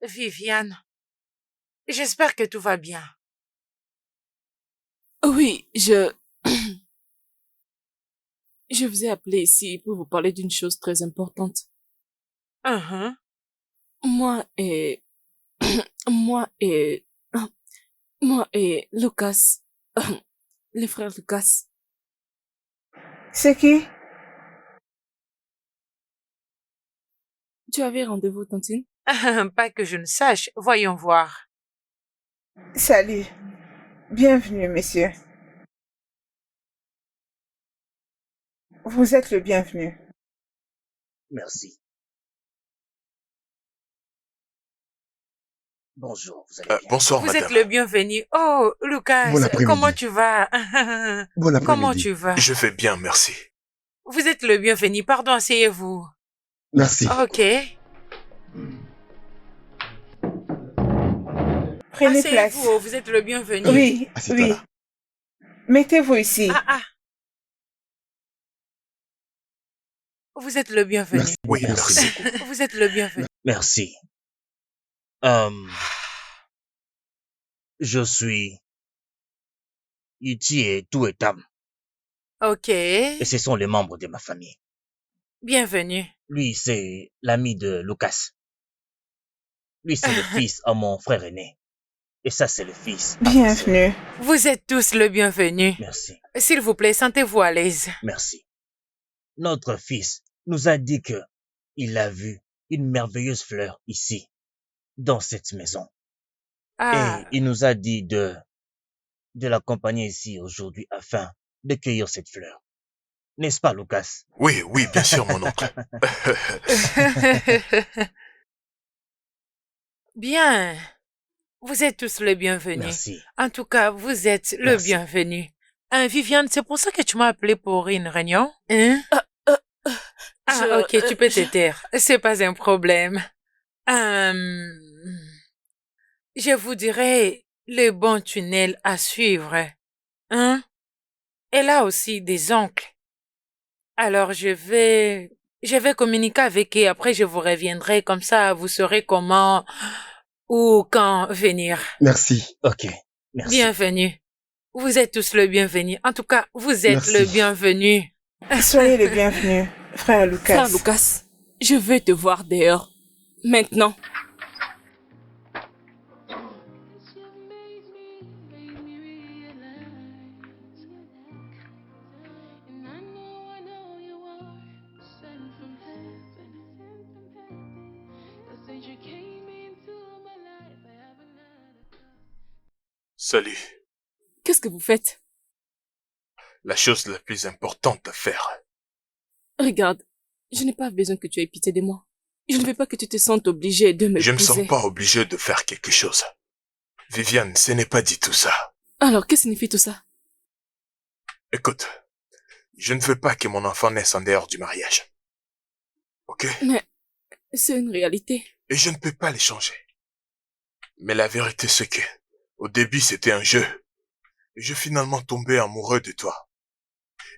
Viviane, j'espère que tout va bien. Oui, je vous ai appelé ici pour vous parler d'une chose très importante. Uh-huh. Moi et Lucas, les frères Lucas. C'est qui? Tu avais rendez-vous, Tantine? Pas que je ne sache. Voyons voir. Salut. Bienvenue, messieurs. Vous êtes le bienvenu. Merci. Bonjour, vous allez bien? Bonsoir, Vous madame. êtes le bienvenu. Oh, Lucas, Bon après-midi. comment tu vas? Bon après-midi. Comment tu vas? Je vais bien, merci. Vous êtes le bienvenu. Pardon, asseyez-vous. Merci. Ok. Prenez place. Asseyez-vous, vous êtes le bienvenu. Oui, Assieds-toi oui. là. Mettez-vous ici. Ah. Vous êtes le bienvenu. Merci. Oui, Merci. merci. Vous êtes le bienvenu. Merci. Je suis Iti et Touetam, Ok. et ce sont les membres de ma famille. Bienvenue. Lui, c'est l'ami de Lucas. Lui, c'est le fils à mon frère aîné. Et ça, c'est le fils. à ma sœur. Bienvenue. Vous êtes tous le bienvenu. Merci, S'il vous plaît, sentez-vous à l'aise. merci. Notre fils nous a dit que il a vu une merveilleuse fleur ici, dans cette maison. Ah, Et il nous a dit de l'accompagner ici aujourd'hui afin de cueillir cette fleur. N'est-ce pas, Lucas? Oui, bien sûr, mon oncle. bien. Vous êtes tous le bienvenu. Merci. En tout cas, vous êtes le Merci. bienvenu. Viviane, c'est pour ça que tu m'as appelé pour une réunion? Hein? Ok, tu peux te taire. C'est pas un problème. Je vous dirai le bon tunnel à suivre. Hein? Elle a aussi des oncles. Alors je vais communiquer avec eux. Après, je vous reviendrai. Comme ça, vous saurez comment ou quand venir. Merci. Ok, merci. Bienvenue. Vous êtes tous le bienvenu. En tout cas, vous êtes Merci. le bienvenu. Soyez les bienvenus, frère Lucas. Frère Lucas, je veux te voir dehors. Maintenant. Salut. Qu'est-ce que vous faites? La chose la plus importante à faire. Regarde, je n'ai pas besoin que tu aies pitié de moi. Je ne veux pas que tu te sentes obligé de me Je me sens pas obligé de faire quelque chose. Viviane, ce n'est pas dit tout ça. Alors, que signifie tout ça? Écoute, je ne veux pas que mon enfant naisse en dehors du mariage. Ok? Mais c'est une réalité. Et je ne peux pas les changer. Mais la vérité c'est que, au début c'était un jeu. Et je suis finalement tombé amoureux de toi.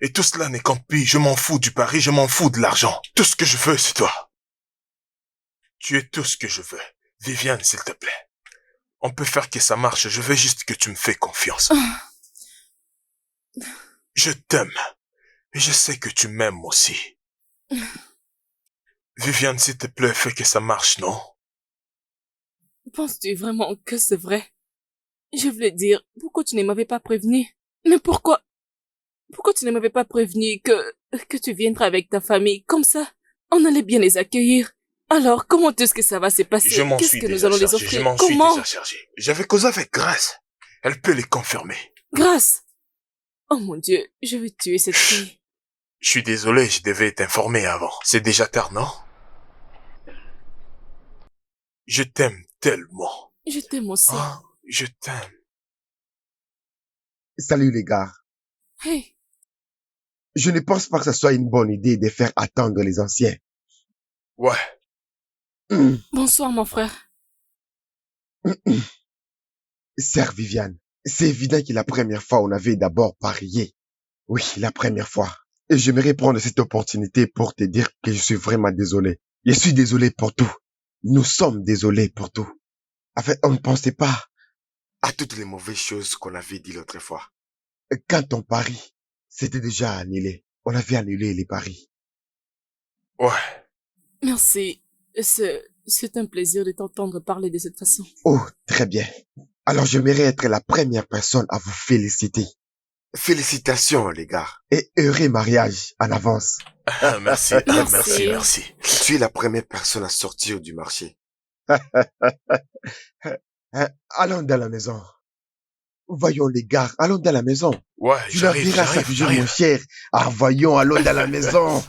Et tout cela n'est qu'en pis, je m'en fous du pari, je m'en fous de l'argent. Tout ce que je veux, c'est toi. Tu es tout ce que je veux. Viviane, s'il te plaît. On peut faire que ça marche, je veux juste que tu me fais confiance. Je t'aime. Et je sais que tu m'aimes aussi. Viviane, s'il te plaît, fais que ça marche, non? Penses-tu vraiment que c'est vrai? Je voulais dire, pourquoi tu ne m'avais pas prévenu? Mais pourquoi tu ne m'avais pas prévenu que tu viendrais avec ta famille? Comme ça, on allait bien les accueillir. Alors, comment est-ce que ça va se passer? Je m'en Qu'est-ce suis que nous déjà allons les chargé, offrir? je m'en suis Comment? déjà chargé. J'avais causé avec Grace. Elle peut les confirmer. Grâce. Oh mon Dieu, je vais tuer cette fille. Je suis désolé, je devais t'informer avant. C'est déjà tard, non? Je t'aime tellement. Je t'aime aussi. Ah, je t'aime. Salut les gars. Hey, Je ne pense pas que ce soit une bonne idée de faire attendre les anciens. Ouais. bonsoir mon frère. Sœur Viviane, c'est évident que la première fois, on avait d'abord parié. Oui, la première fois. Et j'aimerais prendre cette opportunité pour te dire que je suis vraiment désolé. Je suis désolé pour tout. Nous sommes désolés pour tout. En fait, on ne pensait pas. À toutes les mauvaises choses qu'on avait dit l'autre fois. Quand on parie, c'était déjà annulé. On avait annulé les paris. Ouais. Merci. C'est un plaisir de t'entendre parler de cette façon. Oh, très bien. Alors j'aimerais être la première personne à vous féliciter. Félicitations, les gars. Et heureux mariage en avance. Ah, merci, Merci. merci, merci. Tu es la première personne à sortir du marché. Allons dans la maison. Voyons les gars, allons dans la maison. Ouais, Tu leur diras ça toujours, mon cher. Ah, voyons, allons dans la maison.